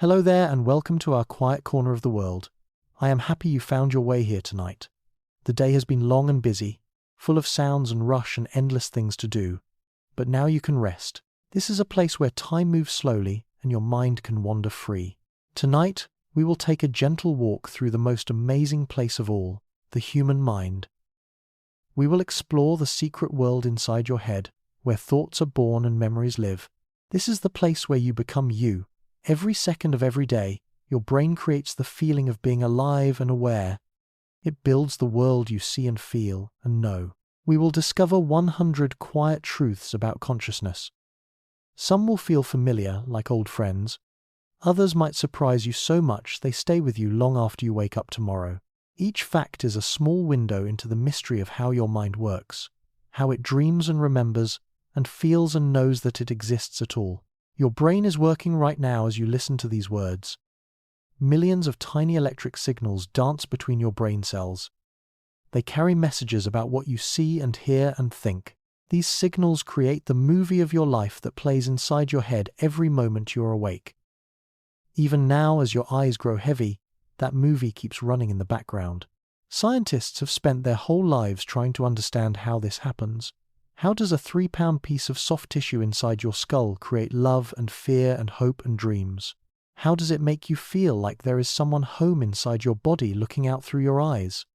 Hello there and welcome to our quiet corner of the world. I am happy you found your way here tonight. The day has been long and busy, full of sounds and rush and endless things to do. But now you can rest. This is a place where time moves slowly and your mind can wander free. Tonight, we will take a gentle walk through the most amazing place of all, the human mind. We will explore the secret world inside your head, where thoughts are born and memories live. This is the place where you become you. Every second of every day, your brain creates the feeling of being alive and aware. It builds the world you see and feel and know. We will discover 100 quiet truths about consciousness. Some will feel familiar, like old friends. Others might surprise you so much they stay with you long after you wake up tomorrow. Each fact is a small window into the mystery of how your mind works, how it dreams and remembers, and feels and knows that it exists at all. Your brain is working right now as you listen to these words. Millions of tiny electric signals dance between your brain cells. They carry messages about what you see and hear and think. These signals create the movie of your life that plays inside your head every moment you're awake. Even now, as your eyes grow heavy, that movie keeps running in the background. Scientists have spent their whole lives trying to understand how this happens. How does a 3-pound piece of soft tissue inside your skull create love and fear and hope and dreams? How does it make you feel like there is someone home inside your body looking out through your eyes?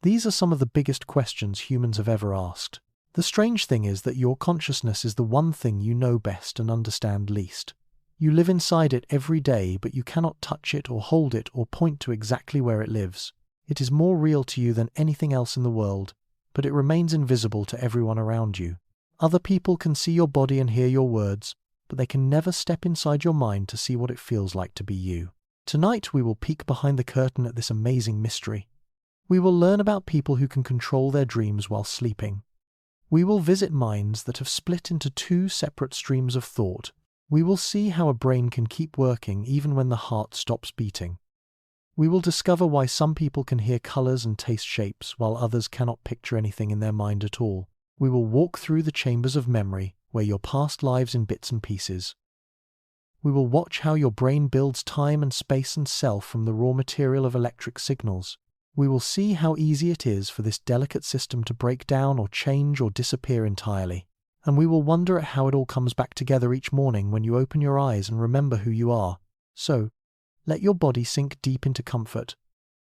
These are some of the biggest questions humans have ever asked. The strange thing is that your consciousness is the one thing you know best and understand least. You live inside it every day, but you cannot touch it or hold it or point to exactly where it lives. It is more real to you than anything else in the world, but it remains invisible to everyone around you. Other people can see your body and hear your words, but they can never step inside your mind to see what it feels like to be you. Tonight we will peek behind the curtain at this amazing mystery. We will learn about people who can control their dreams while sleeping. We will visit minds that have split into 2 separate streams of thought. We will see how a brain can keep working even when the heart stops beating. We will discover why some people can hear colors and taste shapes while others cannot picture anything in their mind at all. We will walk through the chambers of memory where your past lives in bits and pieces. We will watch how your brain builds time and space and self from the raw material of electric signals. We will see how easy it is for this delicate system to break down or change or disappear entirely. And we will wonder at how it all comes back together each morning when you open your eyes and remember who you are. So, let your body sink deep into comfort.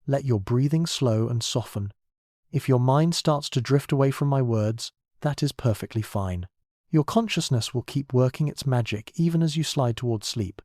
Let your breathing slow and soften. If your mind starts to drift away from my words, that is perfectly fine. Your consciousness will keep working its magic even as you slide towards sleep.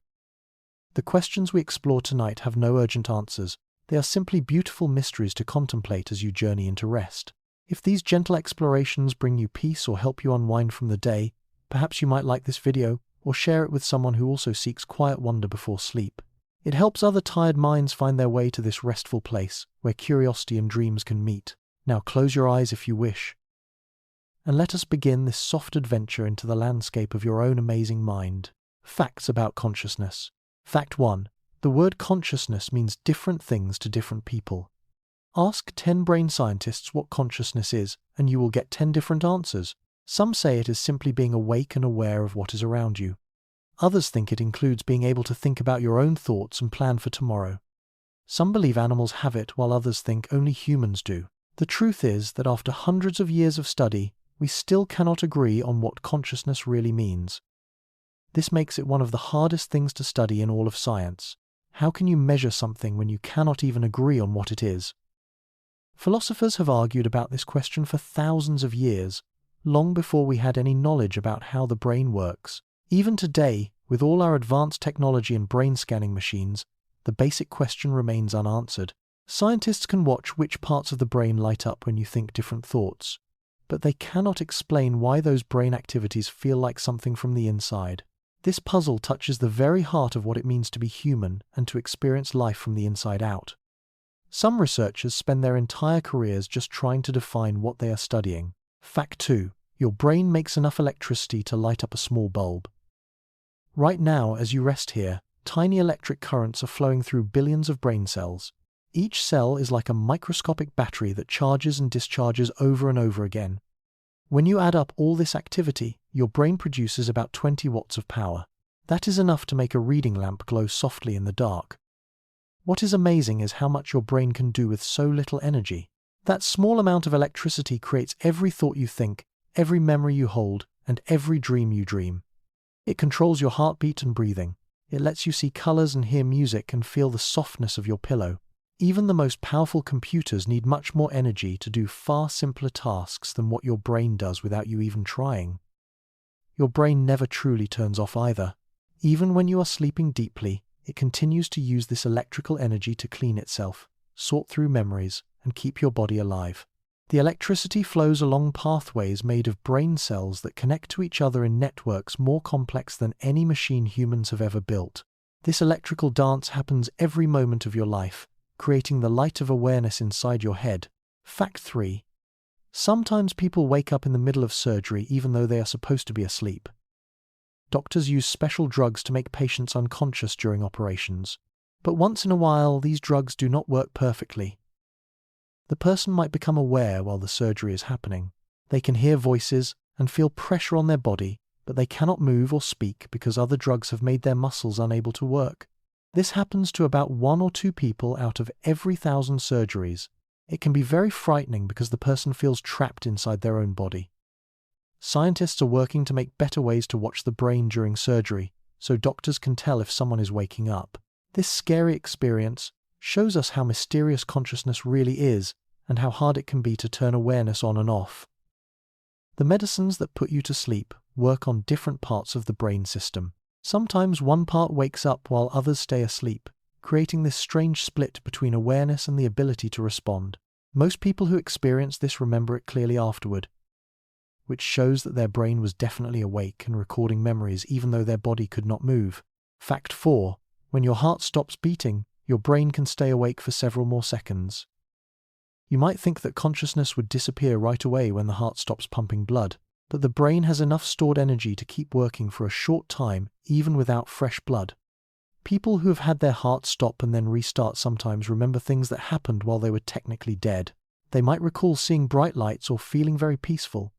The questions we explore tonight have no urgent answers. They are simply beautiful mysteries to contemplate as you journey into rest. If these gentle explorations bring you peace or help you unwind from the day, perhaps you might like this video or share it with someone who also seeks quiet wonder before sleep. It helps other tired minds find their way to this restful place where curiosity and dreams can meet. Now close your eyes if you wish, and let us begin this soft adventure into the landscape of your own amazing mind. Facts about consciousness. Fact 1. The word consciousness means different things to different people. Ask 10 brain scientists what consciousness is, and you will get 10 different answers. Some say it is simply being awake and aware of what is around you. Others think it includes being able to think about your own thoughts and plan for tomorrow. Some believe animals have it, while others think only humans do. The truth is that after hundreds of years of study, we still cannot agree on what consciousness really means. This makes it one of the hardest things to study in all of science. How can you measure something when you cannot even agree on what it is? Philosophers have argued about this question for thousands of years, long before we had any knowledge about how the brain works. Even today, with all our advanced technology and brain scanning machines, the basic question remains unanswered. Scientists can watch which parts of the brain light up when you think different thoughts, but they cannot explain why those brain activities feel like something from the inside. This puzzle touches the very heart of what it means to be human and to experience life from the inside out. Some researchers spend their entire careers just trying to define what they are studying. Fact 2. Your brain makes enough electricity to light up a small bulb. Right now, as you rest here, tiny electric currents are flowing through billions of brain cells. Each cell is like a microscopic battery that charges and discharges over and over again. When you add up all this activity, your brain produces about 20 watts of power. That is enough to make a reading lamp glow softly in the dark. What is amazing is how much your brain can do with so little energy. That small amount of electricity creates every thought you think, every memory you hold, and every dream you dream. It controls your heartbeat and breathing. It lets you see colors and hear music and feel the softness of your pillow. Even the most powerful computers need much more energy to do far simpler tasks than what your brain does without you even trying. Your brain never truly turns off either. Even when you are sleeping deeply, it continues to use this electrical energy to clean itself, sort through memories, and keep your body alive. The electricity flows along pathways made of brain cells that connect to each other in networks more complex than any machine humans have ever built. This electrical dance happens every moment of your life, creating the light of awareness inside your head. Fact 3. Sometimes people wake up in the middle of surgery even though they are supposed to be asleep. Doctors use special drugs to make patients unconscious during operations. But once in a while, these drugs do not work perfectly. The person might become aware while the surgery is happening. They can hear voices and feel pressure on their body, but they cannot move or speak because other drugs have made their muscles unable to work. This happens to about 1 or 2 people out of every 1,000 surgeries. It can be very frightening because the person feels trapped inside their own body. Scientists are working to make better ways to watch the brain during surgery, so doctors can tell if someone is waking up. This scary experience shows us how mysterious consciousness really is and how hard it can be to turn awareness on and off. The medicines that put you to sleep work on different parts of the brain system. Sometimes one part wakes up while others stay asleep, creating this strange split between awareness and the ability to respond. Most people who experience this remember it clearly afterward, which shows that their brain was definitely awake and recording memories even though their body could not move. Fact 4. When your heart stops beating, your brain can stay awake for several more seconds. You might think that consciousness would disappear right away when the heart stops pumping blood, but the brain has enough stored energy to keep working for a short time, even without fresh blood. People who have had their heart stop and then restart sometimes remember things that happened while they were technically dead. They might recall seeing bright lights or feeling very peaceful.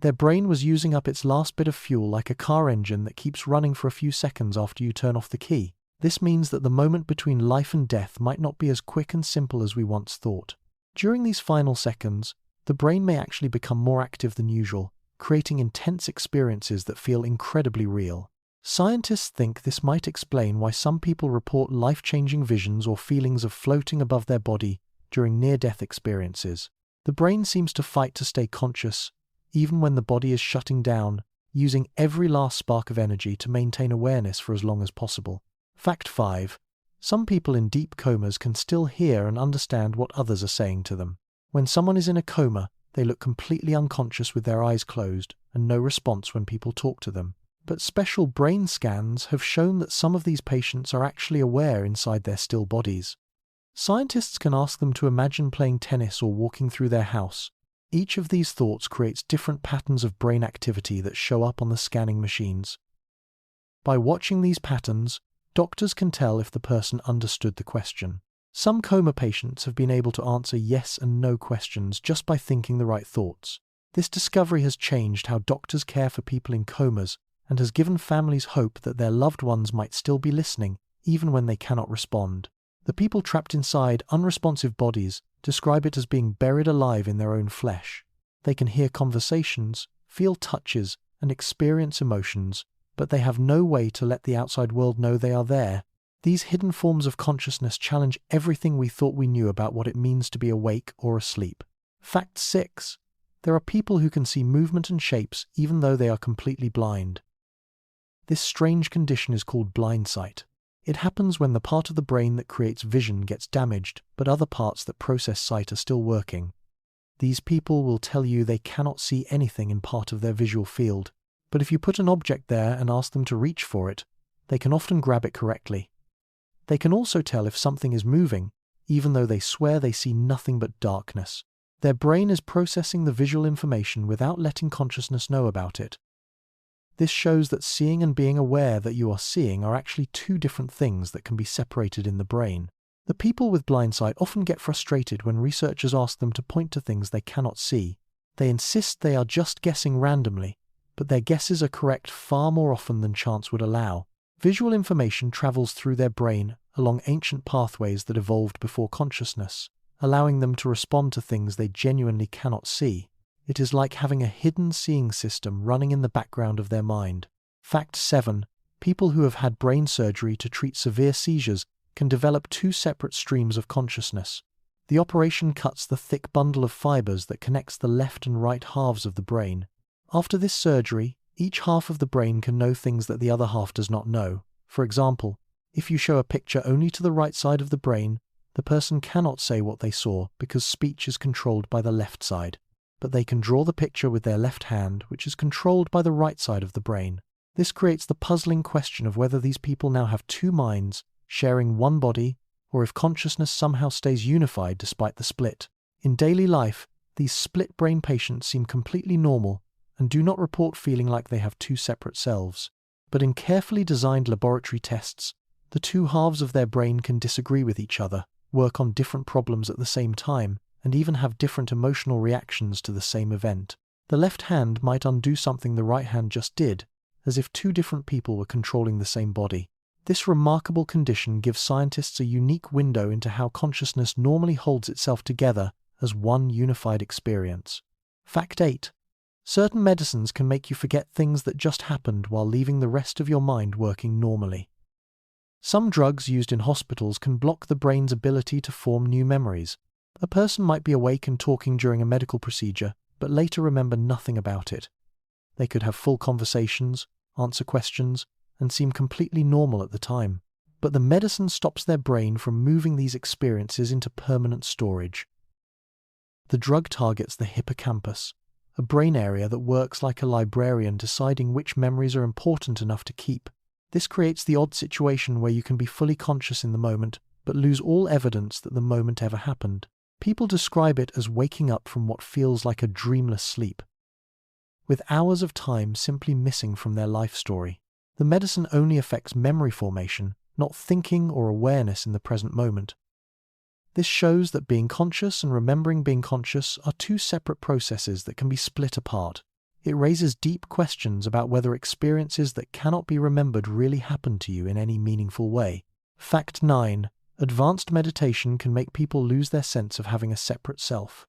Their brain was using up its last bit of fuel like a car engine that keeps running for a few seconds after you turn off the key. This means that the moment between life and death might not be as quick and simple as we once thought. During these final seconds, the brain may actually become more active than usual, creating intense experiences that feel incredibly real. Scientists think this might explain why some people report life-changing visions or feelings of floating above their body during near-death experiences. The brain seems to fight to stay conscious, even when the body is shutting down, using every last spark of energy to maintain awareness for as long as possible. Fact 5. Some people in deep comas can still hear and understand what others are saying to them. When someone is in a coma, they look completely unconscious with their eyes closed and no response when people talk to them. But special brain scans have shown that some of these patients are actually aware inside their still bodies. Scientists can ask them to imagine playing tennis or walking through their house. Each of these thoughts creates different patterns of brain activity that show up on the scanning machines. By watching these patterns, doctors can tell if the person understood the question. Some coma patients have been able to answer yes and no questions just by thinking the right thoughts. This discovery has changed how doctors care for people in comas and has given families hope that their loved ones might still be listening, even when they cannot respond. The people trapped inside unresponsive bodies describe it as being buried alive in their own flesh. They can hear conversations, feel touches, and experience emotions, but they have no way to let the outside world know they are there. These hidden forms of consciousness challenge everything we thought we knew about what it means to be awake or asleep. Fact 6. There are people who can see movement and shapes even though they are completely blind. This strange condition is called blindsight. It happens when the part of the brain that creates vision gets damaged, but other parts that process sight are still working. These people will tell you they cannot see anything in part of their visual field, but if you put an object there and ask them to reach for it, they can often grab it correctly. They can also tell if something is moving, even though they swear they see nothing but darkness. Their brain is processing the visual information without letting consciousness know about it. This shows that seeing and being aware that you are seeing are actually two different things that can be separated in the brain. The people with blindsight often get frustrated when researchers ask them to point to things they cannot see. They insist they are just guessing randomly, but their guesses are correct far more often than chance would allow. Visual information travels through their brain along ancient pathways that evolved before consciousness, allowing them to respond to things they genuinely cannot see. It is like having a hidden seeing system running in the background of their mind. Fact 7. People who have had brain surgery to treat severe seizures can develop two separate streams of consciousness. The operation cuts the thick bundle of fibers that connects the left and right halves of the brain. After this surgery, each half of the brain can know things that the other half does not know. For example, if you show a picture only to the right side of the brain, the person cannot say what they saw because speech is controlled by the left side. But they can draw the picture with their left hand, which is controlled by the right side of the brain. This creates the puzzling question of whether these people now have two minds, sharing one body, or if consciousness somehow stays unified despite the split. In daily life, these split brain patients seem completely normal and do not report feeling like they have two separate selves. But in carefully designed laboratory tests, the two halves of their brain can disagree with each other, work on different problems at the same time, and even have different emotional reactions to the same event. The left hand might undo something the right hand just did, as if two different people were controlling the same body. This remarkable condition gives scientists a unique window into how consciousness normally holds itself together as one unified experience. Fact 8. Certain medicines can make you forget things that just happened while leaving the rest of your mind working normally. Some drugs used in hospitals can block the brain's ability to form new memories. A person might be awake and talking during a medical procedure, but later remember nothing about it. They could have full conversations, answer questions, and seem completely normal at the time. But the medicine stops their brain from moving these experiences into permanent storage. The drug targets the hippocampus, a brain area that works like a librarian deciding which memories are important enough to keep. This creates the odd situation where you can be fully conscious in the moment, but lose all evidence that the moment ever happened. People describe it as waking up from what feels like a dreamless sleep, with hours of time simply missing from their life story. The medicine only affects memory formation, not thinking or awareness in the present moment. This shows that being conscious and remembering being conscious are two separate processes that can be split apart. It raises deep questions about whether experiences that cannot be remembered really happen to you in any meaningful way. Fact 9. Advanced meditation can make people lose their sense of having a separate self.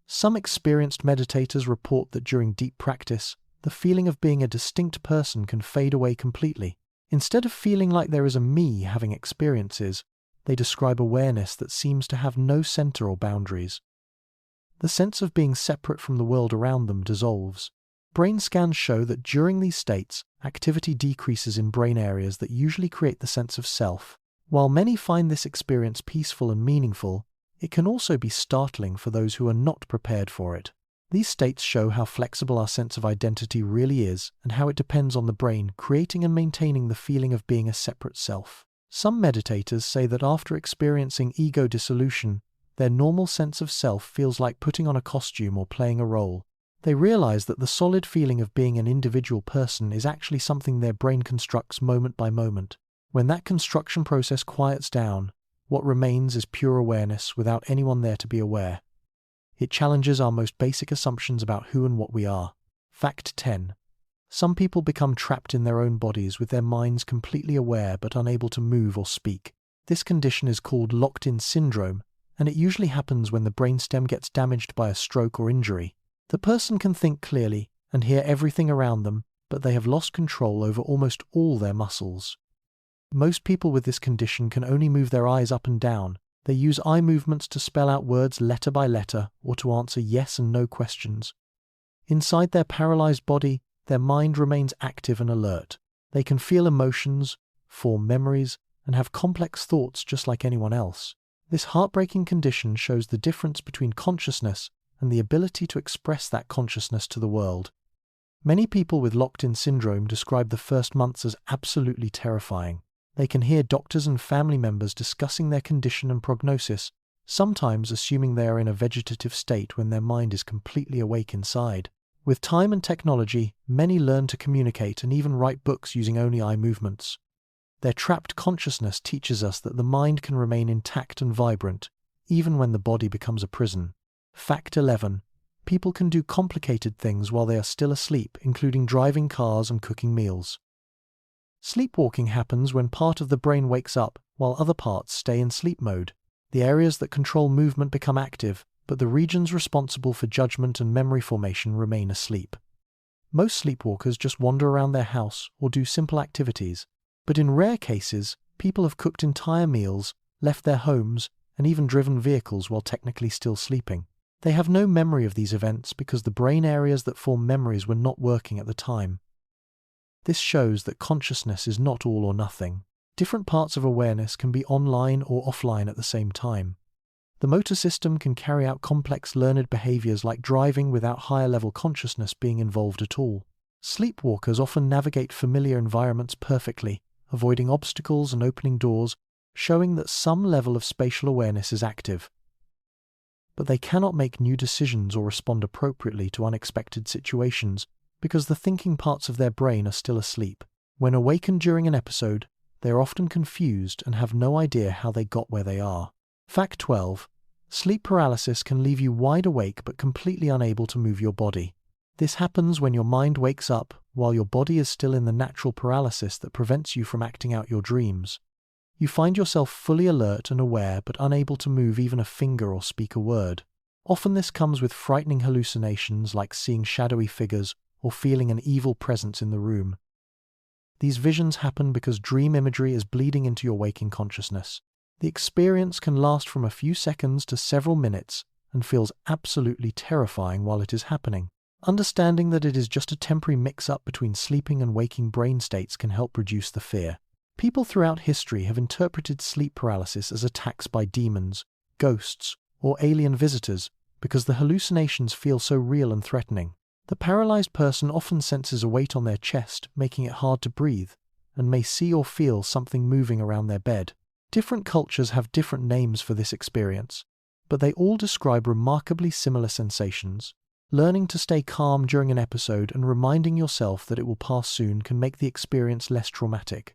Some experienced meditators report that during deep practice, the feeling of being a distinct person can fade away completely. Instead of feeling like there is a me having experiences, they describe awareness that seems to have no center or boundaries. The sense of being separate from the world around them dissolves. Brain scans show that during these states, activity decreases in brain areas that usually create the sense of self. While many find this experience peaceful and meaningful, it can also be startling for those who are not prepared for it. These states show how flexible our sense of identity really is and how it depends on the brain creating and maintaining the feeling of being a separate self. Some meditators say that after experiencing ego dissolution, their normal sense of self feels like putting on a costume or playing a role. They realize that the solid feeling of being an individual person is actually something their brain constructs moment by moment. When that construction process quiets down, what remains is pure awareness without anyone there to be aware. It challenges our most basic assumptions about who and what we are. Fact 10. Some people become trapped in their own bodies with their minds completely aware but unable to move or speak. This condition is called locked-in syndrome, and it usually happens when the brainstem gets damaged by a stroke or injury. The person can think clearly and hear everything around them, but they have lost control over almost all their muscles. Most people with this condition can only move their eyes up and down. They use eye movements to spell out words letter by letter or to answer yes and no questions. Inside their paralyzed body, their mind remains active and alert. They can feel emotions, form memories, and have complex thoughts just like anyone else. This heartbreaking condition shows the difference between consciousness and the ability to express that consciousness to the world. Many people with locked-in syndrome describe the first months as absolutely terrifying. They can hear doctors and family members discussing their condition and prognosis, sometimes assuming they are in a vegetative state when their mind is completely awake inside. With time and technology, many learn to communicate and even write books using only eye movements. Their trapped consciousness teaches us that the mind can remain intact and vibrant, even when the body becomes a prison. Fact 11. People can do complicated things while they are still asleep, including driving cars and cooking meals. Sleepwalking happens when part of the brain wakes up while other parts stay in sleep mode. The areas that control movement become active, but the regions responsible for judgment and memory formation remain asleep. Most sleepwalkers just wander around their house or do simple activities, but in rare cases, people have cooked entire meals, left their homes, and even driven vehicles while technically still sleeping. They have no memory of these events because the brain areas that form memories were not working at the time. This shows that consciousness is not all or nothing. Different parts of awareness can be online or offline at the same time. The motor system can carry out complex learned behaviors like driving without higher-level consciousness being involved at all. Sleepwalkers often navigate familiar environments perfectly, avoiding obstacles and opening doors, showing that some level of spatial awareness is active. But they cannot make new decisions or respond appropriately to unexpected situations because the thinking parts of their brain are still asleep. When awakened during an episode, they are often confused and have no idea how they got where they are. Fact 12. Sleep paralysis can leave you wide awake but completely unable to move your body. This happens when your mind wakes up while your body is still in the natural paralysis that prevents you from acting out your dreams. You find yourself fully alert and aware but unable to move even a finger or speak a word. Often this comes with frightening hallucinations like seeing shadowy figures or feeling an evil presence in the room. These visions happen because dream imagery is bleeding into your waking consciousness. The experience can last from a few seconds to several minutes and feels absolutely terrifying while it is happening. Understanding that it is just a temporary mix-up between sleeping and waking brain states can help reduce the fear. People throughout history have interpreted sleep paralysis as attacks by demons, ghosts, or alien visitors because the hallucinations feel so real and threatening. The paralyzed person often senses a weight on their chest, making it hard to breathe, and may see or feel something moving around their bed. Different cultures have different names for this experience, but they all describe remarkably similar sensations. Learning to stay calm during an episode and reminding yourself that it will pass soon can make the experience less traumatic.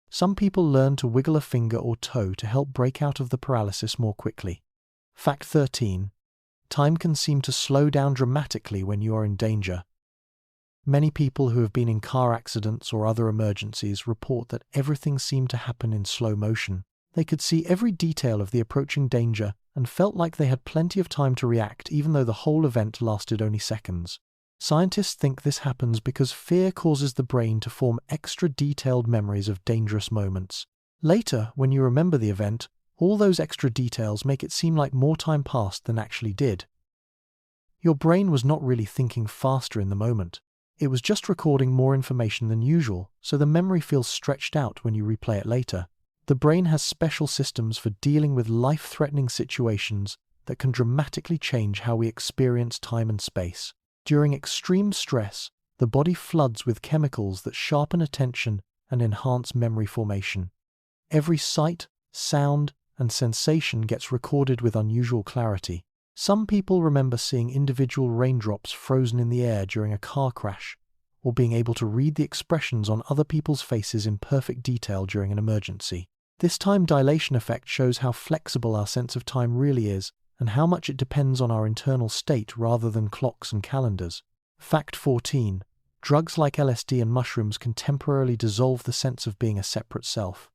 Some people learn to wiggle a finger or toe to help break out of the paralysis more quickly. Fact 13. Time can seem to slow down dramatically when you are in danger. Many people who have been in car accidents or other emergencies report that everything seemed to happen in slow motion. They could see every detail of the approaching danger and felt like they had plenty of time to react even though the whole event lasted only seconds. Scientists think this happens because fear causes the brain to form extra detailed memories of dangerous moments. Later, when you remember the event, all those extra details make it seem like more time passed than actually did. Your brain was not really thinking faster in the moment. It was just recording more information than usual, so the memory feels stretched out when you replay it later. The brain has special systems for dealing with life-threatening situations that can dramatically change how we experience time and space. During extreme stress, the body floods with chemicals that sharpen attention and enhance memory formation. Every sight, sound, and sensation gets recorded with unusual clarity. Some people remember seeing individual raindrops frozen in the air during a car crash, or being able to read the expressions on other people's faces in perfect detail during an emergency. This time dilation effect shows how flexible our sense of time really is, and how much it depends on our internal state rather than clocks and calendars. Fact 14. Drugs like LSD and mushrooms can temporarily dissolve the sense of being a separate self.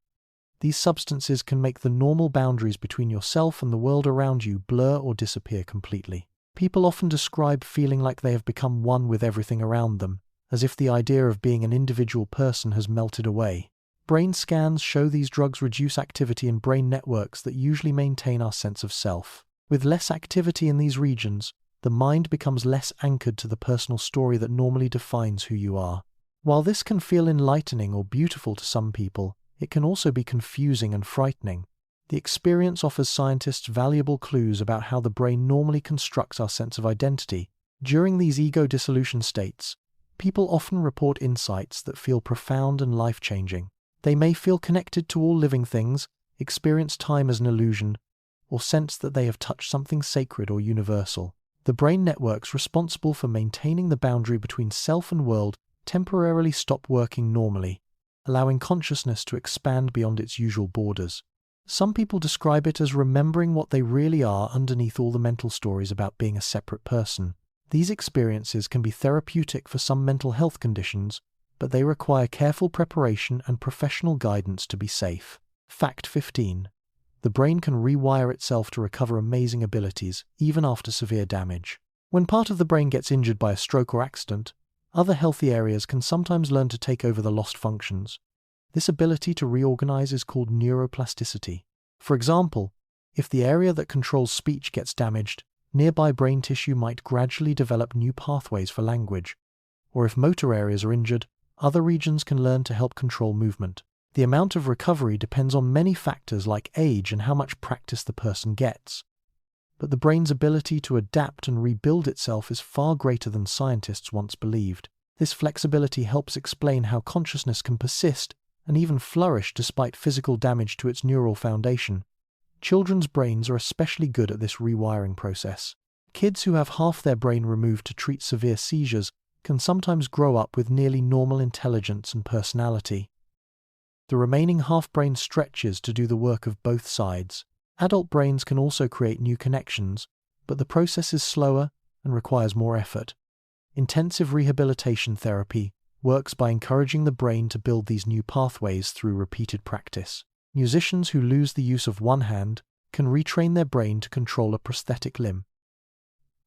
These substances can make the normal boundaries between yourself and the world around you blur or disappear completely. People often describe feeling like they have become one with everything around them, as if the idea of being an individual person has melted away. Brain scans show these drugs reduce activity in brain networks that usually maintain our sense of self. With less activity in these regions, the mind becomes less anchored to the personal story that normally defines who you are. While this can feel enlightening or beautiful to some people, it can also be confusing and frightening. The experience offers scientists valuable clues about how the brain normally constructs our sense of identity. During these ego dissolution states, people often report insights that feel profound and life-changing. They may feel connected to all living things, experience time as an illusion, or sense that they have touched something sacred or universal. The brain networks responsible for maintaining the boundary between self and world temporarily stop working normally, allowing consciousness to expand beyond its usual borders. Some people describe it as remembering what they really are underneath all the mental stories about being a separate person. These experiences can be therapeutic for some mental health conditions, but they require careful preparation and professional guidance to be safe. Fact 15. The brain can rewire itself to recover amazing abilities, even after severe damage. When part of the brain gets injured by a stroke or accident, other healthy areas can sometimes learn to take over the lost functions. This ability to reorganize is called neuroplasticity. For example, if the area that controls speech gets damaged, nearby brain tissue might gradually develop new pathways for language. Or if motor areas are injured, other regions can learn to help control movement. The amount of recovery depends on many factors like age and how much practice the person gets. But the brain's ability to adapt and rebuild itself is far greater than scientists once believed. This flexibility helps explain how consciousness can persist and even flourish despite physical damage to its neural foundation. Children's brains are especially good at this rewiring process. Kids who have half their brain removed to treat severe seizures can sometimes grow up with nearly normal intelligence and personality. The remaining half-brain stretches to do the work of both sides. Adult brains can also create new connections, but the process is slower and requires more effort. Intensive rehabilitation therapy works by encouraging the brain to build these new pathways through repeated practice. Musicians who lose the use of one hand can retrain their brain to control a prosthetic limb.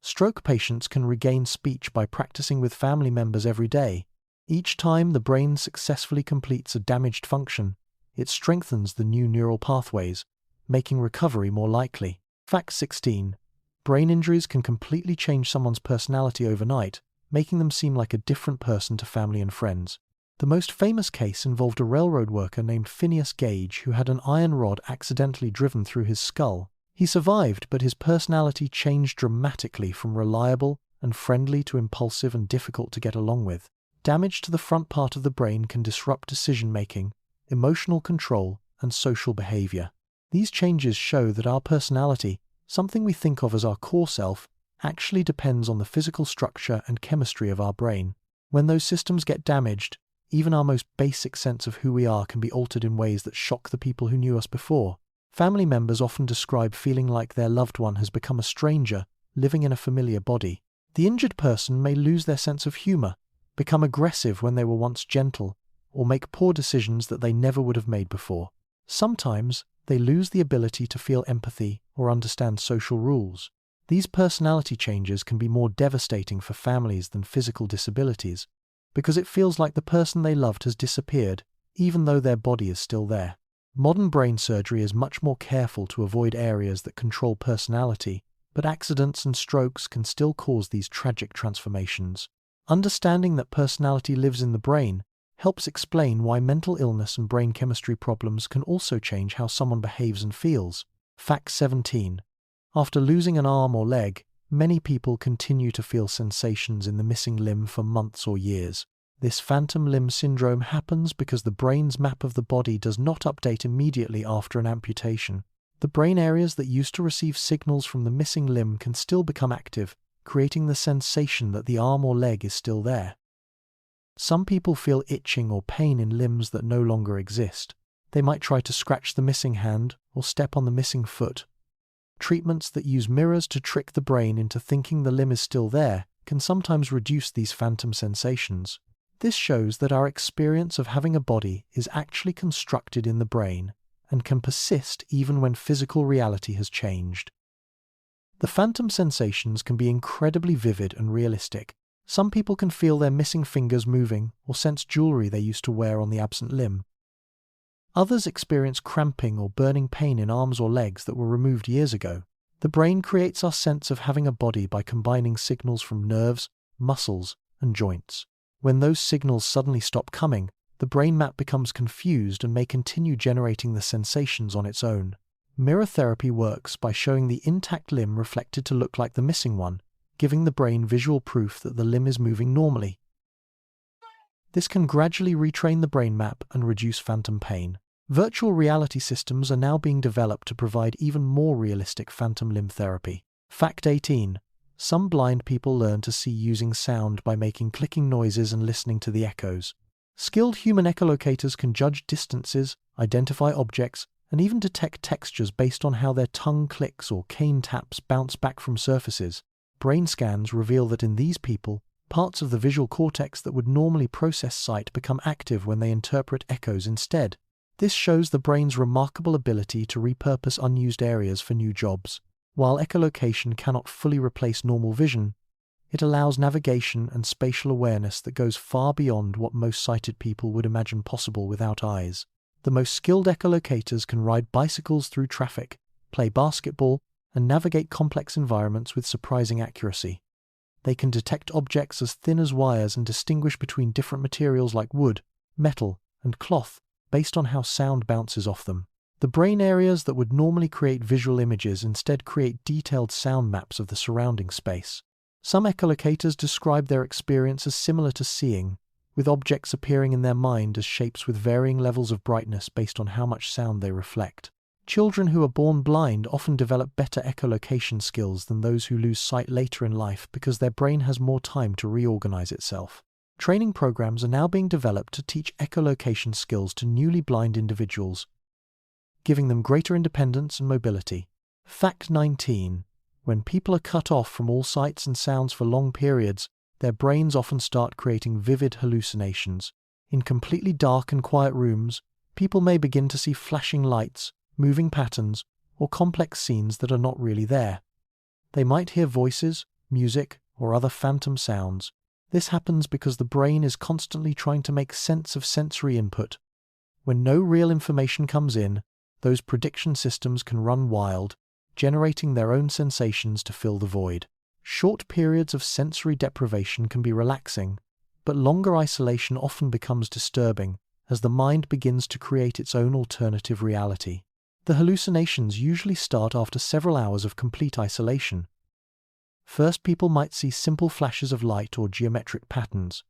Stroke patients can regain speech by practicing with family members every day. Each time the brain successfully completes a damaged function, it strengthens the new neural pathways, making recovery more likely. Fact 16. Brain injuries can completely change someone's personality overnight, making them seem like a different person to family and friends. The most famous case involved a railroad worker named Phineas Gage who had an iron rod accidentally driven through his skull. He survived, but his personality changed dramatically from reliable and friendly to impulsive and difficult to get along with. Damage to the front part of the brain can disrupt decision-making, emotional control, and social behavior. These changes show that our personality, something we think of as our core self, actually depends on the physical structure and chemistry of our brain. When those systems get damaged, even our most basic sense of who we are can be altered in ways that shock the people who knew us before. Family members often describe feeling like their loved one has become a stranger, living in a familiar body. The injured person may lose their sense of humor, become aggressive when they were once gentle, or make poor decisions that they never would have made before. Sometimes, they lose the ability to feel empathy or understand social rules. These personality changes can be more devastating for families than physical disabilities, because it feels like the person they loved has disappeared, even though their body is still there. Modern brain surgery is much more careful to avoid areas that control personality, but accidents and strokes can still cause these tragic transformations. Understanding that personality lives in the brain helps explain why mental illness and brain chemistry problems can also change how someone behaves and feels. Fact 17. After losing an arm or leg, many people continue to feel sensations in the missing limb for months or years. This phantom limb syndrome happens because the brain's map of the body does not update immediately after an amputation. The brain areas that used to receive signals from the missing limb can still become active, creating the sensation that the arm or leg is still there. Some people feel itching or pain in limbs that no longer exist. They might try to scratch the missing hand or step on the missing foot. Treatments that use mirrors to trick the brain into thinking the limb is still there can sometimes reduce these phantom sensations. This shows that our experience of having a body is actually constructed in the brain and can persist even when physical reality has changed. The phantom sensations can be incredibly vivid and realistic. Some people can feel their missing fingers moving or sense jewelry they used to wear on the absent limb. Others experience cramping or burning pain in arms or legs that were removed years ago. The brain creates our sense of having a body by combining signals from nerves, muscles, and joints. When those signals suddenly stop coming, the brain map becomes confused and may continue generating the sensations on its own. Mirror therapy works by showing the intact limb reflected to look like the missing one, giving the brain visual proof that the limb is moving normally. This can gradually retrain the brain map and reduce phantom pain. Virtual reality systems are now being developed to provide even more realistic phantom limb therapy. Fact 18. Some blind people learn to see using sound by making clicking noises and listening to the echoes. Skilled human echolocators can judge distances, identify objects, and even detect textures based on how their tongue clicks or cane taps bounce back from surfaces. Brain scans reveal that in these people, parts of the visual cortex that would normally process sight become active when they interpret echoes instead. This shows the brain's remarkable ability to repurpose unused areas for new jobs. While echolocation cannot fully replace normal vision, it allows navigation and spatial awareness that goes far beyond what most sighted people would imagine possible without eyes. The most skilled echolocators can ride bicycles through traffic, play basketball, and navigate complex environments with surprising accuracy. They can detect objects as thin as wires and distinguish between different materials like wood, metal, and cloth based on how sound bounces off them. The brain areas that would normally create visual images instead create detailed sound maps of the surrounding space. Some echolocators describe their experience as similar to seeing, with objects appearing in their mind as shapes with varying levels of brightness based on how much sound they reflect. Children who are born blind often develop better echolocation skills than those who lose sight later in life because their brain has more time to reorganize itself. Training programs are now being developed to teach echolocation skills to newly blind individuals, giving them greater independence and mobility. Fact 19. When people are cut off from all sights and sounds for long periods, their brains often start creating vivid hallucinations. In completely dark and quiet rooms, people may begin to see flashing lights, moving patterns, or complex scenes that are not really there. They might hear voices, music, or other phantom sounds. This happens because the brain is constantly trying to make sense of sensory input. When no real information comes in, those prediction systems can run wild, generating their own sensations to fill the void. Short periods of sensory deprivation can be relaxing, but longer isolation often becomes disturbing as the mind begins to create its own alternative reality. The hallucinations usually start after several hours of complete isolation. First, people might see simple flashes of light or geometric patterns.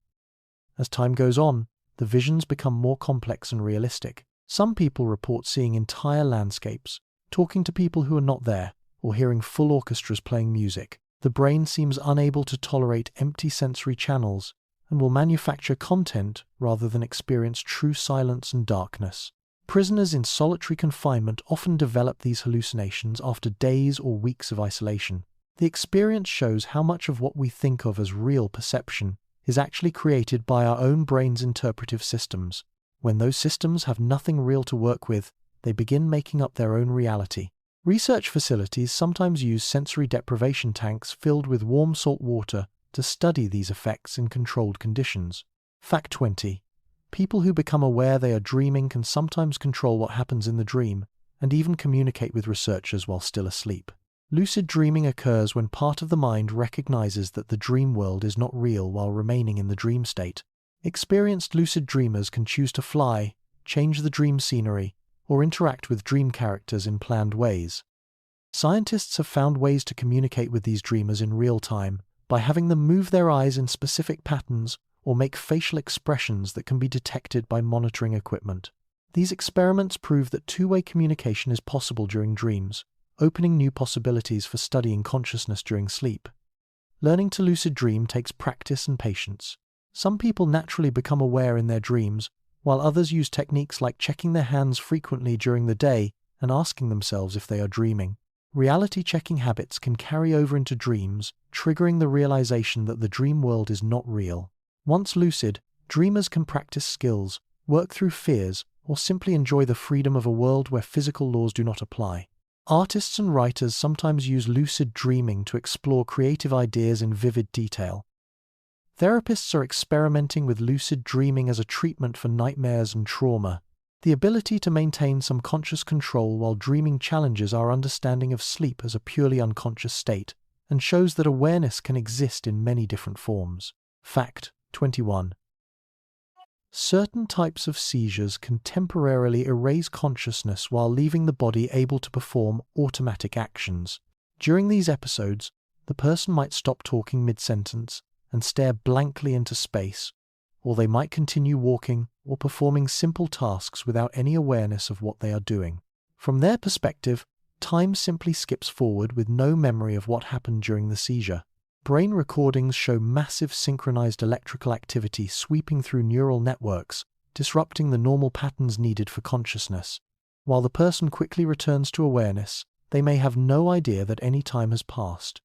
As time goes on, the visions become more complex and realistic. Some people report seeing entire landscapes, talking to people who are not there, or hearing full orchestras playing music. The brain seems unable to tolerate empty sensory channels and will manufacture content rather than experience true silence and darkness. Prisoners in solitary confinement often develop these hallucinations after days or weeks of isolation. The experience shows how much of what we think of as real perception is actually created by our own brain's interpretive systems. When those systems have nothing real to work with, they begin making up their own reality. Research facilities sometimes use sensory deprivation tanks filled with warm salt water to study these effects in controlled conditions. Fact 20. People who become aware they are dreaming can sometimes control what happens in the dream and even communicate with researchers while still asleep. Lucid dreaming occurs when part of the mind recognizes that the dream world is not real while remaining in the dream state. Experienced lucid dreamers can choose to fly, change the dream scenery, or interact with dream characters in planned ways. Scientists have found ways to communicate with these dreamers in real time by having them move their eyes in specific patterns or make facial expressions that can be detected by monitoring equipment. These experiments prove that two-way communication is possible during dreams, opening new possibilities for studying consciousness during sleep. Learning to lucid dream takes practice and patience. Some people naturally become aware in their dreams, while others use techniques like checking their hands frequently during the day and asking themselves if they are dreaming. Reality-checking habits can carry over into dreams, triggering the realization that the dream world is not real. Once lucid, dreamers can practice skills, work through fears, or simply enjoy the freedom of a world where physical laws do not apply. Artists and writers sometimes use lucid dreaming to explore creative ideas in vivid detail. Therapists are experimenting with lucid dreaming as a treatment for nightmares and trauma. The ability to maintain some conscious control while dreaming challenges our understanding of sleep as a purely unconscious state and shows that awareness can exist in many different forms. Fact 21. Certain types of seizures can temporarily erase consciousness while leaving the body able to perform automatic actions. During these episodes, the person might stop talking mid-sentence and stare blankly into space, or they might continue walking or performing simple tasks without any awareness of what they are doing. From their perspective, time simply skips forward with no memory of what happened during the seizure. Brain recordings show massive synchronized electrical activity sweeping through neural networks, disrupting the normal patterns needed for consciousness. While the person quickly returns to awareness, they may have no idea that any time has passed.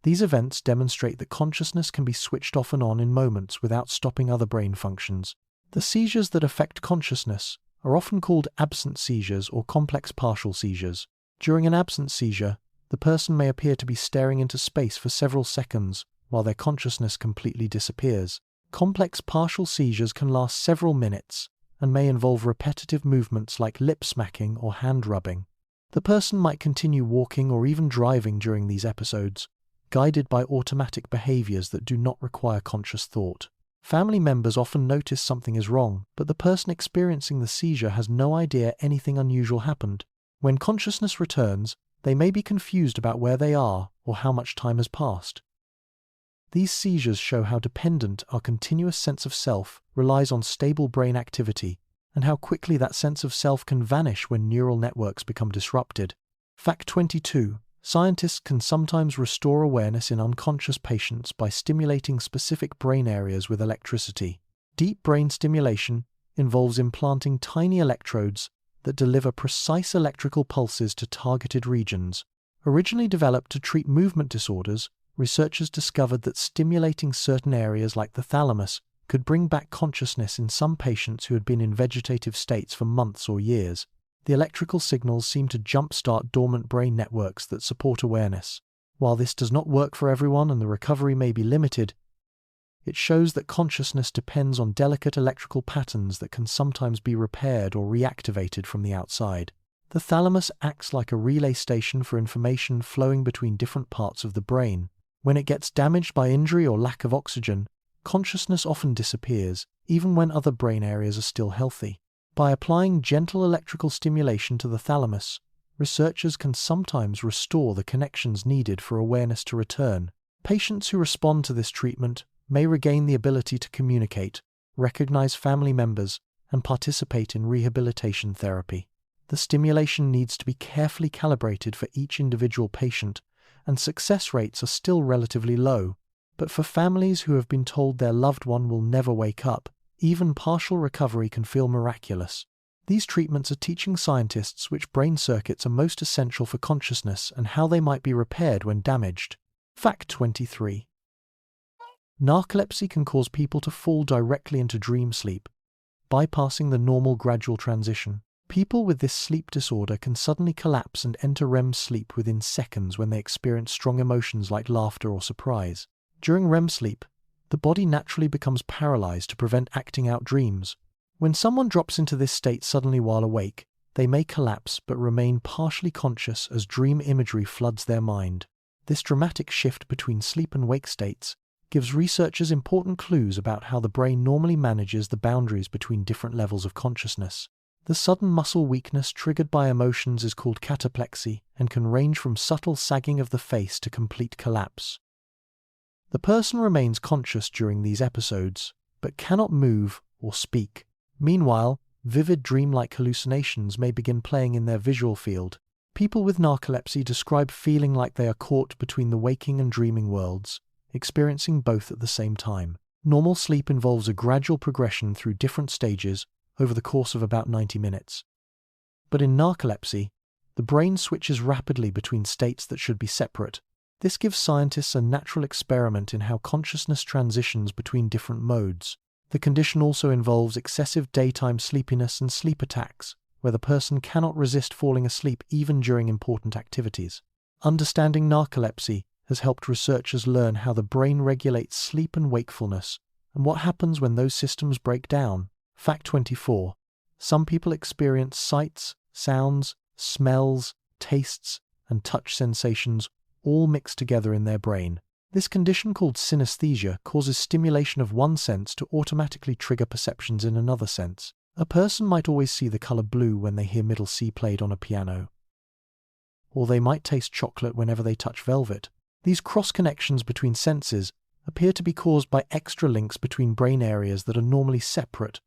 These events demonstrate that consciousness can be switched off and on in moments without stopping other brain functions. The seizures that affect consciousness are often called absent seizures or complex partial seizures. During an absent seizure, the person may appear to be staring into space for several seconds while their consciousness completely disappears. Complex partial seizures can last several minutes and may involve repetitive movements like lip smacking or hand rubbing. The person might continue walking or even driving during these episodes, guided by automatic behaviors that do not require conscious thought. Family members often notice something is wrong, but the person experiencing the seizure has no idea anything unusual happened. When consciousness returns, they may be confused about where they are or how much time has passed. These seizures show how dependent our continuous sense of self relies on stable brain activity, and how quickly that sense of self can vanish when neural networks become disrupted. Fact 22. Scientists can sometimes restore awareness in unconscious patients by stimulating specific brain areas with electricity. Deep brain stimulation involves implanting tiny electrodes that deliver precise electrical pulses to targeted regions. Originally developed to treat movement disorders, researchers discovered that stimulating certain areas like the thalamus could bring back consciousness in some patients who had been in vegetative states for months or years. The electrical signals seem to jumpstart dormant brain networks that support awareness. While this does not work for everyone and the recovery may be limited, it shows that consciousness depends on delicate electrical patterns that can sometimes be repaired or reactivated from the outside. The thalamus acts like a relay station for information flowing between different parts of the brain. When it gets damaged by injury or lack of oxygen, consciousness often disappears, even when other brain areas are still healthy. By applying gentle electrical stimulation to the thalamus, researchers can sometimes restore the connections needed for awareness to return. Patients who respond to this treatment may regain the ability to communicate, recognize family members, and participate in rehabilitation therapy. The stimulation needs to be carefully calibrated for each individual patient, and success rates are still relatively low. But for families who have been told their loved one will never wake up, even partial recovery can feel miraculous. These treatments are teaching scientists which brain circuits are most essential for consciousness and how they might be repaired when damaged. Fact 23. Narcolepsy can cause people to fall directly into dream sleep, bypassing the normal gradual transition. People with this sleep disorder can suddenly collapse and enter REM sleep within seconds when they experience strong emotions like laughter or surprise. During REM sleep, the body naturally becomes paralyzed to prevent acting out dreams. When someone drops into this state suddenly while awake, they may collapse but remain partially conscious as dream imagery floods their mind. This dramatic shift between sleep and wake states gives researchers important clues about how the brain normally manages the boundaries between different levels of consciousness. The sudden muscle weakness triggered by emotions is called cataplexy and can range from subtle sagging of the face to complete collapse. The person remains conscious during these episodes, but cannot move or speak. Meanwhile, vivid dreamlike hallucinations may begin playing in their visual field. People with narcolepsy describe feeling like they are caught between the waking and dreaming worlds, experiencing both at the same time. Normal sleep involves a gradual progression through different stages over the course of about 90 minutes. But in narcolepsy, the brain switches rapidly between states that should be separate. This gives scientists a natural experiment in how consciousness transitions between different modes. The condition also involves excessive daytime sleepiness and sleep attacks, where the person cannot resist falling asleep even during important activities. Understanding narcolepsy has helped researchers learn how the brain regulates sleep and wakefulness, and what happens when those systems break down. Fact 24. Some people experience sights, sounds, smells, tastes, and touch sensations all mixed together in their brain. This condition, called synesthesia, causes stimulation of one sense to automatically trigger perceptions in another sense. A person might always see the color blue when they hear middle C played on a piano, or they might taste chocolate whenever they touch velvet. These cross-connections between senses appear to be caused by extra links between brain areas that are normally separate.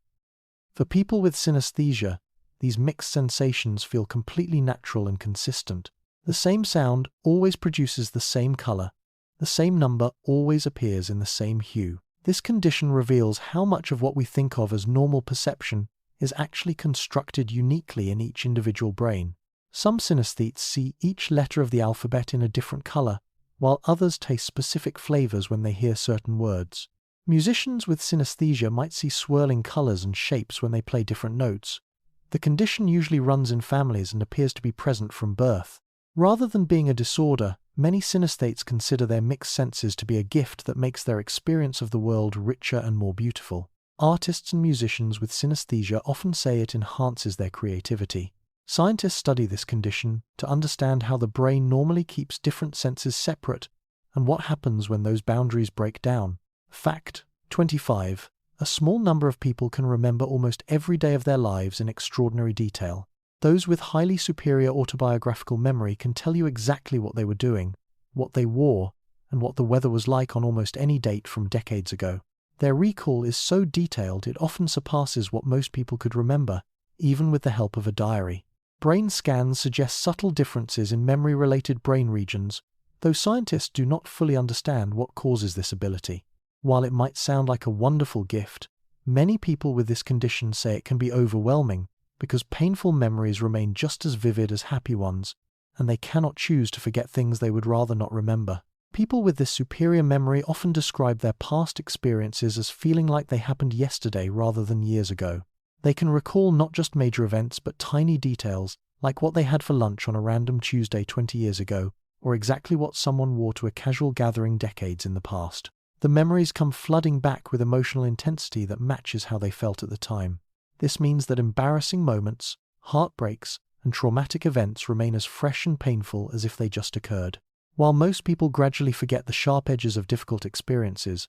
For people with synesthesia, these mixed sensations feel completely natural and consistent. The same sound always produces the same color. The same number always appears in the same hue. This condition reveals how much of what we think of as normal perception is actually constructed uniquely in each individual brain. Some synesthetes see each letter of the alphabet in a different color, while others taste specific flavors when they hear certain words. Musicians with synesthesia might see swirling colors and shapes when they play different notes. The condition usually runs in families and appears to be present from birth. Rather than being a disorder, many synesthetes consider their mixed senses to be a gift that makes their experience of the world richer and more beautiful. Artists and musicians with synesthesia often say it enhances their creativity. Scientists study this condition to understand how the brain normally keeps different senses separate and what happens when those boundaries break down. Fact 25. A small number of people can remember almost every day of their lives in extraordinary detail. Those with highly superior autobiographical memory can tell you exactly what they were doing, what they wore, and what the weather was like on almost any date from decades ago. Their recall is so detailed it often surpasses what most people could remember, even with the help of a diary. Brain scans suggest subtle differences in memory-related brain regions, though scientists do not fully understand what causes this ability. While it might sound like a wonderful gift, many people with this condition say it can be overwhelming because painful memories remain just as vivid as happy ones, and they cannot choose to forget things they would rather not remember. People with this superior memory often describe their past experiences as feeling like they happened yesterday rather than years ago. They can recall not just major events but tiny details, like what they had for lunch on a random Tuesday 20 years ago, or exactly what someone wore to a casual gathering decades in the past. The memories come flooding back with emotional intensity that matches how they felt at the time. This means that embarrassing moments, heartbreaks, and traumatic events remain as fresh and painful as if they just occurred. While most people gradually forget the sharp edges of difficult experiences,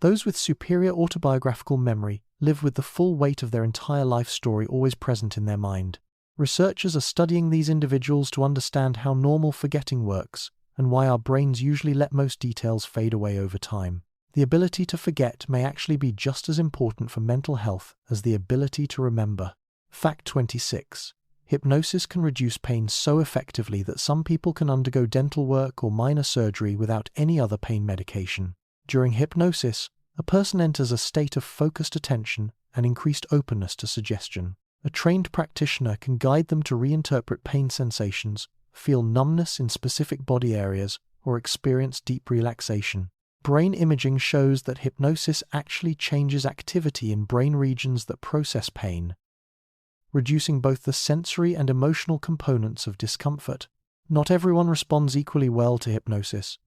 those with superior autobiographical memory live with the full weight of their entire life story always present in their mind. Researchers are studying these individuals to understand how normal forgetting works and why our brains usually let most details fade away over time. The ability to forget may actually be just as important for mental health as the ability to remember. Fact 26. Hypnosis can reduce pain so effectively that some people can undergo dental work or minor surgery without any other pain medication. During hypnosis, a person enters a state of focused attention and increased openness to suggestion. A trained practitioner can guide them to reinterpret pain sensations, feel numbness in specific body areas, or experience deep relaxation. Brain imaging shows that hypnosis actually changes activity in brain regions that process pain, reducing both the sensory and emotional components of discomfort. Not everyone responds equally well to hypnosis,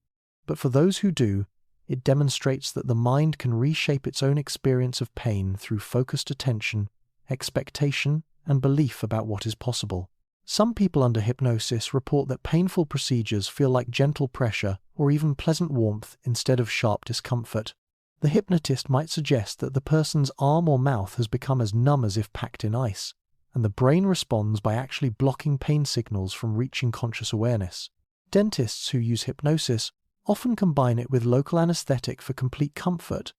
but for those who do, it demonstrates that the mind can reshape its own experience of pain through focused attention, expectation, and belief about what is possible. Some people under hypnosis report that painful procedures feel like gentle pressure or even pleasant warmth instead of sharp discomfort. The hypnotist might suggest that the person's arm or mouth has become as numb as if packed in ice, and the brain responds by actually blocking pain signals from reaching conscious awareness. Dentists who use hypnosis often combine it with local anesthetic for complete comfort,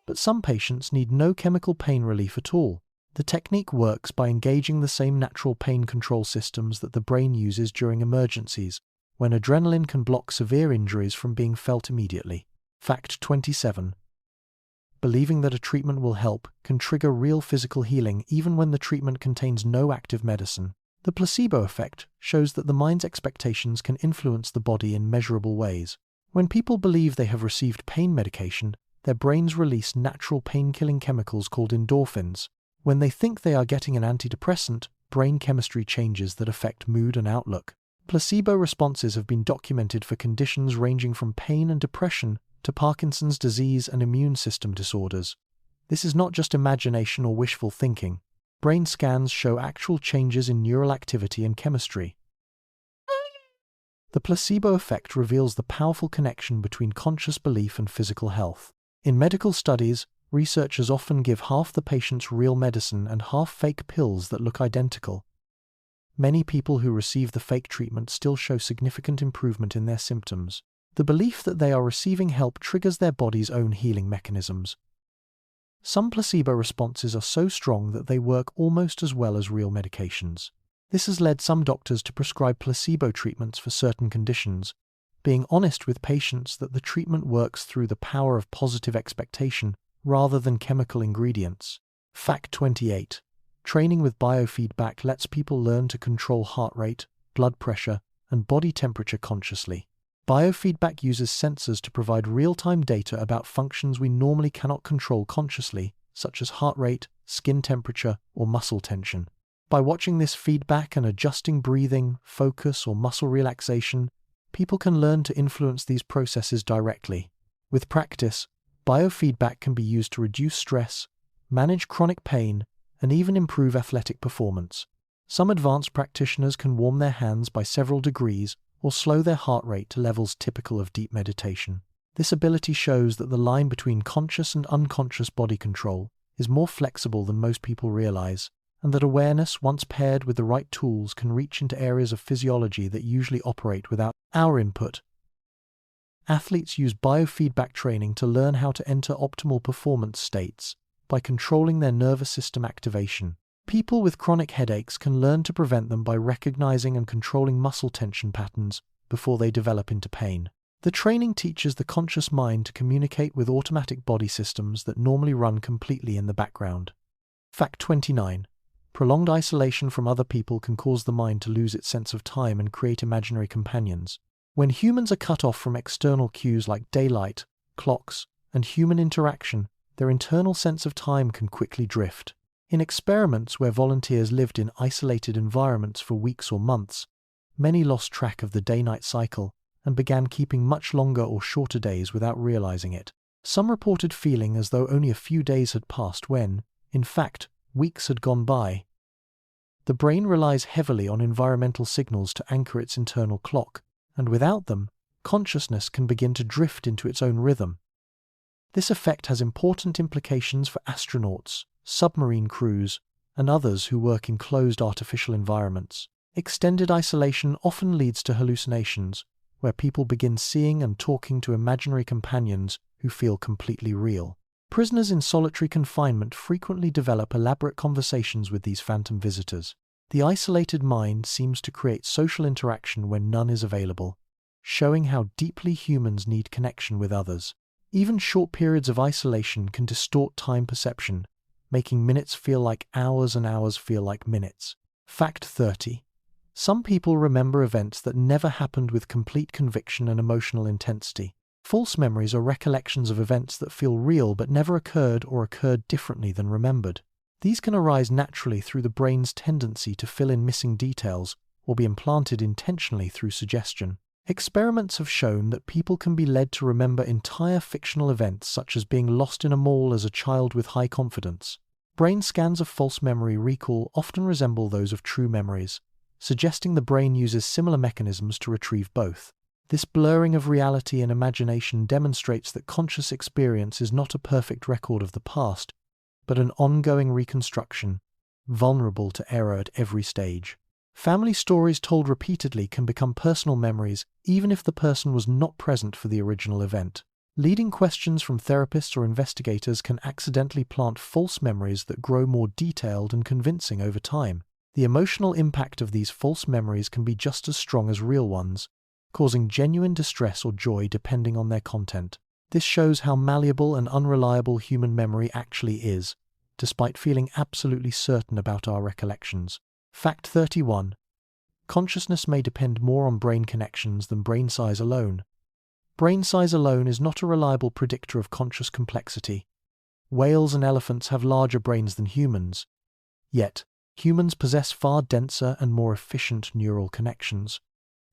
but some patients need no chemical pain relief at all. The technique works by engaging the same natural pain control systems that the brain uses during emergencies, when adrenaline can block severe injuries from being felt immediately. Fact 27. Believing that a treatment will help can trigger real physical healing even when the treatment contains no active medicine. The placebo effect shows that the mind's expectations can influence the body in measurable ways. When people believe they have received pain medication, their brains release natural pain-killing chemicals called endorphins. When they think they are getting an antidepressant, brain chemistry changes that affect mood and outlook. Placebo responses have been documented for conditions ranging from pain and depression to Parkinson's disease and immune system disorders. This is not just imagination or wishful thinking. Brain scans show actual changes in neural activity and chemistry. The placebo effect reveals the powerful connection between conscious belief and physical health. In medical studies, researchers often give half the patients real medicine and half fake pills that look identical. Many people who receive the fake treatment still show significant improvement in their symptoms. The belief that they are receiving help triggers their body's own healing mechanisms. Some placebo responses are so strong that they work almost as well as real medications. This has led some doctors to prescribe placebo treatments for certain conditions, being honest with patients that the treatment works through the power of positive expectation rather than chemical ingredients. Fact 28. Training with biofeedback lets people learn to control heart rate, blood pressure, and body temperature consciously. Biofeedback uses sensors to provide real-time data about functions we normally cannot control consciously, such as heart rate, skin temperature, or muscle tension. By watching this feedback and adjusting breathing, focus, or muscle relaxation, people can learn to influence these processes directly. With practice, biofeedback can be used to reduce stress, manage chronic pain, and even improve athletic performance. Some advanced practitioners can warm their hands by several degrees or slow their heart rate to levels typical of deep meditation. This ability shows that the line between conscious and unconscious body control is more flexible than most people realize, and that awareness, once paired with the right tools, can reach into areas of physiology that usually operate without our input. Athletes use biofeedback training to learn how to enter optimal performance states by controlling their nervous system activation. People with chronic headaches can learn to prevent them by recognizing and controlling muscle tension patterns before they develop into pain. The training teaches the conscious mind to communicate with automatic body systems that normally run completely in the background. Fact 29. Prolonged isolation from other people can cause the mind to lose its sense of time and create imaginary companions. When humans are cut off from external cues like daylight, clocks, and human interaction, their internal sense of time can quickly drift. In experiments where volunteers lived in isolated environments for weeks or months, many lost track of the day-night cycle and began keeping much longer or shorter days without realizing it. Some reported feeling as though only a few days had passed when, in fact, weeks had gone by. The brain relies heavily on environmental signals to anchor its internal clock, and without them, consciousness can begin to drift into its own rhythm. This effect has important implications for astronauts, submarine crews, and others who work in closed artificial environments. Extended isolation often leads to hallucinations, where people begin seeing and talking to imaginary companions who feel completely real. Prisoners in solitary confinement frequently develop elaborate conversations with these phantom visitors. The isolated mind seems to create social interaction when none is available, showing how deeply humans need connection with others. Even short periods of isolation can distort time perception, making minutes feel like hours and hours feel like minutes. Fact 30. Some people remember events that never happened with complete conviction and emotional intensity. False memories are recollections of events that feel real but never occurred or occurred differently than remembered. These can arise naturally through the brain's tendency to fill in missing details or be implanted intentionally through suggestion. Experiments have shown that people can be led to remember entire fictional events, such as being lost in a mall as a child with high confidence. Brain scans of false memory recall often resemble those of true memories, suggesting the brain uses similar mechanisms to retrieve both. This blurring of reality and imagination demonstrates that conscious experience is not a perfect record of the past, but an ongoing reconstruction, vulnerable to error at every stage. Family stories told repeatedly can become personal memories even if the person was not present for the original event. Leading questions from therapists or investigators can accidentally plant false memories that grow more detailed and convincing over time. The emotional impact of these false memories can be just as strong as real ones, causing genuine distress or joy depending on their content. This shows how malleable and unreliable human memory actually is, despite feeling absolutely certain about our recollections. Fact 31. Consciousness may depend more on brain connections than brain size alone. Brain size alone is not a reliable predictor of conscious complexity. Whales and elephants have larger brains than humans. Yet, humans possess far denser and more efficient neural connections.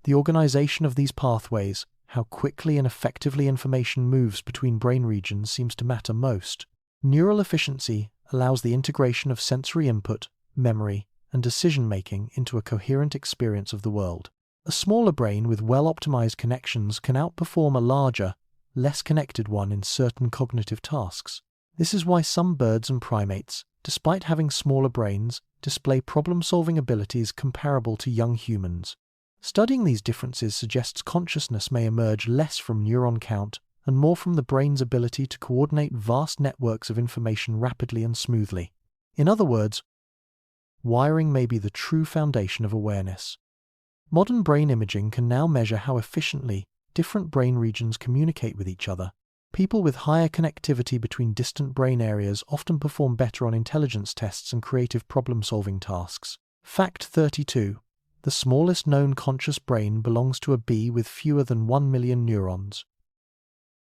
The organization of these pathways, how quickly and effectively information moves between brain regions, seems to matter most. Neural efficiency allows the integration of sensory input, memory, and decision-making into a coherent experience of the world. A smaller brain with well-optimized connections can outperform a larger, less connected one in certain cognitive tasks. This is why some birds and primates, despite having smaller brains, display problem-solving abilities comparable to young humans. Studying these differences suggests consciousness may emerge less from neuron count and more from the brain's ability to coordinate vast networks of information rapidly and smoothly. In other words, wiring may be the true foundation of awareness. Modern brain imaging can now measure how efficiently different brain regions communicate with each other. People with higher connectivity between distant brain areas often perform better on intelligence tests and creative problem-solving tasks. Fact 32. The smallest known conscious brain belongs to a bee with fewer than 1 million neurons.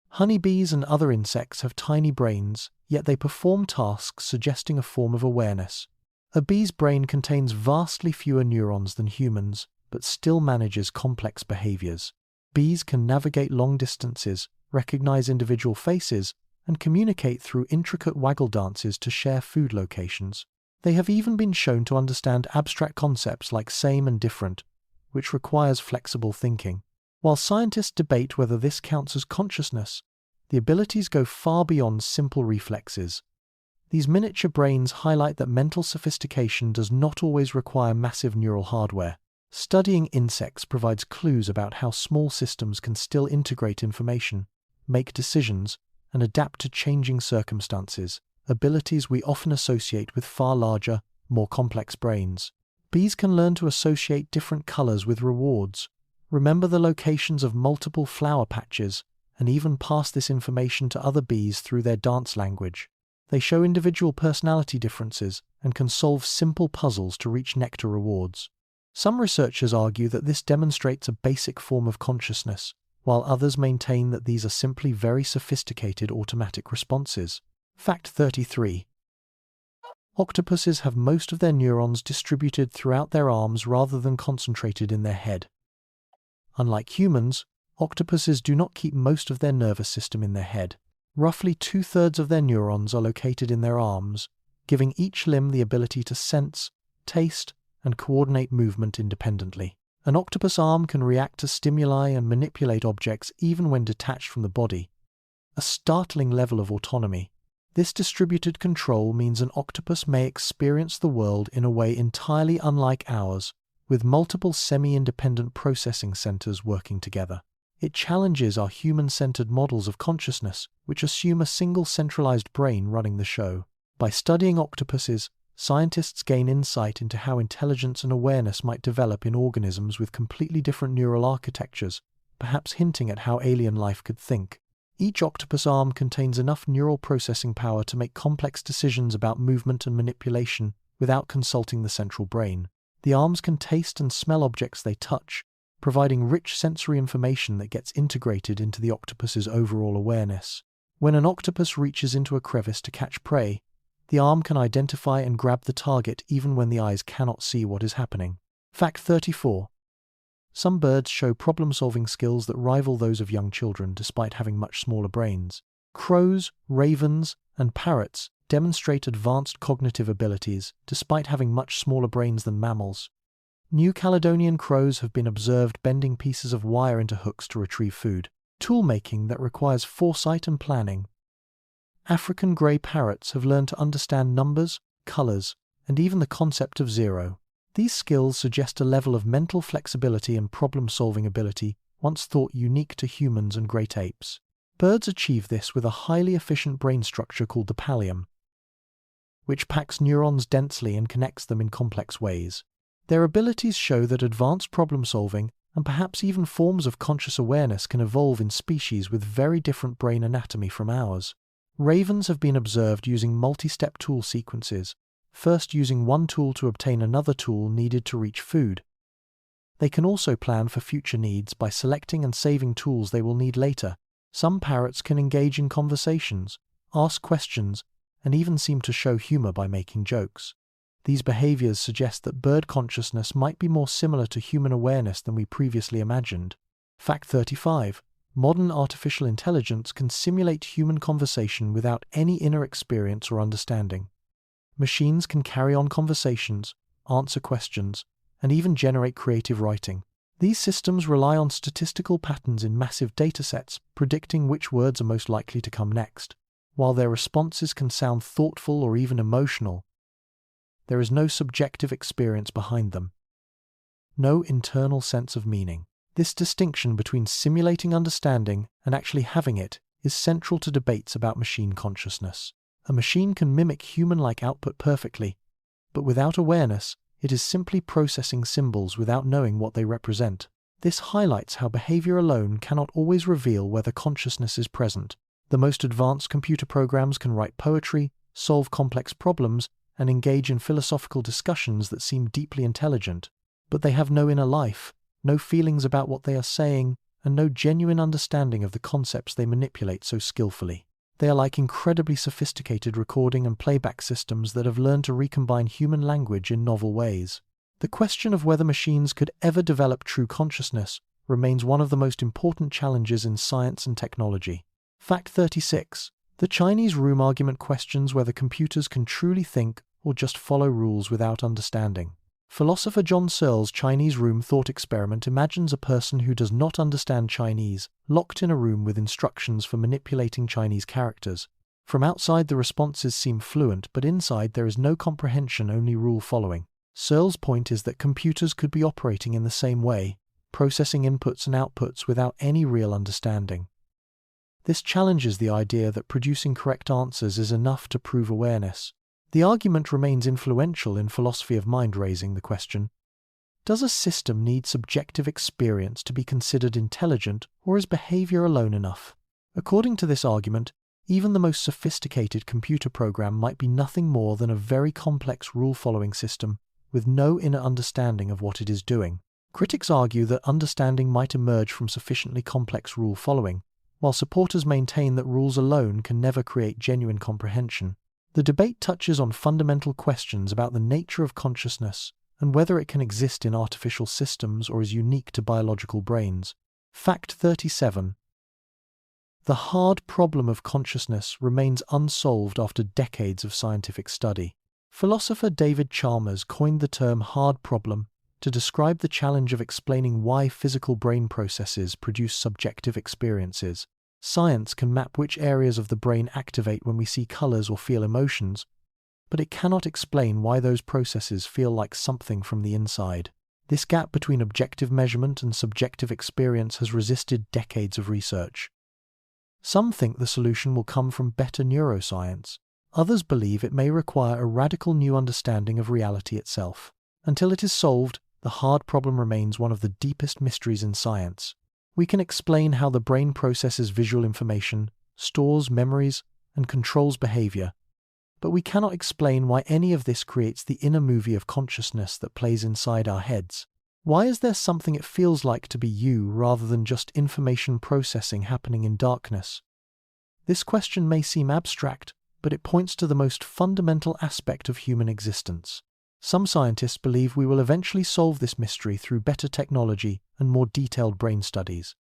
Honeybees and other insects have tiny brains, yet they perform tasks suggesting a form of awareness. A bee's brain contains vastly fewer neurons than humans, but still manages complex behaviors. Bees can navigate long distances, recognize individual faces, and communicate through intricate waggle dances to share food locations. They have even been shown to understand abstract concepts like same and different, which requires flexible thinking. While scientists debate whether this counts as consciousness, the abilities go far beyond simple reflexes. These miniature brains highlight that mental sophistication does not always require massive neural hardware. Studying insects provides clues about how small systems can still integrate information, make decisions, and adapt to changing circumstances, abilities we often associate with far larger, more complex brains. Bees can learn to associate different colors with rewards, remember the locations of multiple flower patches, and even pass this information to other bees through their dance language. They show individual personality differences and can solve simple puzzles to reach nectar rewards. Some researchers argue that this demonstrates a basic form of consciousness, while others maintain that these are simply very sophisticated automatic responses. Fact 33. Octopuses have most of their neurons distributed throughout their arms rather than concentrated in their head. Unlike humans, octopuses do not keep most of their nervous system in their head. Roughly 2/3 of their neurons are located in their arms, giving each limb the ability to sense, taste, and coordinate movement independently. An octopus arm can react to stimuli and manipulate objects even when detached from the body. A startling level of autonomy. This distributed control means an octopus may experience the world in a way entirely unlike ours, with multiple semi-independent processing centers working together. It challenges our human-centered models of consciousness, which assume a single centralized brain running the show. By studying octopuses, scientists gain insight into how intelligence and awareness might develop in organisms with completely different neural architectures, perhaps hinting at how alien life could think. Each octopus arm contains enough neural processing power to make complex decisions about movement and manipulation without consulting the central brain. The arms can taste and smell objects they touch, providing rich sensory information that gets integrated into the octopus's overall awareness. When an octopus reaches into a crevice to catch prey, the arm can identify and grab the target even when the eyes cannot see what is happening. Fact 34. Some birds show problem-solving skills that rival those of young children despite having much smaller brains. Crows, ravens, and parrots demonstrate advanced cognitive abilities despite having much smaller brains than mammals. New Caledonian crows have been observed bending pieces of wire into hooks to retrieve food, tool-making that requires foresight and planning. African grey parrots have learned to understand numbers, colors, and even the concept of zero. These skills suggest a level of mental flexibility and problem-solving ability once thought unique to humans and great apes. Birds achieve this with a highly efficient brain structure called the pallium, which packs neurons densely and connects them in complex ways. Their abilities show that advanced problem-solving and perhaps even forms of conscious awareness can evolve in species with very different brain anatomy from ours. Ravens have been observed using multi-step tool sequences, first using one tool to obtain another tool needed to reach food. They can also plan for future needs by selecting and saving tools they will need later. Some parrots can engage in conversations, ask questions, and even seem to show humor by making jokes. These behaviors suggest that bird consciousness might be more similar to human awareness than we previously imagined. Fact 35. Modern artificial intelligence can simulate human conversation without any inner experience or understanding. Machines can carry on conversations, answer questions, and even generate creative writing. These systems rely on statistical patterns in massive datasets, predicting which words are most likely to come next. While their responses can sound thoughtful or even emotional, there is no subjective experience behind them. No internal sense of meaning. This distinction between simulating understanding and actually having it is central to debates about machine consciousness. A machine can mimic human-like output perfectly, but without awareness, it is simply processing symbols without knowing what they represent. This highlights how behavior alone cannot always reveal whether consciousness is present. The most advanced computer programs can write poetry, solve complex problems, and engage in philosophical discussions that seem deeply intelligent, but they have no inner life, no feelings about what they are saying, and no genuine understanding of the concepts they manipulate so skillfully. They are like incredibly sophisticated recording and playback systems that have learned to recombine human language in novel ways. The question of whether machines could ever develop true consciousness remains one of the most important challenges in science and technology. Fact 36. The Chinese room argument questions whether computers can truly think or just follow rules without understanding. Philosopher John Searle's Chinese room thought experiment imagines a person who does not understand Chinese, locked in a room with instructions for manipulating Chinese characters. From outside the responses seem fluent, but inside there is no comprehension, only rule following. Searle's point is that computers could be operating in the same way, processing inputs and outputs without any real understanding. This challenges the idea that producing correct answers is enough to prove awareness. The argument remains influential in philosophy of mind, raising the question, does a system need subjective experience to be considered intelligent, or is behavior alone enough? According to this argument, even the most sophisticated computer program might be nothing more than a very complex rule-following system with no inner understanding of what it is doing. Critics argue that understanding might emerge from sufficiently complex rule-following, while supporters maintain that rules alone can never create genuine comprehension. The debate touches on fundamental questions about the nature of consciousness and whether it can exist in artificial systems or is unique to biological brains. Fact 37. The hard problem of consciousness remains unsolved after decades of scientific study. Philosopher David Chalmers coined the term hard problem to describe the challenge of explaining why physical brain processes produce subjective experiences. Science can map which areas of the brain activate when we see colors or feel emotions, but it cannot explain why those processes feel like something from the inside. This gap between objective measurement and subjective experience has resisted decades of research. Some think the solution will come from better neuroscience. Others believe it may require a radical new understanding of reality itself. Until it is solved, the hard problem remains one of the deepest mysteries in science. We can explain how the brain processes visual information, stores memories, and controls behavior, but we cannot explain why any of this creates the inner movie of consciousness that plays inside our heads. Why is there something it feels like to be you rather than just information processing happening in darkness? This question may seem abstract, but it points to the most fundamental aspect of human existence. Some scientists believe we will eventually solve this mystery through better technology and more detailed brain studies.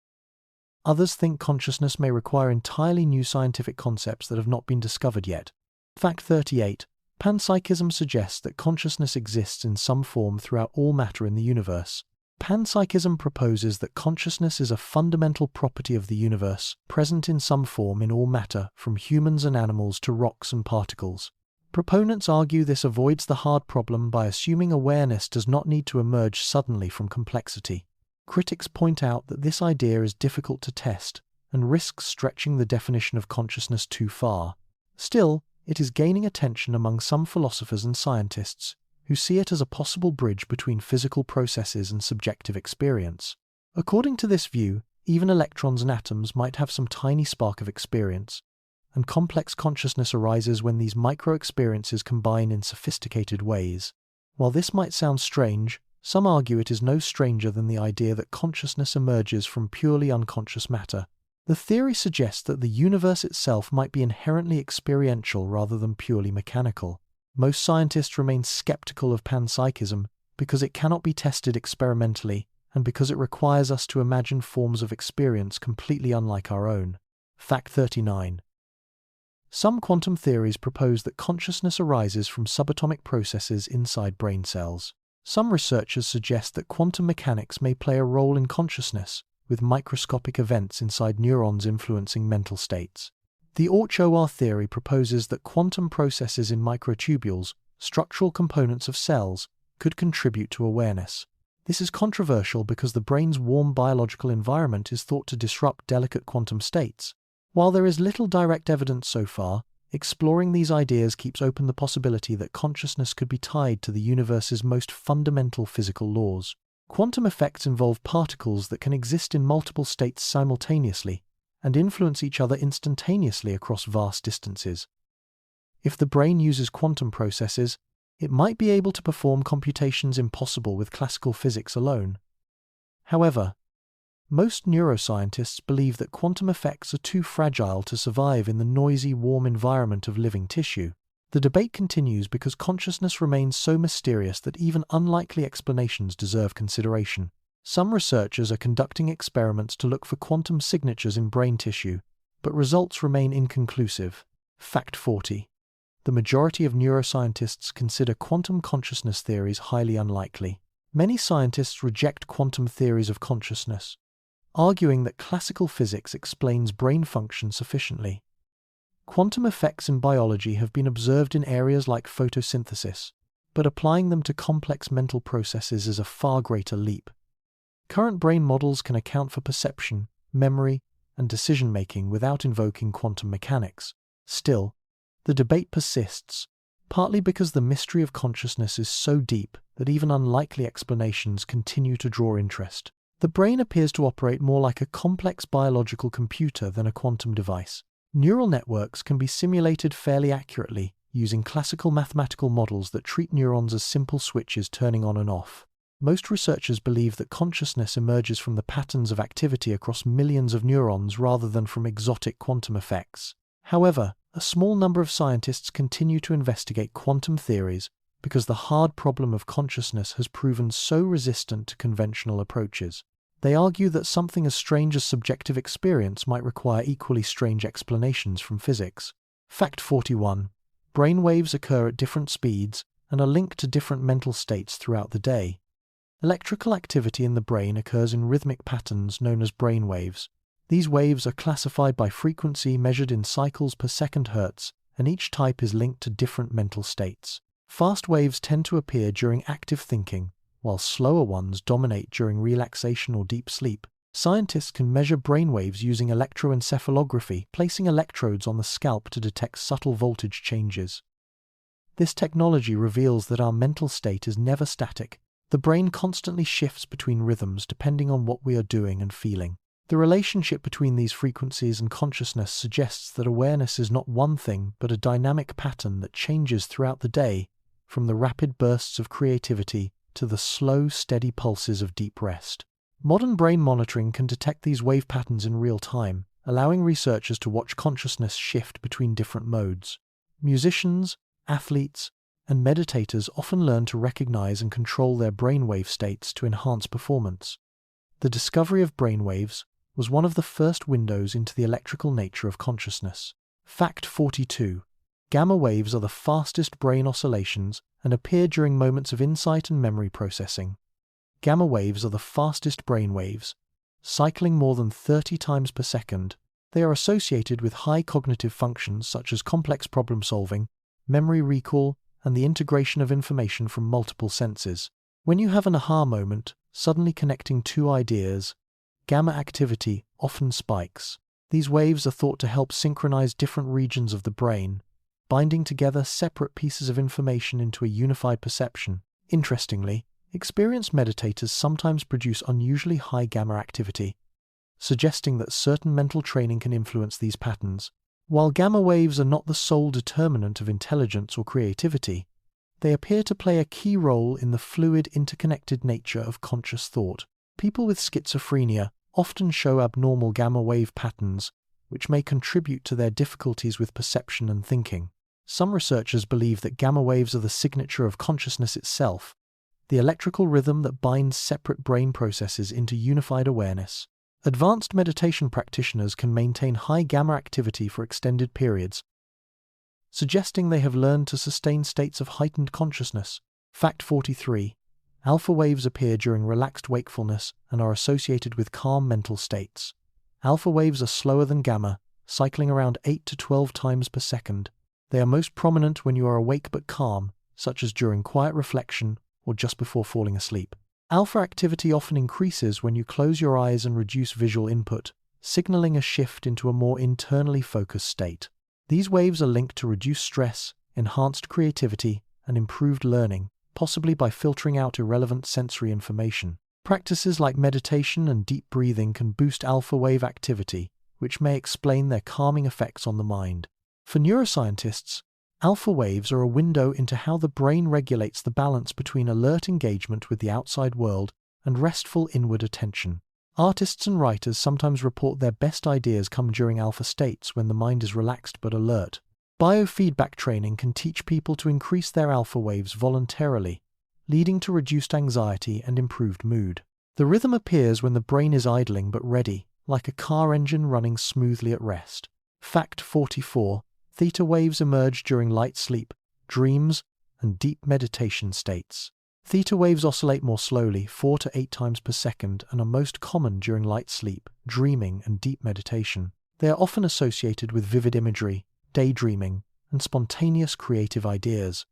Others think consciousness may require entirely new scientific concepts that have not been discovered yet. Fact 38. Panpsychism suggests that consciousness exists in some form throughout all matter in the universe. Panpsychism proposes that consciousness is a fundamental property of the universe, present in some form in all matter, from humans and animals to rocks and particles. Proponents argue this avoids the hard problem by assuming awareness does not need to emerge suddenly from complexity. Critics point out that this idea is difficult to test and risks stretching the definition of consciousness too far. Still, it is gaining attention among some philosophers and scientists who see it as a possible bridge between physical processes and subjective experience. According to this view, even electrons and atoms might have some tiny spark of experience, and complex consciousness arises when these micro-experiences combine in sophisticated ways. While this might sound strange, some argue it is no stranger than the idea that consciousness emerges from purely unconscious matter. The theory suggests that the universe itself might be inherently experiential rather than purely mechanical. Most scientists remain skeptical of panpsychism because it cannot be tested experimentally and because it requires us to imagine forms of experience completely unlike our own. Fact 39. Some quantum theories propose that consciousness arises from subatomic processes inside brain cells. Some researchers suggest that quantum mechanics may play a role in consciousness, with microscopic events inside neurons influencing mental states. The Orch-OR theory proposes that quantum processes in microtubules, structural components of cells, could contribute to awareness. This is controversial because the brain's warm biological environment is thought to disrupt delicate quantum states. While there is little direct evidence so far, exploring these ideas keeps open the possibility that consciousness could be tied to the universe's most fundamental physical laws. Quantum effects involve particles that can exist in multiple states simultaneously, and influence each other instantaneously across vast distances. If the brain uses quantum processes, it might be able to perform computations impossible with classical physics alone. However, most neuroscientists believe that quantum effects are too fragile to survive in the noisy, warm environment of living tissue. The debate continues because consciousness remains so mysterious that even unlikely explanations deserve consideration. Some researchers are conducting experiments to look for quantum signatures in brain tissue, but results remain inconclusive. Fact 40. The majority of neuroscientists consider quantum consciousness theories highly unlikely. Many scientists reject quantum theories of consciousness, arguing that classical physics explains brain function sufficiently. Quantum effects in biology have been observed in areas like photosynthesis, but applying them to complex mental processes is a far greater leap. Current brain models can account for perception, memory, and decision-making without invoking quantum mechanics. Still, the debate persists, partly because the mystery of consciousness is so deep that even unlikely explanations continue to draw interest. The brain appears to operate more like a complex biological computer than a quantum device. Neural networks can be simulated fairly accurately using classical mathematical models that treat neurons as simple switches turning on and off. Most researchers believe that consciousness emerges from the patterns of activity across millions of neurons rather than from exotic quantum effects. However, a small number of scientists continue to investigate quantum theories because the hard problem of consciousness has proven so resistant to conventional approaches. They argue that something as strange as subjective experience might require equally strange explanations from physics. Fact 41. Brain waves occur at different speeds and are linked to different mental states throughout the day. Electrical activity in the brain occurs in rhythmic patterns known as brain waves. These waves are classified by frequency measured in cycles per second hertz, and each type is linked to different mental states. Fast waves tend to appear during active thinking, while slower ones dominate during relaxation or deep sleep. Scientists can measure brainwaves using electroencephalography, placing electrodes on the scalp to detect subtle voltage changes. This technology reveals that our mental state is never static. The brain constantly shifts between rhythms depending on what we are doing and feeling. The relationship between these frequencies and consciousness suggests that awareness is not one thing but a dynamic pattern that changes throughout the day, from the rapid bursts of creativity to the slow, steady pulses of deep rest. Modern brain monitoring can detect these wave patterns in real time, allowing researchers to watch consciousness shift between different modes. Musicians, athletes, and meditators often learn to recognize and control their brainwave states to enhance performance. The discovery of brainwaves was one of the first windows into the electrical nature of consciousness. Fact 42. Gamma waves are the fastest brain oscillations and appear during moments of insight and memory processing. Gamma waves are the fastest brain waves, cycling more than 30 times per second. They are associated with high cognitive functions such as complex problem solving, memory recall, and the integration of information from multiple senses. When you have an aha moment, suddenly connecting two ideas, gamma activity often spikes. These waves are thought to help synchronize different regions of the brain, binding together separate pieces of information into a unified perception. Interestingly, experienced meditators sometimes produce unusually high gamma activity, suggesting that certain mental training can influence these patterns. While gamma waves are not the sole determinant of intelligence or creativity, they appear to play a key role in the fluid, interconnected nature of conscious thought. People with schizophrenia often show abnormal gamma wave patterns, which may contribute to their difficulties with perception and thinking. Some researchers believe that gamma waves are the signature of consciousness itself, the electrical rhythm that binds separate brain processes into unified awareness. Advanced meditation practitioners can maintain high gamma activity for extended periods, suggesting they have learned to sustain states of heightened consciousness. Fact 43. Alpha waves appear during relaxed wakefulness and are associated with calm mental states. Alpha waves are slower than gamma, cycling around 8 to 12 times per second. They are most prominent when you are awake but calm, such as during quiet reflection or just before falling asleep. Alpha activity often increases when you close your eyes and reduce visual input, signaling a shift into a more internally focused state. These waves are linked to reduced stress, enhanced creativity, and improved learning, possibly by filtering out irrelevant sensory information. Practices like meditation and deep breathing can boost alpha wave activity, which may explain their calming effects on the mind. For neuroscientists, alpha waves are a window into how the brain regulates the balance between alert engagement with the outside world and restful inward attention. Artists and writers sometimes report their best ideas come during alpha states when the mind is relaxed but alert. Biofeedback training can teach people to increase their alpha waves voluntarily, leading to reduced anxiety and improved mood. The rhythm appears when the brain is idling but ready, like a car engine running smoothly at rest. Fact 44. Theta waves emerge during light sleep, dreams, and deep meditation states. Theta waves oscillate more slowly, 4 to 8 times per second, and are most common during light sleep, dreaming, and deep meditation. They are often associated with vivid imagery, daydreaming, and spontaneous creative ideas.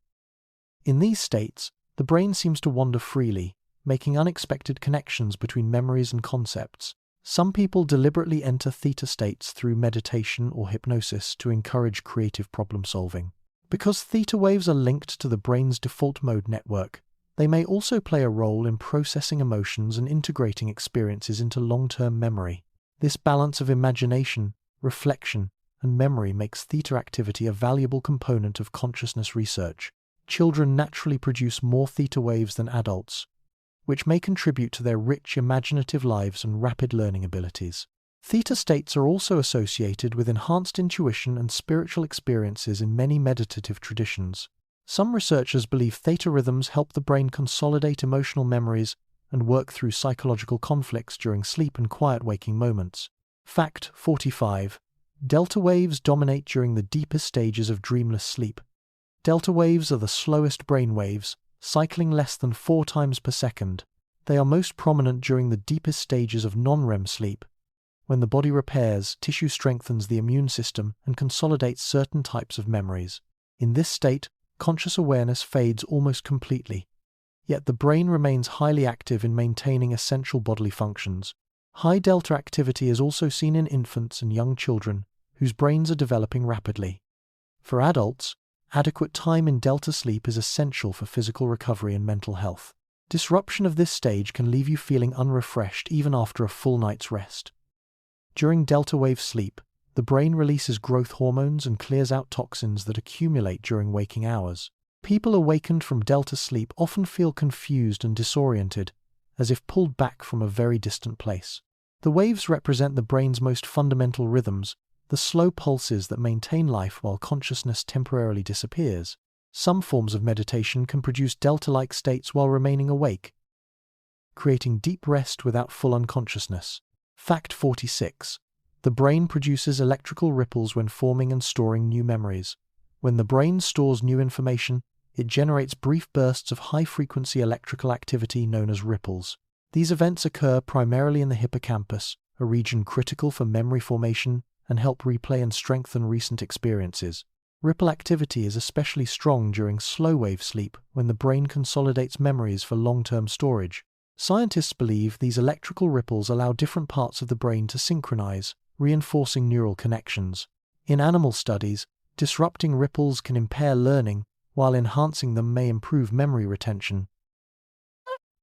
In these states, the brain seems to wander freely, making unexpected connections between memories and concepts. Some people deliberately enter theta states through meditation or hypnosis to encourage creative problem-solving. Because theta waves are linked to the brain's default mode network, they may also play a role in processing emotions and integrating experiences into long-term memory. This balance of imagination, reflection, and memory makes theta activity a valuable component of consciousness research. Children naturally produce more theta waves than adults, which may contribute to their rich imaginative lives and rapid learning abilities. Theta states are also associated with enhanced intuition and spiritual experiences in many meditative traditions. Some researchers believe theta rhythms help the brain consolidate emotional memories and work through psychological conflicts during sleep and quiet waking moments. Fact 45. Delta waves dominate during the deepest stages of dreamless sleep. Delta waves are the slowest brain waves, cycling less than 4 times per second. They are most prominent during the deepest stages of non-REM sleep, when the body repairs, tissue strengthens the immune system, and consolidates certain types of memories. In this state, conscious awareness fades almost completely, yet the brain remains highly active in maintaining essential bodily functions. High delta activity is also seen in infants and young children, whose brains are developing rapidly. For adults, adequate time in delta sleep is essential for physical recovery and mental health. Disruption of this stage can leave you feeling unrefreshed even after a full night's rest. During delta wave sleep, the brain releases growth hormones and clears out toxins that accumulate during waking hours. People awakened from delta sleep often feel confused and disoriented, as if pulled back from a very distant place. The waves represent the brain's most fundamental rhythms, the slow pulses that maintain life while consciousness temporarily disappears. Some forms of meditation can produce delta-like states while remaining awake, creating deep rest without full unconsciousness. Fact 46. The brain produces electrical ripples when forming and storing new memories. When the brain stores new information, it generates brief bursts of high-frequency electrical activity known as ripples. These events occur primarily in the hippocampus, a region critical for memory formation, and help replay and strengthen recent experiences. Ripple activity is especially strong during slow-wave sleep when the brain consolidates memories for long-term storage. Scientists believe these electrical ripples allow different parts of the brain to synchronize, reinforcing neural connections. In animal studies, disrupting ripples can impair learning, while enhancing them may improve memory retention.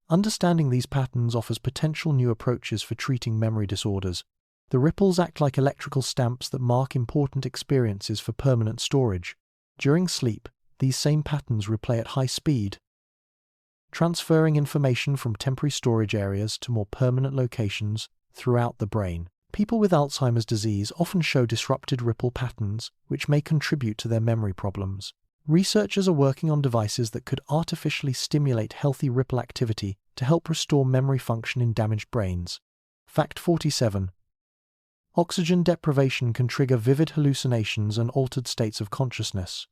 Understanding these patterns offers potential new approaches for treating memory disorders. The ripples act like electrical stamps that mark important experiences for permanent storage. During sleep, these same patterns replay at high speed, transferring information from temporary storage areas to more permanent locations throughout the brain. People with Alzheimer's disease often show disrupted ripple patterns, which may contribute to their memory problems. Researchers are working on devices that could artificially stimulate healthy ripple activity to help restore memory function in damaged brains. Fact 47. Oxygen deprivation can trigger vivid hallucinations and altered states of consciousness.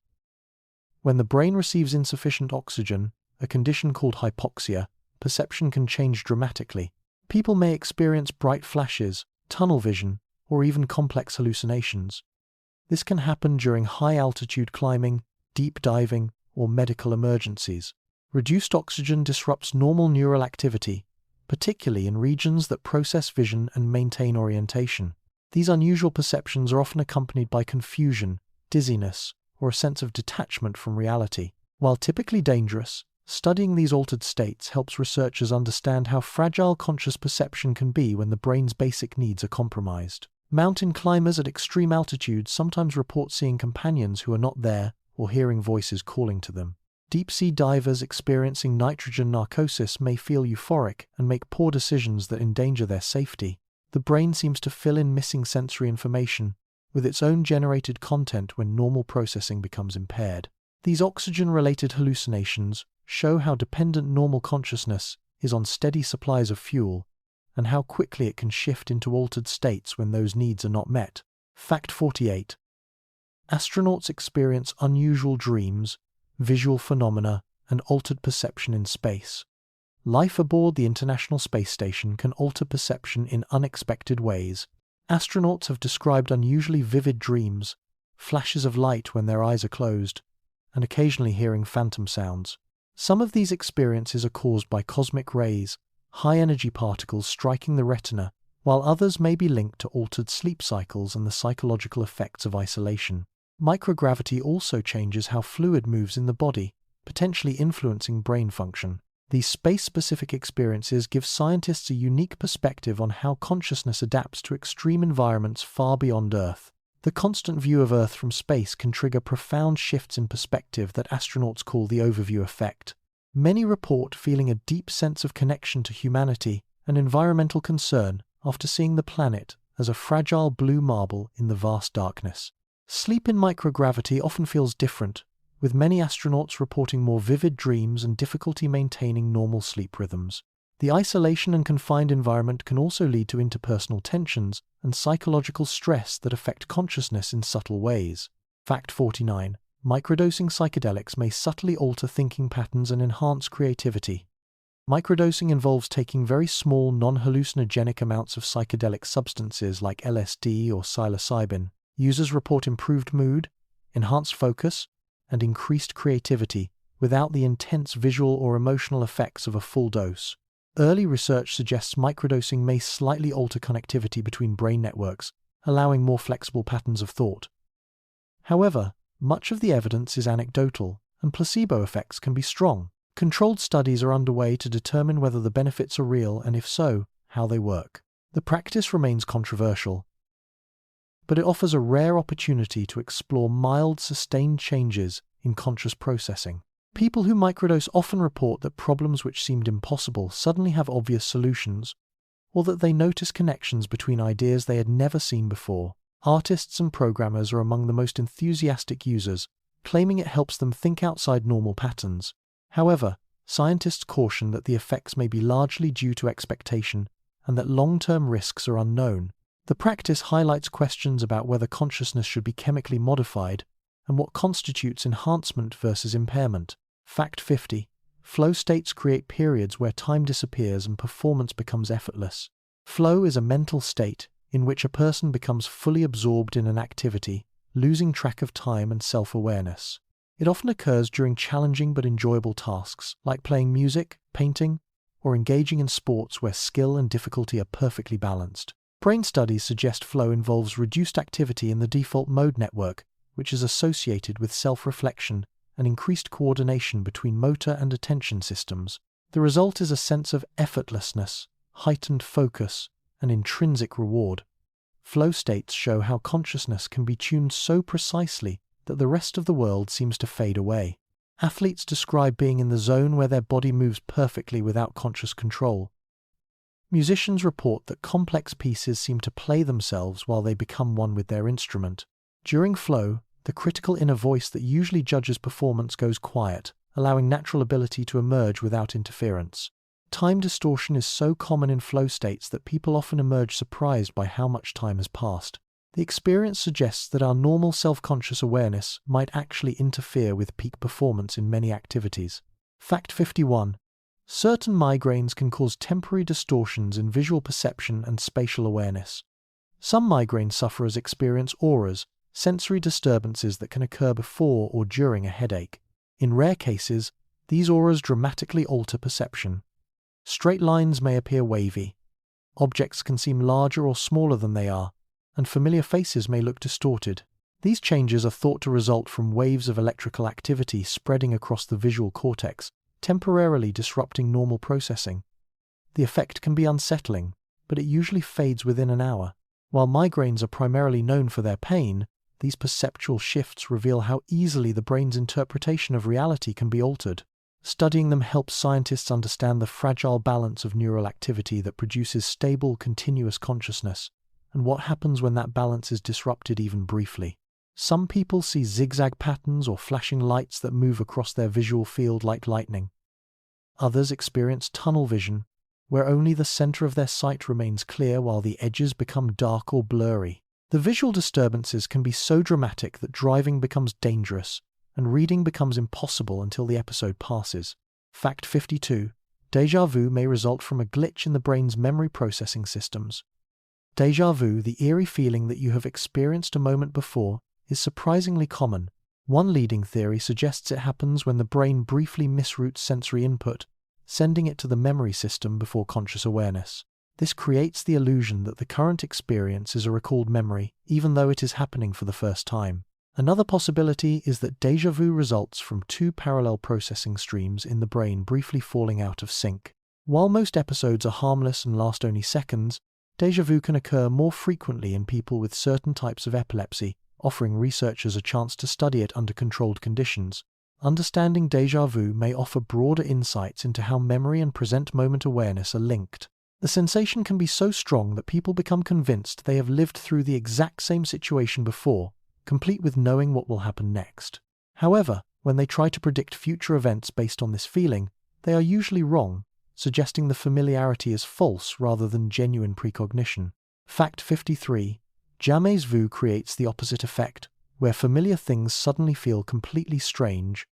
When the brain receives insufficient oxygen, a condition called hypoxia, perception can change dramatically. People may experience bright flashes, tunnel vision, or even complex hallucinations. This can happen during high-altitude climbing, deep diving, or medical emergencies. Reduced oxygen disrupts normal neural activity, particularly in regions that process vision and maintain orientation. These unusual perceptions are often accompanied by confusion, dizziness, or a sense of detachment from reality. While typically dangerous, studying these altered states helps researchers understand how fragile conscious perception can be when the brain's basic needs are compromised. Mountain climbers at extreme altitudes sometimes report seeing companions who are not there or hearing voices calling to them. Deep-sea divers experiencing nitrogen narcosis may feel euphoric and make poor decisions that endanger their safety. The brain seems to fill in missing sensory information with its own generated content when normal processing becomes impaired. These oxygen-related hallucinations show how dependent normal consciousness is on steady supplies of fuel and how quickly it can shift into altered states when those needs are not met. Fact 48. Astronauts experience unusual dreams, visual phenomena, and altered perception in space. Life aboard the International Space Station can alter perception in unexpected ways. Astronauts have described unusually vivid dreams, flashes of light when their eyes are closed, and occasionally hearing phantom sounds. Some of these experiences are caused by cosmic rays, high-energy particles striking the retina, while others may be linked to altered sleep cycles and the psychological effects of isolation. Microgravity also changes how fluid moves in the body, potentially influencing brain function. These space-specific experiences give scientists a unique perspective on how consciousness adapts to extreme environments far beyond Earth. The constant view of Earth from space can trigger profound shifts in perspective that astronauts call the overview effect. Many report feeling a deep sense of connection to humanity and environmental concern after seeing the planet as a fragile blue marble in the vast darkness. Sleep in microgravity often feels different, with many astronauts reporting more vivid dreams and difficulty maintaining normal sleep rhythms. The isolation and confined environment can also lead to interpersonal tensions and psychological stress that affect consciousness in subtle ways. Fact 49. Microdosing psychedelics may subtly alter thinking patterns and enhance creativity. Microdosing involves taking very small, non-hallucinogenic amounts of psychedelic substances like LSD or psilocybin. Users report improved mood, enhanced focus, and increased creativity without the intense visual or emotional effects of a full dose. Early research suggests microdosing may slightly alter connectivity between brain networks, allowing more flexible patterns of thought. However, much of the evidence is anecdotal, and placebo effects can be strong. Controlled studies are underway to determine whether the benefits are real and, if so, how they work. The practice remains controversial, but it offers a rare opportunity to explore mild, sustained changes in conscious processing. People who microdose often report that problems which seemed impossible suddenly have obvious solutions, or that they notice connections between ideas they had never seen before. Artists and programmers are among the most enthusiastic users, claiming it helps them think outside normal patterns. However, scientists caution that the effects may be largely due to expectation and that long-term risks are unknown. The practice highlights questions about whether consciousness should be chemically modified and what constitutes enhancement versus impairment. Fact 50. Flow states create periods where time disappears and performance becomes effortless. Flow is a mental state in which a person becomes fully absorbed in an activity, losing track of time and self-awareness. It often occurs during challenging but enjoyable tasks, like playing music, painting, or engaging in sports where skill and difficulty are perfectly balanced. Brain studies suggest flow involves reduced activity in the default mode network, which is associated with self-reflection and increased coordination between motor and attention systems. The result is a sense of effortlessness, heightened focus, and intrinsic reward. Flow states show how consciousness can be tuned so precisely that the rest of the world seems to fade away. Athletes describe being in the zone where their body moves perfectly without conscious control. Musicians report that complex pieces seem to play themselves while they become one with their instrument. During flow, the critical inner voice that usually judges performance goes quiet, allowing natural ability to emerge without interference. Time distortion is so common in flow states that people often emerge surprised by how much time has passed. The experience suggests that our normal self-conscious awareness might actually interfere with peak performance in many activities. Fact 51. Certain migraines can cause temporary distortions in visual perception and spatial awareness. Some migraine sufferers experience auras, sensory disturbances that can occur before or during a headache. In rare cases, these auras dramatically alter perception. Straight lines may appear wavy. Objects can seem larger or smaller than they are, and familiar faces may look distorted. These changes are thought to result from waves of electrical activity spreading across the visual cortex, temporarily disrupting normal processing. The effect can be unsettling, but it usually fades within an hour. While migraines are primarily known for their pain, these perceptual shifts reveal how easily the brain's interpretation of reality can be altered. Studying them helps scientists understand the fragile balance of neural activity that produces stable, continuous consciousness, and what happens when that balance is disrupted even briefly. Some people see zigzag patterns or flashing lights that move across their visual field like lightning. Others experience tunnel vision, where only the center of their sight remains clear while the edges become dark or blurry. The visual disturbances can be so dramatic that driving becomes dangerous, and reading becomes impossible until the episode passes. Fact 52. Déjà vu may result from a glitch in the brain's memory processing systems. Déjà vu, the eerie feeling that you have experienced a moment before, is surprisingly common. One leading theory suggests it happens when the brain briefly misroutes sensory input, sending it to the memory system before conscious awareness. This creates the illusion that the current experience is a recalled memory, even though it is happening for the first time. Another possibility is that déjà vu results from two parallel processing streams in the brain briefly falling out of sync. While most episodes are harmless and last only seconds, déjà vu can occur more frequently in people with certain types of epilepsy, offering researchers a chance to study it under controlled conditions. Understanding déjà vu may offer broader insights into how memory and present moment awareness are linked. The sensation can be so strong that people become convinced they have lived through the exact same situation before, complete with knowing what will happen next. However, when they try to predict future events based on this feeling, they are usually wrong, suggesting the familiarity is false rather than genuine precognition. Fact 53. Jamais vu creates the opposite effect, where familiar things suddenly feel completely strange.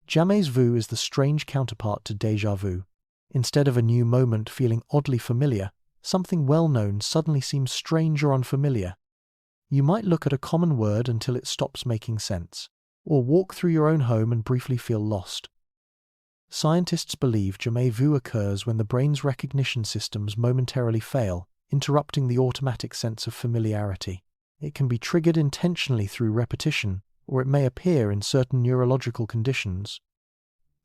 Jamais vu is the strange counterpart to déjà vu. Instead of a new moment feeling oddly familiar, something well-known suddenly seems strange or unfamiliar. You might look at a common word until it stops making sense, or walk through your own home and briefly feel lost. Scientists believe jamais vu occurs when the brain's recognition systems momentarily fail, interrupting the automatic sense of familiarity. It can be triggered intentionally through repetition, or it may appear in certain neurological conditions.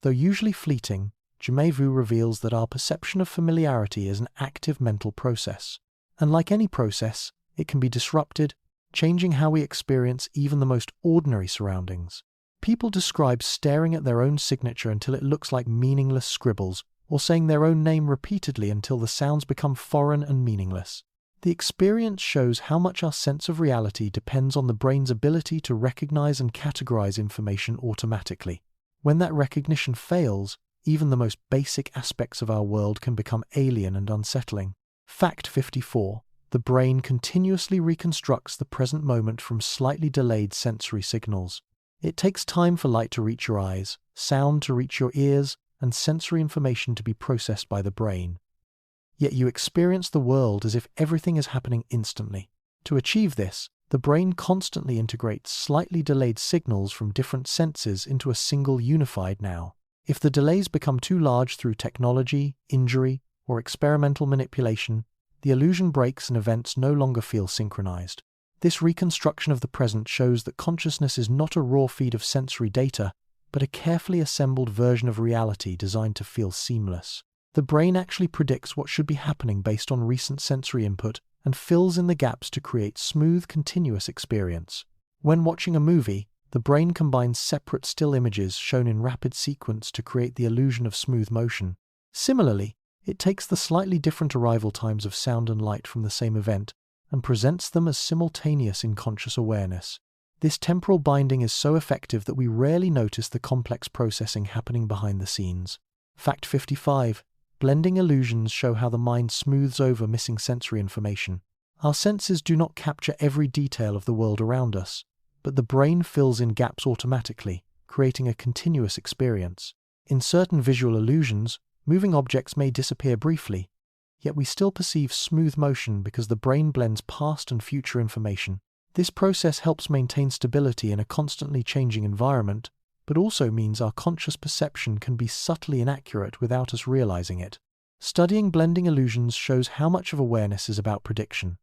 Though usually fleeting, jamais vu reveals that our perception of familiarity is an active mental process. And like any process, it can be disrupted, changing how we experience even the most ordinary surroundings. People describe staring at their own signature until it looks like meaningless scribbles, or saying their own name repeatedly until the sounds become foreign and meaningless. The experience shows how much our sense of reality depends on the brain's ability to recognize and categorize information automatically. When that recognition fails, even the most basic aspects of our world can become alien and unsettling. Fact 54. The brain continuously reconstructs the present moment from slightly delayed sensory signals. It takes time for light to reach your eyes, sound to reach your ears, and sensory information to be processed by the brain. Yet you experience the world as if everything is happening instantly. To achieve this, the brain constantly integrates slightly delayed signals from different senses into a single unified now. If the delays become too large through technology, injury, or experimental manipulation, the illusion breaks and events no longer feel synchronized. This reconstruction of the present shows that consciousness is not a raw feed of sensory data, but a carefully assembled version of reality designed to feel seamless. The brain actually predicts what should be happening based on recent sensory input and fills in the gaps to create smooth, continuous experience. When watching a movie, the brain combines separate still images shown in rapid sequence to create the illusion of smooth motion. Similarly, it takes the slightly different arrival times of sound and light from the same event and presents them as simultaneous in conscious awareness. This temporal binding is so effective that we rarely notice the complex processing happening behind the scenes. Fact 55. Blending illusions show how the mind smooths over missing sensory information. Our senses do not capture every detail of the world around us, but the brain fills in gaps automatically, creating a continuous experience. In certain visual illusions, moving objects may disappear briefly, yet we still perceive smooth motion because the brain blends past and future information. This process helps maintain stability in a constantly changing environment, but also means our conscious perception can be subtly inaccurate without us realizing it. Studying blending illusions shows how much of awareness is about prediction.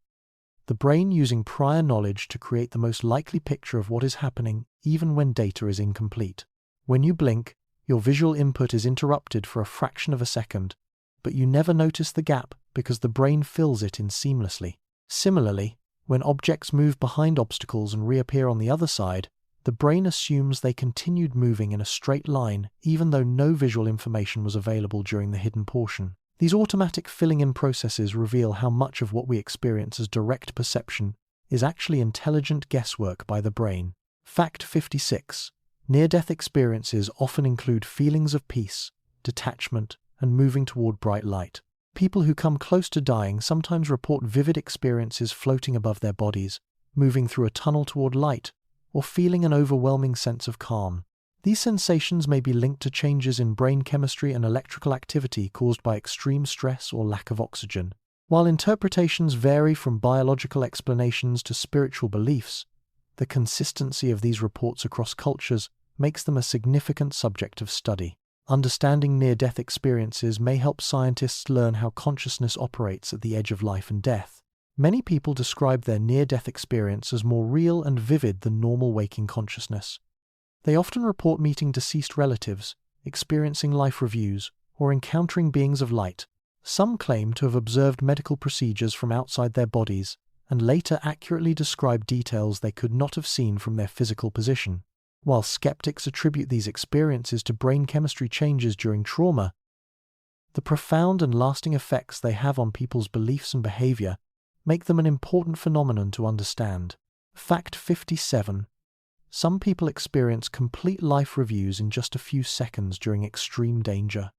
The brain using prior knowledge to create the most likely picture of what is happening even when data is incomplete. When you blink, your visual input is interrupted for a fraction of a second, but you never notice the gap because the brain fills it in seamlessly. Similarly, when objects move behind obstacles and reappear on the other side, the brain assumes they continued moving in a straight line even though no visual information was available during the hidden portion. These automatic filling-in processes reveal how much of what we experience as direct perception is actually intelligent guesswork by the brain. Fact 56. Near-death experiences often include feelings of peace, detachment, and moving toward bright light. People who come close to dying sometimes report vivid experiences floating above their bodies, moving through a tunnel toward light, or feeling an overwhelming sense of calm. These sensations may be linked to changes in brain chemistry and electrical activity caused by extreme stress or lack of oxygen. While interpretations vary from biological explanations to spiritual beliefs, the consistency of these reports across cultures makes them a significant subject of study. Understanding near-death experiences may help scientists learn how consciousness operates at the edge of life and death. Many people describe their near-death experience as more real and vivid than normal waking consciousness. They often report meeting deceased relatives, experiencing life reviews, or encountering beings of light. Some claim to have observed medical procedures from outside their bodies, and later accurately describe details they could not have seen from their physical position. While skeptics attribute these experiences to brain chemistry changes during trauma, the profound and lasting effects they have on people's beliefs and behavior make them an important phenomenon to understand. Fact 57. Some people experience complete life reviews in just a few seconds during extreme danger.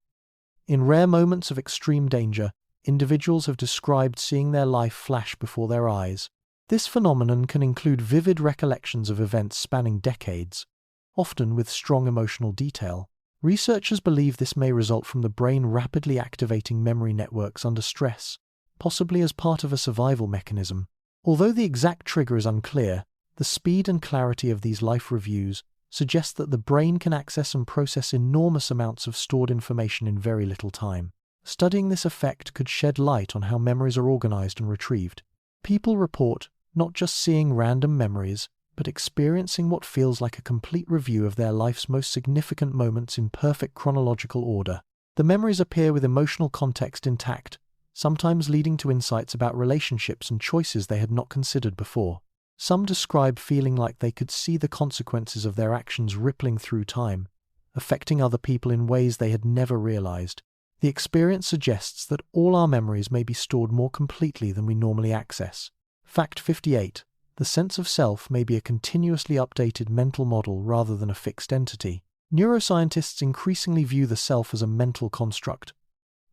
In rare moments of extreme danger, individuals have described seeing their life flash before their eyes. This phenomenon can include vivid recollections of events spanning decades, often with strong emotional detail. Researchers believe this may result from the brain rapidly activating memory networks under stress, possibly as part of a survival mechanism. Although the exact trigger is unclear, the speed and clarity of these life reviews suggest that the brain can access and process enormous amounts of stored information in very little time. Studying this effect could shed light on how memories are organized and retrieved. People report not just seeing random memories, but experiencing what feels like a complete review of their life's most significant moments in perfect chronological order. The memories appear with emotional context intact, sometimes leading to insights about relationships and choices they had not considered before. Some describe feeling like they could see the consequences of their actions rippling through time, affecting other people in ways they had never realized. The experience suggests that all our memories may be stored more completely than we normally access. Fact 58. The sense of self may be a continuously updated mental model rather than a fixed entity. Neuroscientists increasingly view the self as a mental construct,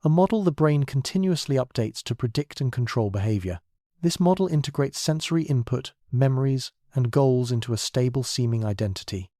a model the brain continuously updates to predict and control behavior. This model integrates sensory input, memories, and goals into a stable-seeming identity.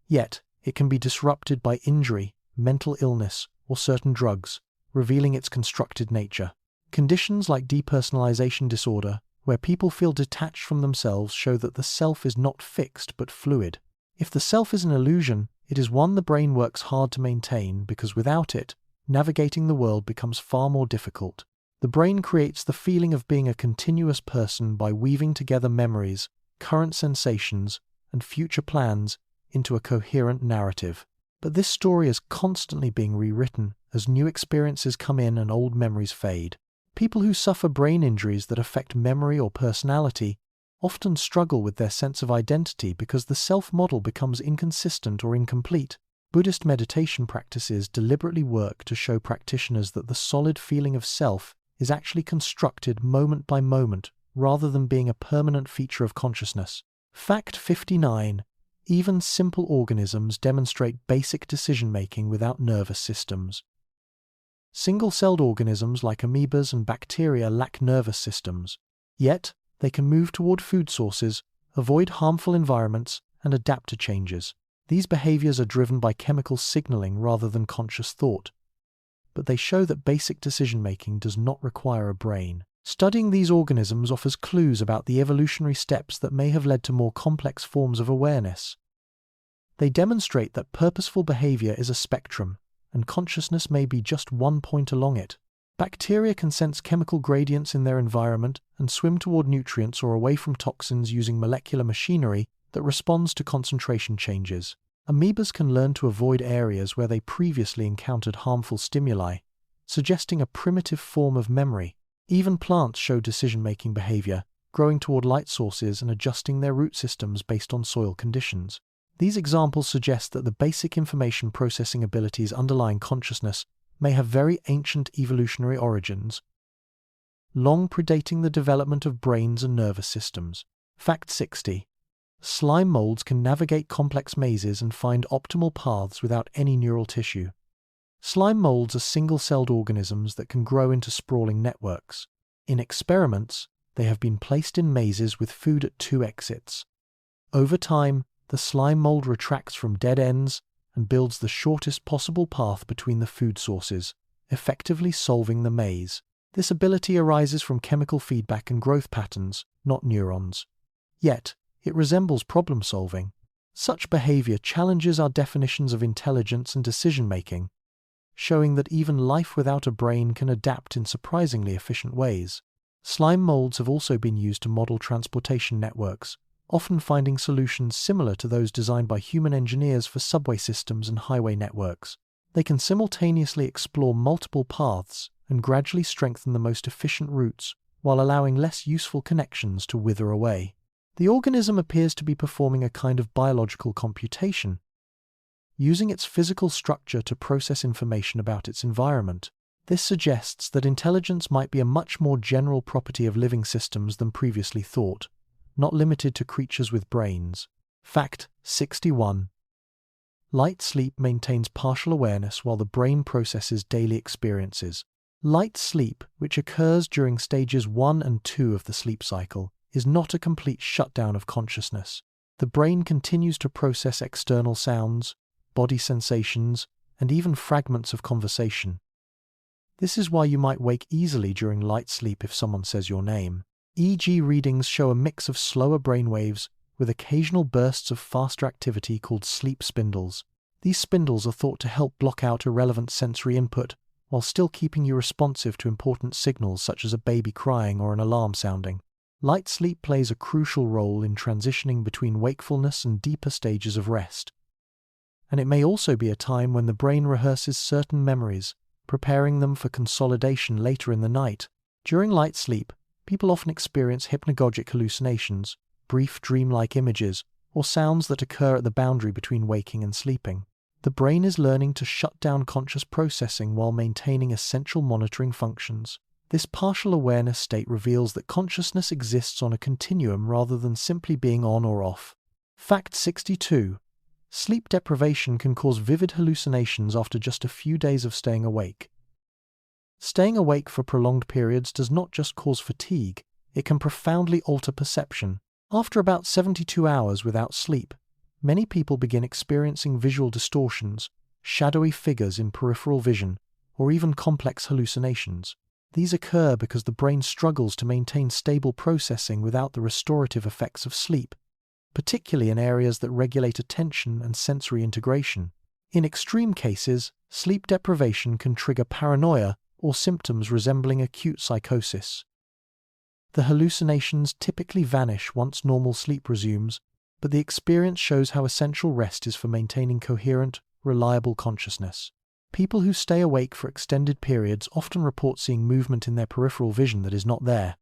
Yet, it can be disrupted by injury, mental illness, or certain drugs, revealing its constructed nature. Conditions like depersonalization disorder, where people feel detached from themselves, show that the self is not fixed but fluid. If the self is an illusion, it is one the brain works hard to maintain because without it, navigating the world becomes far more difficult. The brain creates the feeling of being a continuous person by weaving together memories, current sensations, and future plans into a coherent narrative. But this story is constantly being rewritten as new experiences come in and old memories fade. People who suffer brain injuries that affect memory or personality often struggle with their sense of identity because the self-model becomes inconsistent or incomplete. Buddhist meditation practices deliberately work to show practitioners that the solid feeling of self is actually constructed moment by moment rather than being a permanent feature of consciousness. Fact 59. Even simple organisms demonstrate basic decision-making without nervous systems. Single-celled organisms like amoebas and bacteria lack nervous systems. Yet, they can move toward food sources, avoid harmful environments, and adapt to changes. These behaviors are driven by chemical signaling rather than conscious thought. But they show that basic decision-making does not require a brain. Studying these organisms offers clues about the evolutionary steps that may have led to more complex forms of awareness. They demonstrate that purposeful behavior is a spectrum, and consciousness may be just one point along it. Bacteria can sense chemical gradients in their environment and swim toward nutrients or away from toxins using molecular machinery that responds to concentration changes. Amoebas can learn to avoid areas where they previously encountered harmful stimuli, suggesting a primitive form of memory. Even plants show decision-making behavior, growing toward light sources and adjusting their root systems based on soil conditions. These examples suggest that the basic information processing abilities underlying consciousness may have very ancient evolutionary origins, long predating the development of brains and nervous systems. Fact 60. Slime molds can navigate complex mazes and find optimal paths without any neural tissue. Slime molds are single-celled organisms that can grow into sprawling networks. In experiments, they have been placed in mazes with food at 2 exits. Over time, the slime mold retracts from dead ends and builds the shortest possible path between the food sources, effectively solving the maze. This ability arises from chemical feedback and growth patterns, not neurons. Yet, it resembles problem-solving. Such behavior challenges our definitions of intelligence and decision-making, showing that even life without a brain can adapt in surprisingly efficient ways. Slime molds have also been used to model transportation networks, often finding solutions similar to those designed by human engineers for subway systems and highway networks. They can simultaneously explore multiple paths and gradually strengthen the most efficient routes, while allowing less useful connections to wither away. The organism appears to be performing a kind of biological computation, using its physical structure to process information about its environment. This suggests that intelligence might be a much more general property of living systems than previously thought, not limited to creatures with brains. Fact 61. Light sleep maintains partial awareness while the brain processes daily experiences. Light sleep, which occurs during stages 1 and 2 of the sleep cycle, is not a complete shutdown of consciousness. The brain continues to process external sounds, body sensations, and even fragments of conversation. This is why you might wake easily during light sleep if someone says your name. EEG readings show a mix of slower brainwaves with occasional bursts of faster activity called sleep spindles. These spindles are thought to help block out irrelevant sensory input while still keeping you responsive to important signals such as a baby crying or an alarm sounding. Light sleep plays a crucial role in transitioning between wakefulness and deeper stages of rest. And it may also be a time when the brain rehearses certain memories, preparing them for consolidation later in the night. During light sleep, people often experience hypnagogic hallucinations, brief dreamlike images, or sounds that occur at the boundary between waking and sleeping. The brain is learning to shut down conscious processing while maintaining essential monitoring functions. This partial awareness state reveals that consciousness exists on a continuum rather than simply being on or off. Fact 62. Sleep deprivation can cause vivid hallucinations after just a few days of staying awake. Staying awake for prolonged periods does not just cause fatigue, it can profoundly alter perception. After about 72 hours without sleep, many people begin experiencing visual distortions, shadowy figures in peripheral vision, or even complex hallucinations. These occur because the brain struggles to maintain stable processing without the restorative effects of sleep, particularly in areas that regulate attention and sensory integration. In extreme cases, sleep deprivation can trigger paranoia or symptoms resembling acute psychosis. The hallucinations typically vanish once normal sleep resumes, but the experience shows how essential rest is for maintaining coherent, reliable consciousness. People who stay awake for extended periods often report seeing movement in their peripheral vision that is not there,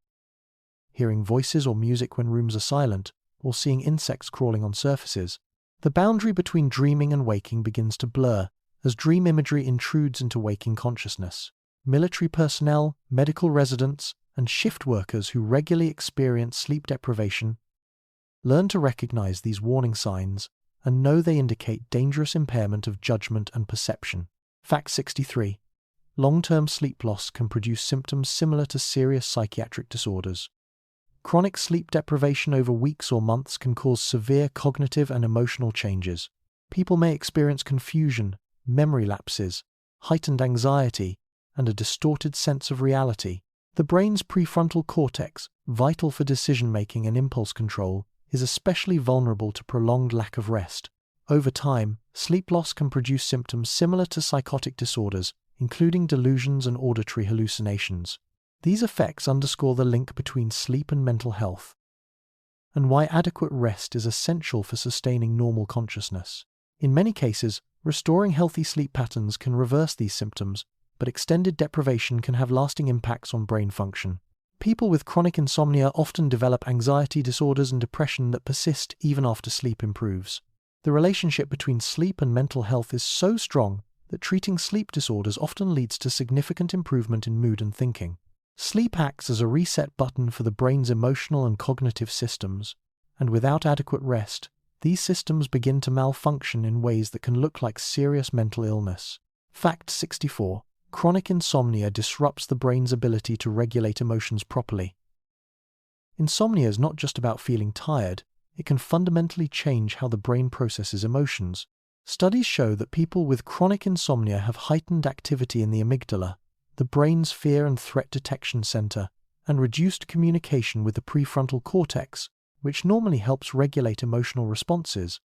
hearing voices or music when rooms are silent, or seeing insects crawling on surfaces. The boundary between dreaming and waking begins to blur as dream imagery intrudes into waking consciousness. Military personnel, medical residents, and shift workers who regularly experience sleep deprivation learn to recognize these warning signs and know they indicate dangerous impairment of judgment and perception. Fact 63. Long-term sleep loss can produce symptoms similar to serious psychiatric disorders. Chronic sleep deprivation over weeks or months can cause severe cognitive and emotional changes. People may experience confusion, memory lapses, heightened anxiety, and a distorted sense of reality. The brain's prefrontal cortex, vital for decision-making and impulse control, is especially vulnerable to prolonged lack of rest. Over time, sleep loss can produce symptoms similar to psychotic disorders, including delusions and auditory hallucinations. These effects underscore the link between sleep and mental health, and why adequate rest is essential for sustaining normal consciousness. In many cases, restoring healthy sleep patterns can reverse these symptoms, but extended deprivation can have lasting impacts on brain function. People with chronic insomnia often develop anxiety disorders and depression that persist even after sleep improves. The relationship between sleep and mental health is so strong that treating sleep disorders often leads to significant improvement in mood and thinking. Sleep acts as a reset button for the brain's emotional and cognitive systems, and without adequate rest, these systems begin to malfunction in ways that can look like serious mental illness. Fact 64. Chronic insomnia disrupts the brain's ability to regulate emotions properly. Insomnia is not just about feeling tired, it can fundamentally change how the brain processes emotions. Studies show that people with chronic insomnia have heightened activity in the amygdala, the brain's fear and threat detection center, and reduced communication with the prefrontal cortex, which normally helps regulate emotional responses.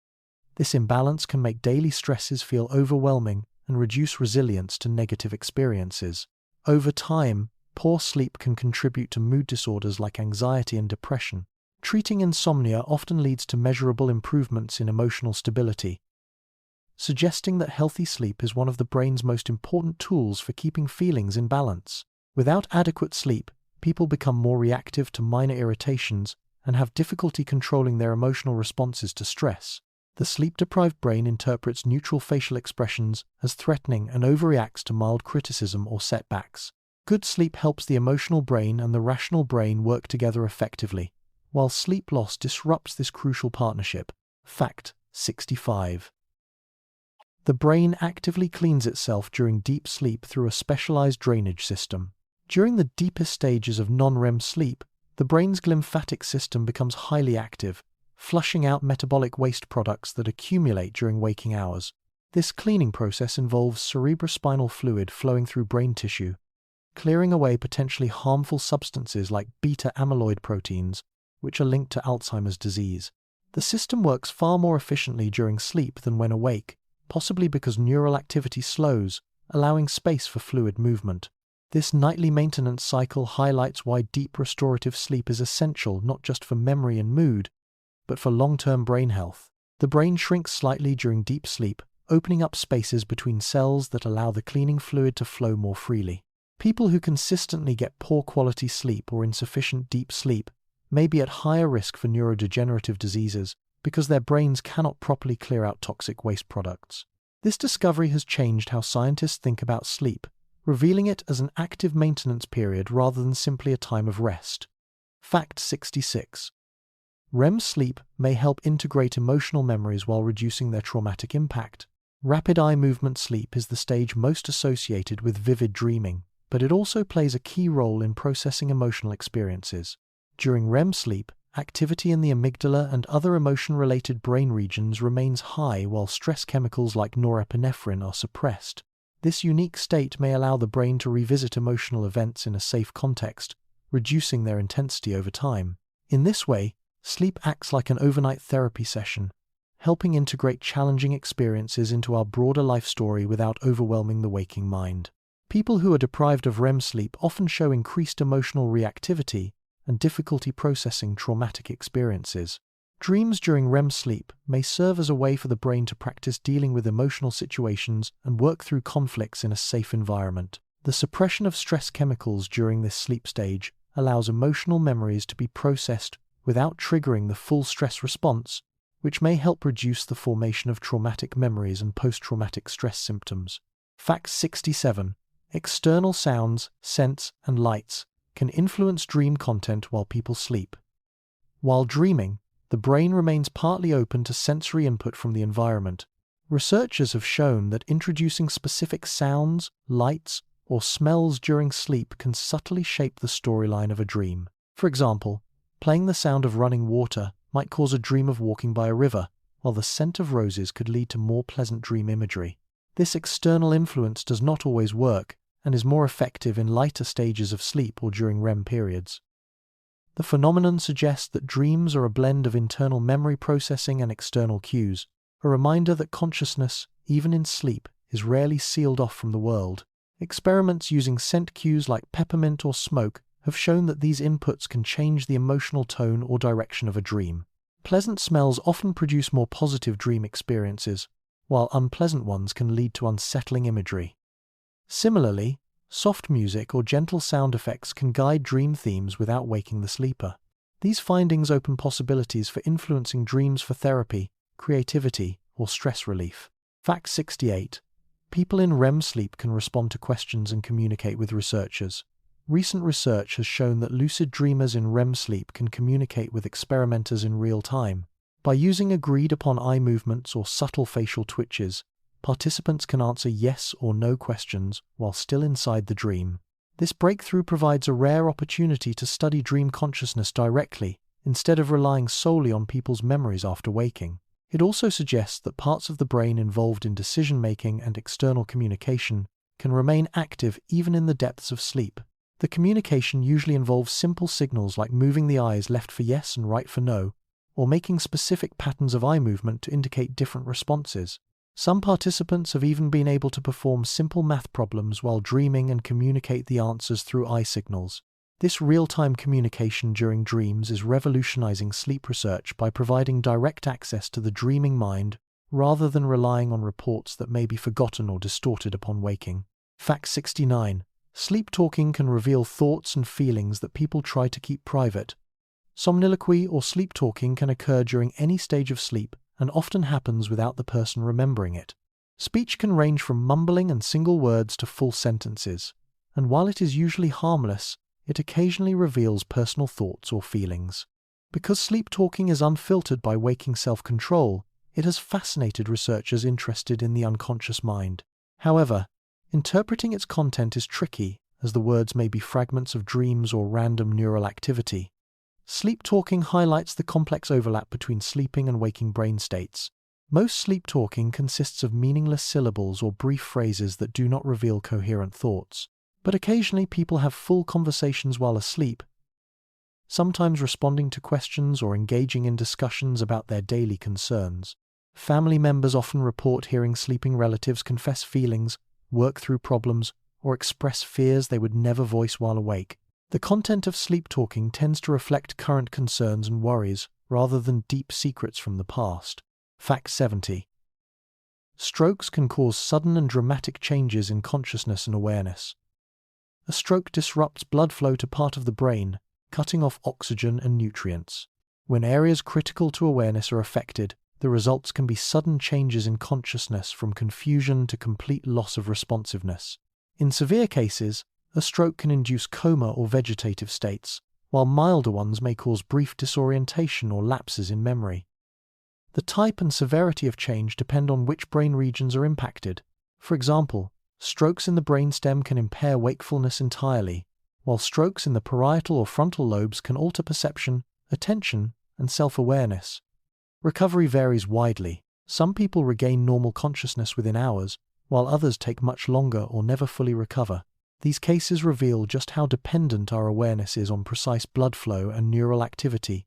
This imbalance can make daily stresses feel overwhelming and reduce resilience to negative experiences. Over time, poor sleep can contribute to mood disorders like anxiety and depression. Treating insomnia often leads to measurable improvements in emotional stability, suggesting that healthy sleep is one of the brain's most important tools for keeping feelings in balance. Without adequate sleep, people become more reactive to minor irritations and have difficulty controlling their emotional responses to stress. The sleep-deprived brain interprets neutral facial expressions as threatening and overreacts to mild criticism or setbacks. Good sleep helps the emotional brain and the rational brain work together effectively, while sleep loss disrupts this crucial partnership. Fact 65. The brain actively cleans itself during deep sleep through a specialized drainage system. During the deepest stages of non-REM sleep, the brain's glymphatic system becomes highly active, flushing out metabolic waste products that accumulate during waking hours. This cleaning process involves cerebrospinal fluid flowing through brain tissue, clearing away potentially harmful substances like beta-amyloid proteins, which are linked to Alzheimer's disease. The system works far more efficiently during sleep than when awake, possibly because neural activity slows, allowing space for fluid movement. This nightly maintenance cycle highlights why deep restorative sleep is essential not just for memory and mood, but for long-term brain health. The brain shrinks slightly during deep sleep, opening up spaces between cells that allow the cleaning fluid to flow more freely. People who consistently get poor quality sleep or insufficient deep sleep may be at higher risk for neurodegenerative diseases because their brains cannot properly clear out toxic waste products. This discovery has changed how scientists think about sleep, revealing it as an active maintenance period rather than simply a time of rest. Fact 66. REM sleep may help integrate emotional memories while reducing their traumatic impact. Rapid eye movement sleep is the stage most associated with vivid dreaming, but it also plays a key role in processing emotional experiences. During REM sleep, activity in the amygdala and other emotion-related brain regions remains high while stress chemicals like norepinephrine are suppressed. This unique state may allow the brain to revisit emotional events in a safe context, reducing their intensity over time. In this way, sleep acts like an overnight therapy session, helping integrate challenging experiences into our broader life story without overwhelming the waking mind. People who are deprived of REM sleep often show increased emotional reactivity and difficulty processing traumatic experiences. Dreams during REM sleep may serve as a way for the brain to practice dealing with emotional situations and work through conflicts in a safe environment. The suppression of stress chemicals during this sleep stage allows emotional memories to be processed without triggering the full stress response, which may help reduce the formation of traumatic memories and post-traumatic stress symptoms. Fact 67. External sounds, scents, and lights can influence dream content while people sleep. While dreaming, the brain remains partly open to sensory input from the environment. Researchers have shown that introducing specific sounds, lights, or smells during sleep can subtly shape the storyline of a dream. For example, playing the sound of running water might cause a dream of walking by a river, while the scent of roses could lead to more pleasant dream imagery. This external influence does not always work and is more effective in lighter stages of sleep or during REM periods. The phenomenon suggests that dreams are a blend of internal memory processing and external cues, a reminder that consciousness, even in sleep, is rarely sealed off from the world. Experiments using scent cues like peppermint or smoke have shown that these inputs can change the emotional tone or direction of a dream. Pleasant smells often produce more positive dream experiences, while unpleasant ones can lead to unsettling imagery. Similarly, soft music or gentle sound effects can guide dream themes without waking the sleeper. These findings open possibilities for influencing dreams for therapy, creativity, or stress relief. Fact 68. People in REM sleep can respond to questions and communicate with researchers. Recent research has shown that lucid dreamers in REM sleep can communicate with experimenters in real time. By using agreed-upon eye movements or subtle facial twitches, participants can answer yes or no questions while still inside the dream. This breakthrough provides a rare opportunity to study dream consciousness directly, instead of relying solely on people's memories after waking. It also suggests that parts of the brain involved in decision-making and external communication can remain active even in the depths of sleep. The communication usually involves simple signals like moving the eyes left for yes and right for no, or making specific patterns of eye movement to indicate different responses. Some participants have even been able to perform simple math problems while dreaming and communicate the answers through eye signals. This real-time communication during dreams is revolutionizing sleep research by providing direct access to the dreaming mind rather than relying on reports that may be forgotten or distorted upon waking. Fact 69. Sleep talking can reveal thoughts and feelings that people try to keep private. Somniloquy or sleep talking can occur during any stage of sleep and often happens without the person remembering it. Speech can range from mumbling and single words to full sentences, and while it is usually harmless, it occasionally reveals personal thoughts or feelings. Because sleep talking is unfiltered by waking self-control, it has fascinated researchers interested in the unconscious mind. However, interpreting its content is tricky, as the words may be fragments of dreams or random neural activity. Sleep talking highlights the complex overlap between sleeping and waking brain states. Most sleep talking consists of meaningless syllables or brief phrases that do not reveal coherent thoughts. But occasionally people have full conversations while asleep, sometimes responding to questions or engaging in discussions about their daily concerns. Family members often report hearing sleeping relatives confess feelings, work through problems, or express fears they would never voice while awake. The content of sleep talking tends to reflect current concerns and worries, rather than deep secrets from the past. Fact 70. Strokes can cause sudden and dramatic changes in consciousness and awareness. A stroke disrupts blood flow to part of the brain, cutting off oxygen and nutrients. When areas critical to awareness are affected, the results can be sudden changes in consciousness from confusion to complete loss of responsiveness. In severe cases, a stroke can induce coma or vegetative states, while milder ones may cause brief disorientation or lapses in memory. The type and severity of change depend on which brain regions are impacted. For example, strokes in the brainstem can impair wakefulness entirely, while strokes in the parietal or frontal lobes can alter perception, attention, and self-awareness. Recovery varies widely. Some people regain normal consciousness within hours, while others take much longer or never fully recover. These cases reveal just how dependent our awareness is on precise blood flow and neural activity,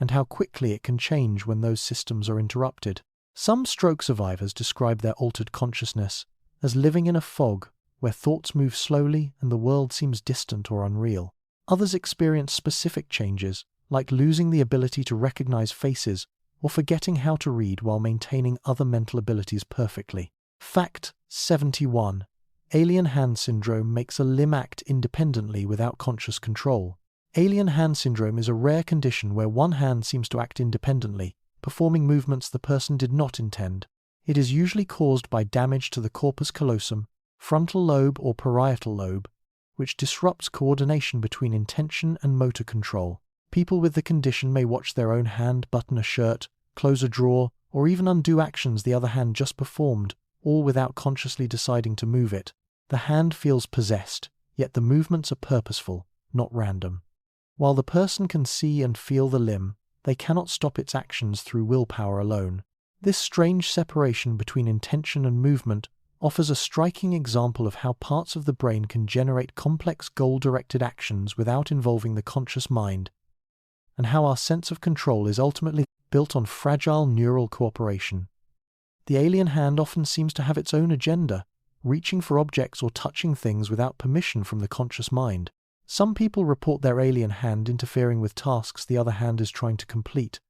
and how quickly it can change when those systems are interrupted. Some stroke survivors describe their altered consciousness as living in a fog where thoughts move slowly and the world seems distant or unreal. Others experience specific changes, like losing the ability to recognize faces or forgetting how to read while maintaining other mental abilities perfectly. Fact 71. Alien hand syndrome makes a limb act independently without conscious control. Alien hand syndrome is a rare condition where one hand seems to act independently, performing movements the person did not intend. It is usually caused by damage to the corpus callosum, frontal lobe or parietal lobe, which disrupts coordination between intention and motor control. People with the condition may watch their own hand button a shirt, close a drawer, or even undo actions the other hand just performed, all without consciously deciding to move it. The hand feels possessed, yet the movements are purposeful, not random. While the person can see and feel the limb, they cannot stop its actions through willpower alone. This strange separation between intention and movement offers a striking example of how parts of the brain can generate complex goal-directed actions without involving the conscious mind, and how our sense of control is ultimately built on fragile neural cooperation. The alien hand often seems to have its own agenda, reaching for objects or touching things without permission from the conscious mind. Some people report their alien hand interfering with tasks the other hand is trying to complete,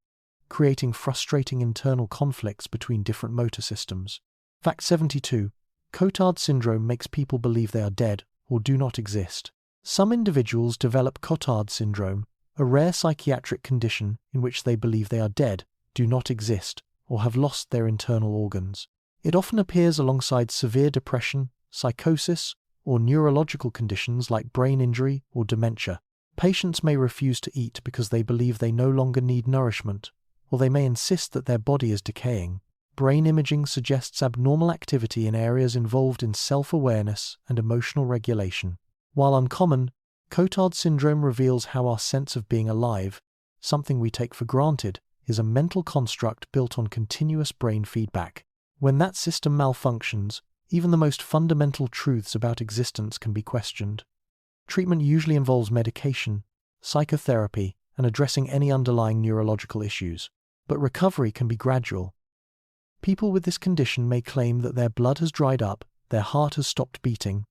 creating frustrating internal conflicts between different motor systems. Fact 72. Cotard syndrome makes people believe they are dead or do not exist. Some individuals develop Cotard syndrome, a rare psychiatric condition in which they believe they are dead, do not exist, or have lost their internal organs. It often appears alongside severe depression, psychosis, or neurological conditions like brain injury or dementia. Patients may refuse to eat because they believe they no longer need nourishment, or they may insist that their body is decaying. Brain imaging suggests abnormal activity in areas involved in self-awareness and emotional regulation. While uncommon, Cotard syndrome reveals how our sense of being alive, something we take for granted, is a mental construct built on continuous brain feedback. When that system malfunctions, even the most fundamental truths about existence can be questioned. Treatment usually involves medication, psychotherapy, and addressing any underlying neurological issues. But recovery can be gradual. People with this condition may claim that their blood has dried up, their heart has stopped beating,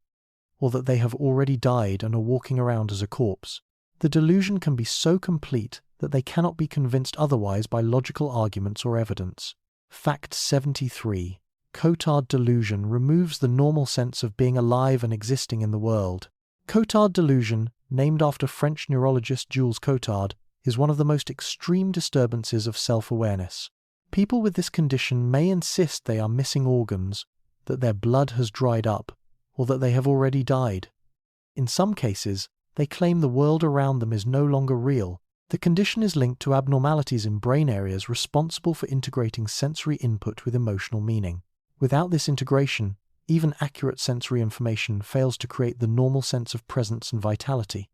or that they have already died and are walking around as a corpse. The delusion can be so complete that they cannot be convinced otherwise by logical arguments or evidence. Fact 73. Cotard delusion removes the normal sense of being alive and existing in the world. Cotard delusion, named after French neurologist Jules Cotard, is one of the most extreme disturbances of self-awareness. People with this condition may insist they are missing organs, that their blood has dried up, or that they have already died. In some cases, they claim the world around them is no longer real. The condition is linked to abnormalities in brain areas responsible for integrating sensory input with emotional meaning. Without this integration, even accurate sensory information fails to create the normal sense of presence and vitality.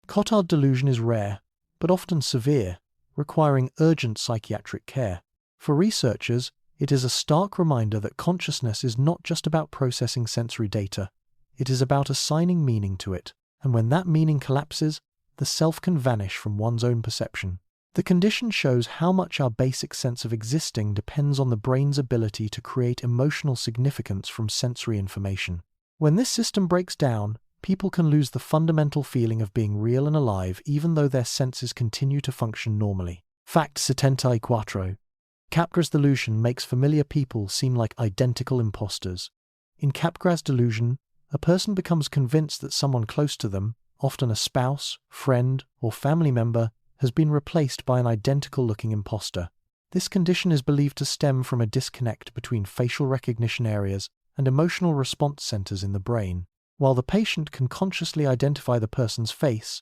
Cotard delusion is rare, but often severe, requiring urgent psychiatric care. For researchers, it is a stark reminder that consciousness is not just about processing sensory data, it is about assigning meaning to it, and when that meaning collapses, the self can vanish from one's own perception. The condition shows how much our basic sense of existing depends on the brain's ability to create emotional significance from sensory information. When this system breaks down, people can lose the fundamental feeling of being real and alive even though their senses continue to function normally. Fact 74. Capgras delusion makes familiar people seem like identical imposters. In Capgras delusion, a person becomes convinced that someone close to them, often a spouse, friend, or family member, has been replaced by an identical-looking imposter. This condition is believed to stem from a disconnect between facial recognition areas and emotional response centers in the brain. While the patient can consciously identify the person's face,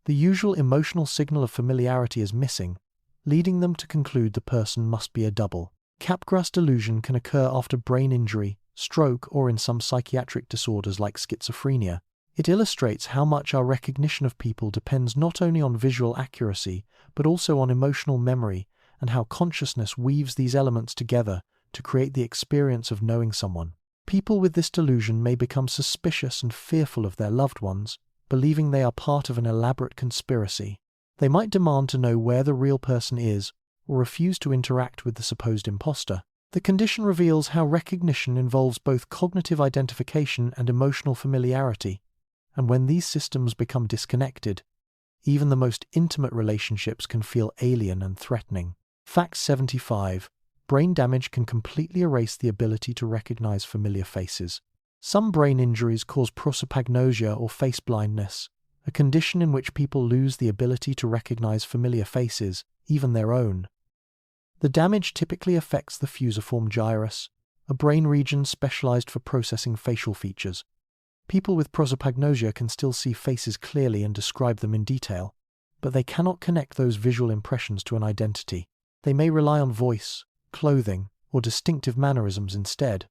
the usual emotional signal of familiarity is missing, leading them to conclude the person must be a double. Capgras delusion can occur after brain injury, stroke, or in some psychiatric disorders like schizophrenia. It illustrates how much our recognition of people depends not only on visual accuracy, but also on emotional memory, and how consciousness weaves these elements together to create the experience of knowing someone. People with this delusion may become suspicious and fearful of their loved ones, believing they are part of an elaborate conspiracy. They might demand to know where the real person is, or refuse to interact with the supposed imposter. The condition reveals how recognition involves both cognitive identification and emotional familiarity, and when these systems become disconnected, even the most intimate relationships can feel alien and threatening. Fact 75. Brain damage can completely erase the ability to recognize familiar faces. Some brain injuries cause prosopagnosia or face blindness, a condition in which people lose the ability to recognize familiar faces, even their own. The damage typically affects the fusiform gyrus, a brain region specialized for processing facial features. People with prosopagnosia can still see faces clearly and describe them in detail, but they cannot connect those visual impressions to an identity. They may rely on voice, clothing, or distinctive mannerisms instead.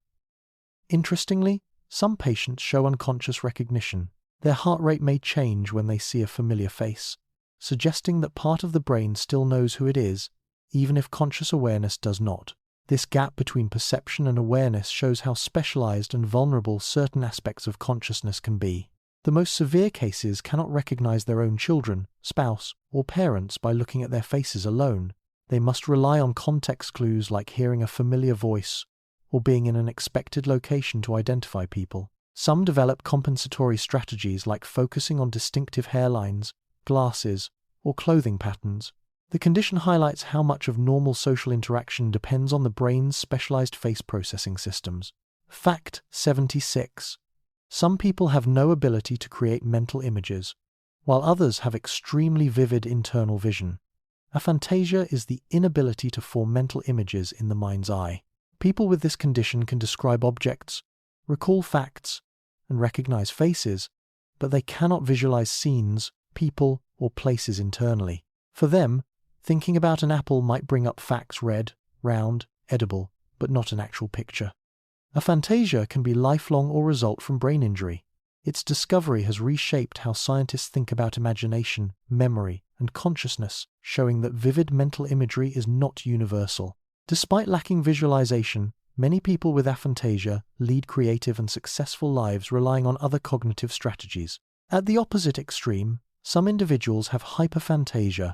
Interestingly, some patients show unconscious recognition. Their heart rate may change when they see a familiar face, suggesting that part of the brain still knows who it is, even if conscious awareness does not. This gap between perception and awareness shows how specialized and vulnerable certain aspects of consciousness can be. The most severe cases cannot recognize their own children, spouse, or parents by looking at their faces alone. They must rely on context clues like hearing a familiar voice or being in an expected location to identify people. Some develop compensatory strategies like focusing on distinctive hairlines, glasses, or clothing patterns. The condition highlights how much of normal social interaction depends on the brain's specialized face processing systems. Fact 76. Some people have no ability to create mental images, while others have extremely vivid internal vision. Aphantasia is the inability to form mental images in the mind's eye. People with this condition can describe objects, recall facts, and recognize faces, but they cannot visualize scenes, people, or places internally. For them, thinking about an apple might bring up facts: red, round, edible, but not an actual picture. Aphantasia can be lifelong or result from brain injury. Its discovery has reshaped how scientists think about imagination, memory, and consciousness, showing that vivid mental imagery is not universal. Despite lacking visualization, many people with aphantasia lead creative and successful lives relying on other cognitive strategies. At the opposite extreme, some individuals have hyperphantasia,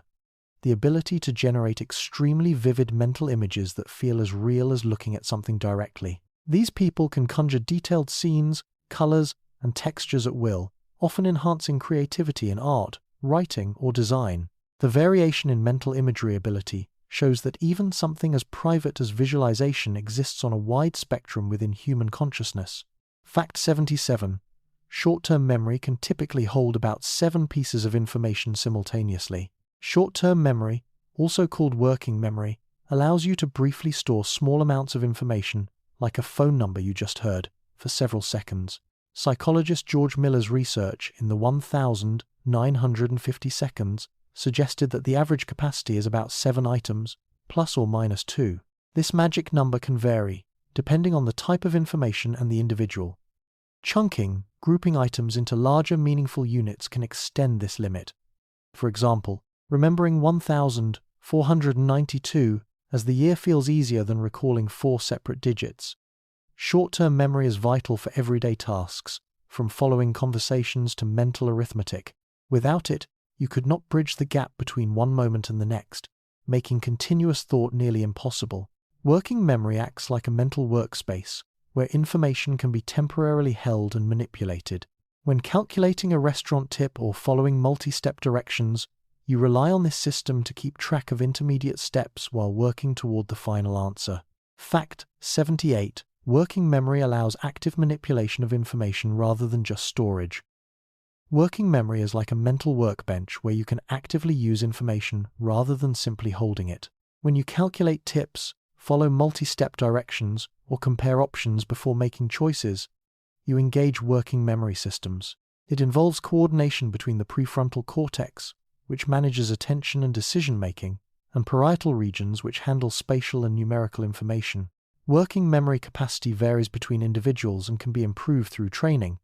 the ability to generate extremely vivid mental images that feel as real as looking at something directly. These people can conjure detailed scenes, colors, and textures at will, often enhancing creativity in art, writing, or design. The variation in mental imagery ability shows that even something as private as visualization exists on a wide spectrum within human consciousness. Fact 77. Short-term memory can typically hold about 7 pieces of information simultaneously. Short-term memory, also called working memory, allows you to briefly store small amounts of information, like a phone number you just heard, for several seconds. Psychologist George Miller's research in the 1,950 seconds suggested that the average capacity is about 7 items, plus or minus 2. This magic number can vary, depending on the type of information and the individual. Chunking, grouping items into larger meaningful units, can extend this limit. For example, remembering 1,492 as the year feels easier than recalling 4 separate digits. Short-term memory is vital for everyday tasks, from following conversations to mental arithmetic. Without it, you could not bridge the gap between one moment and the next, making continuous thought nearly impossible. Working memory acts like a mental workspace, where information can be temporarily held and manipulated. When calculating a restaurant tip or following multi-step directions, you rely on this system to keep track of intermediate steps while working toward the final answer. Fact 78. Working memory allows active manipulation of information rather than just storage. Working memory is like a mental workbench where you can actively use information rather than simply holding it. When you calculate tips, follow multi-step directions, or compare options before making choices, you engage working memory systems. It involves coordination between the prefrontal cortex, which manages attention and decision-making, and parietal regions, which handle spatial and numerical information. Working memory capacity varies between individuals and can be improved through training,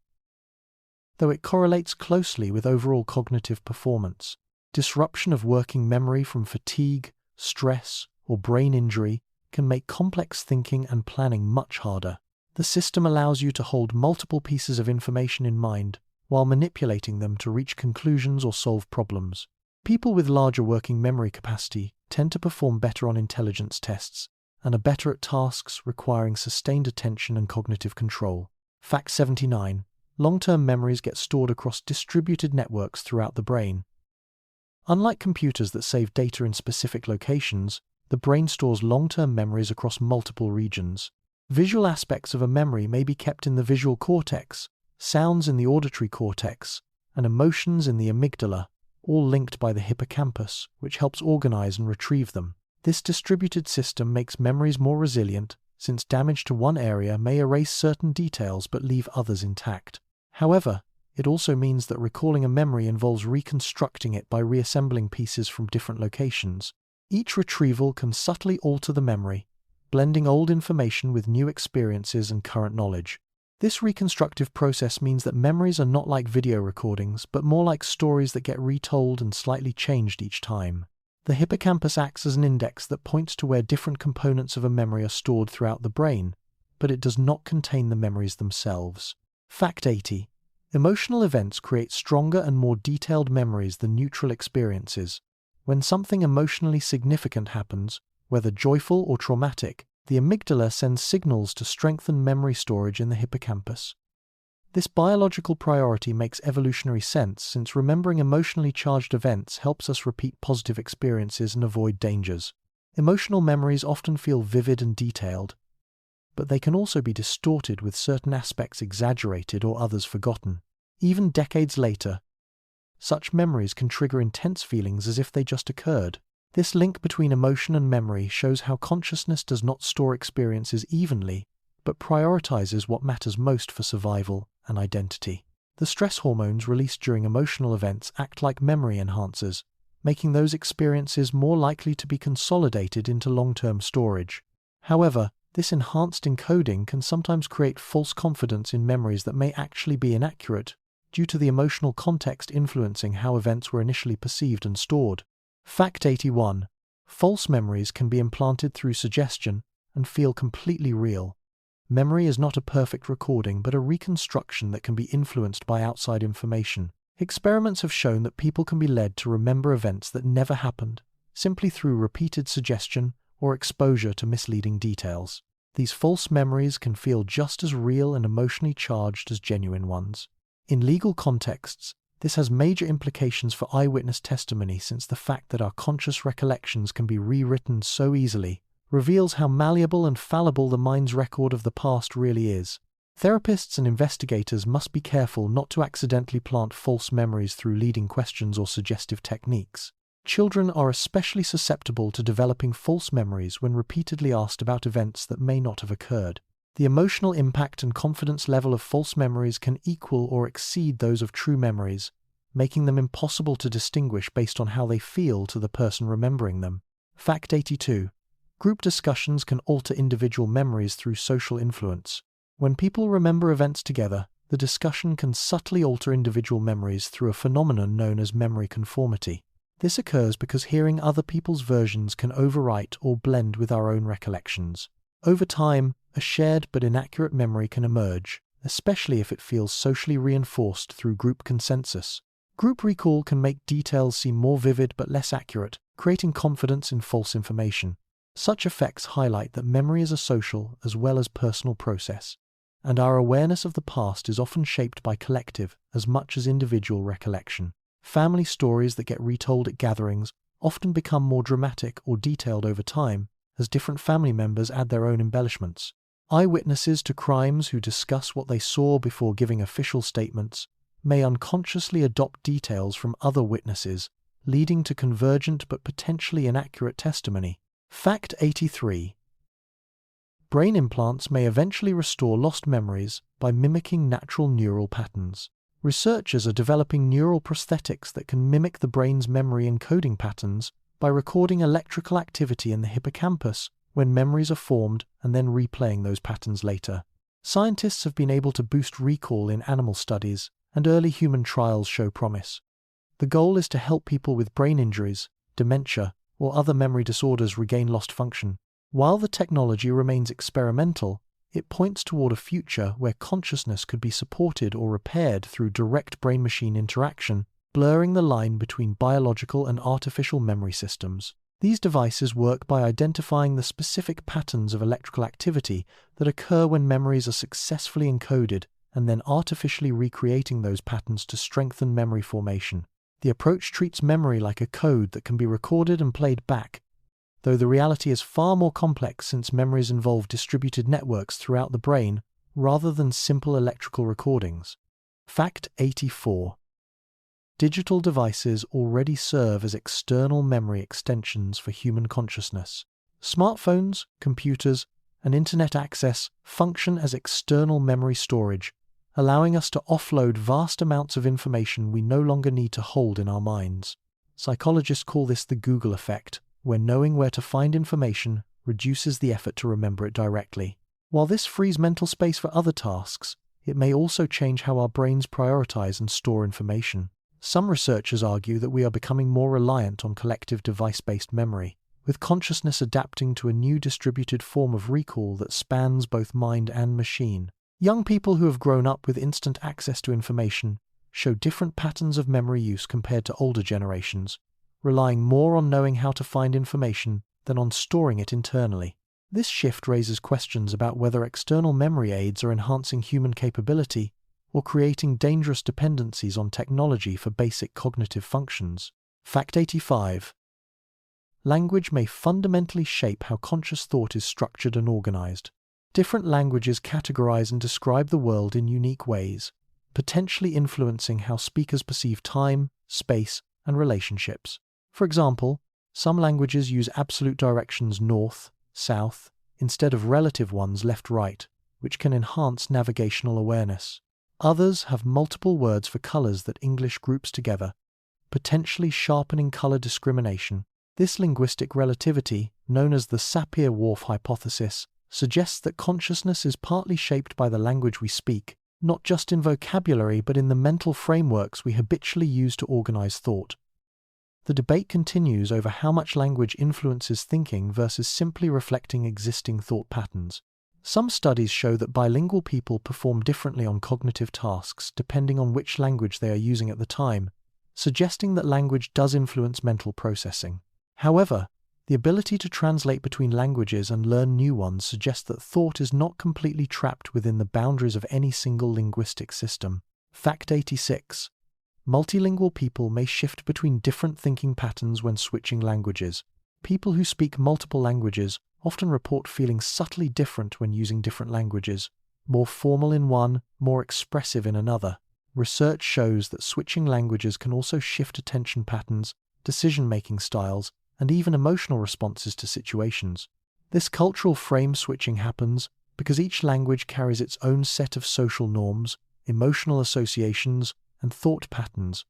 though it correlates closely with overall cognitive performance. Disruption of working memory from fatigue, stress, or brain injury can make complex thinking and planning much harder. The system allows you to hold multiple pieces of information in mind while manipulating them to reach conclusions or solve problems. People with larger working memory capacity tend to perform better on intelligence tests and are better at tasks requiring sustained attention and cognitive control. Fact 79. Long-term memories get stored across distributed networks throughout the brain. Unlike computers that save data in specific locations, the brain stores long-term memories across multiple regions. Visual aspects of a memory may be kept in the visual cortex, sounds in the auditory cortex, and emotions in the amygdala, all linked by the hippocampus, which helps organize and retrieve them. This distributed system makes memories more resilient, since damage to one area may erase certain details but leave others intact. However, it also means that recalling a memory involves reconstructing it by reassembling pieces from different locations. Each retrieval can subtly alter the memory, blending old information with new experiences and current knowledge. This reconstructive process means that memories are not like video recordings, but more like stories that get retold and slightly changed each time. The hippocampus acts as an index that points to where different components of a memory are stored throughout the brain, but it does not contain the memories themselves. Fact 80. Emotional events create stronger and more detailed memories than neutral experiences. When something emotionally significant happens, whether joyful or traumatic, the amygdala sends signals to strengthen memory storage in the hippocampus. This biological priority makes evolutionary sense, since remembering emotionally charged events helps us repeat positive experiences and avoid dangers. Emotional memories often feel vivid and detailed. but they can also be distorted with certain aspects exaggerated or others forgotten. Even decades later, such memories can trigger intense feelings as if they just occurred. This link between emotion and memory shows how consciousness does not store experiences evenly, but prioritizes what matters most for survival and identity. The stress hormones released during emotional events act like memory enhancers, making those experiences more likely to be consolidated into long-term storage. However, this enhanced encoding can sometimes create false confidence in memories that may actually be inaccurate, due to the emotional context influencing how events were initially perceived and stored. Fact 81. False memories can be implanted through suggestion and feel completely real. Memory is not a perfect recording, but a reconstruction that can be influenced by outside information. Experiments have shown that people can be led to remember events that never happened, simply through repeated suggestion or exposure to misleading details. These false memories can feel just as real and emotionally charged as genuine ones. In legal contexts, this has major implications for eyewitness testimony, since the fact that our conscious recollections can be rewritten so easily reveals how malleable and fallible the mind's record of the past really is. Therapists and investigators must be careful not to accidentally plant false memories through leading questions or suggestive techniques. Children are especially susceptible to developing false memories when repeatedly asked about events that may not have occurred. The emotional impact and confidence level of false memories can equal or exceed those of true memories, making them impossible to distinguish based on how they feel to the person remembering them. Fact 82. Group discussions can alter individual memories through social influence. When people remember events together, the discussion can subtly alter individual memories through a phenomenon known as memory conformity. This occurs because hearing other people's versions can overwrite or blend with our own recollections. Over time, a shared but inaccurate memory can emerge, especially if it feels socially reinforced through group consensus. Group recall can make details seem more vivid but less accurate, creating confidence in false information. Such effects highlight that memory is a social as well as personal process, and our awareness of the past is often shaped by collective as much as individual recollection. Family stories that get retold at gatherings often become more dramatic or detailed over time, as different family members add their own embellishments. Eyewitnesses to crimes who discuss what they saw before giving official statements may unconsciously adopt details from other witnesses, leading to convergent but potentially inaccurate testimony. Fact 83. Brain implants may eventually restore lost memories by mimicking natural neural patterns. Researchers are developing neural prosthetics that can mimic the brain's memory encoding patterns by recording electrical activity in the hippocampus when memories are formed and then replaying those patterns later. Scientists have been able to boost recall in animal studies, and early human trials show promise. The goal is to help people with brain injuries, dementia, or other memory disorders regain lost function. While the technology remains experimental, it points toward a future where consciousness could be supported or repaired through direct brain-machine interaction, blurring the line between biological and artificial memory systems. These devices work by identifying the specific patterns of electrical activity that occur when memories are successfully encoded, and then artificially recreating those patterns to strengthen memory formation. The approach treats memory like a code that can be recorded and played back, though the reality is far more complex since memories involve distributed networks throughout the brain rather than simple electrical recordings. Fact 84. Digital devices already serve as external memory extensions for human consciousness. Smartphones, computers, and internet access function as external memory storage, allowing us to offload vast amounts of information we no longer need to hold in our minds. Psychologists call this the Google effect, where knowing where to find information reduces the effort to remember it directly. While this frees mental space for other tasks, it may also change how our brains prioritize and store information. Some researchers argue that we are becoming more reliant on collective device-based memory, with consciousness adapting to a new distributed form of recall that spans both mind and machine. Young people who have grown up with instant access to information show different patterns of memory use compared to older generations, relying more on knowing how to find information than on storing it internally. This shift raises questions about whether external memory aids are enhancing human capability or creating dangerous dependencies on technology for basic cognitive functions. Fact 85. Language may fundamentally shape how conscious thought is structured and organized. Different languages categorize and describe the world in unique ways, potentially influencing how speakers perceive time, space, and relationships. For example, some languages use absolute directions north, south, instead of relative ones left-right, which can enhance navigational awareness. Others have multiple words for colors that English groups together, potentially sharpening color discrimination. This linguistic relativity, known as the Sapir-Whorf hypothesis, suggests that consciousness is partly shaped by the language we speak, not just in vocabulary but in the mental frameworks we habitually use to organize thought. The debate continues over how much language influences thinking versus simply reflecting existing thought patterns. Some studies show that bilingual people perform differently on cognitive tasks depending on which language they are using at the time, suggesting that language does influence mental processing. However, the ability to translate between languages and learn new ones suggests that thought is not completely trapped within the boundaries of any single linguistic system. Fact 86. Multilingual people may shift between different thinking patterns when switching languages. People who speak multiple languages often report feeling subtly different when using different languages, more formal in one, more expressive in another. Research shows that switching languages can also shift attention patterns, decision-making styles, and even emotional responses to situations. This cultural frame switching happens because each language carries its own set of social norms, emotional associations, and thought patterns.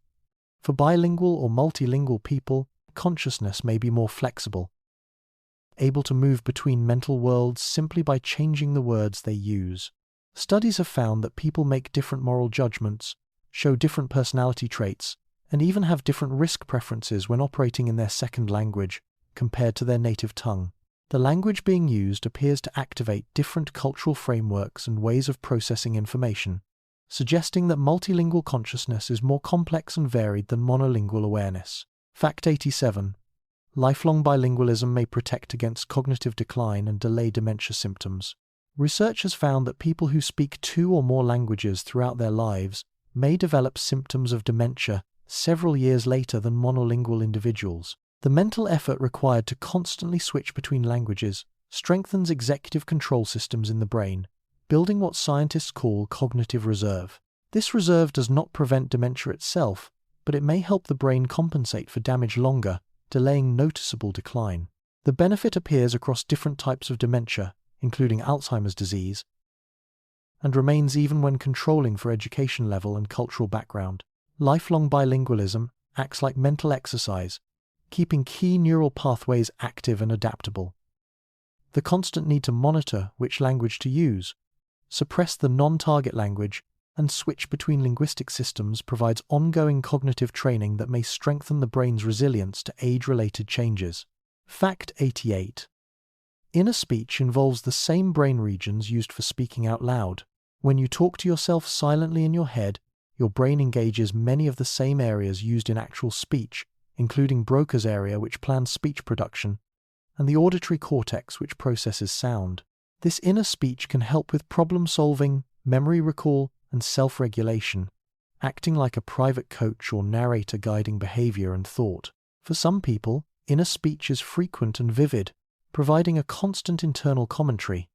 For bilingual or multilingual people, consciousness may be more flexible, able to move between mental worlds simply by changing the words they use. Studies have found that people make different moral judgments, show different personality traits, and even have different risk preferences when operating in their second language compared to their native tongue. The language being used appears to activate different cultural frameworks and ways of processing information, suggesting that multilingual consciousness is more complex and varied than monolingual awareness. Fact 87. Lifelong bilingualism may protect against cognitive decline and delay dementia symptoms. Research has found that people who speak 2 or more languages throughout their lives may develop symptoms of dementia several years later than monolingual individuals. The mental effort required to constantly switch between languages strengthens executive control systems in the brain, building what scientists call cognitive reserve. This reserve does not prevent dementia itself, but it may help the brain compensate for damage longer, delaying noticeable decline. The benefit appears across different types of dementia, including Alzheimer's disease, and remains even when controlling for education level and cultural background. Lifelong bilingualism acts like mental exercise, keeping key neural pathways active and adaptable. The constant need to monitor which language to use, suppress the non-target language, and switch between linguistic systems provides ongoing cognitive training that may strengthen the brain's resilience to age-related changes. Fact 88. Inner speech involves the same brain regions used for speaking out loud. When you talk to yourself silently in your head, your brain engages many of the same areas used in actual speech, including Broca's area which plans speech production, and the auditory cortex which processes sound. This inner speech can help with problem-solving, memory recall, and self-regulation, acting like a private coach or narrator guiding behavior and thought. For some people, inner speech is frequent and vivid, providing a constant internal commentary.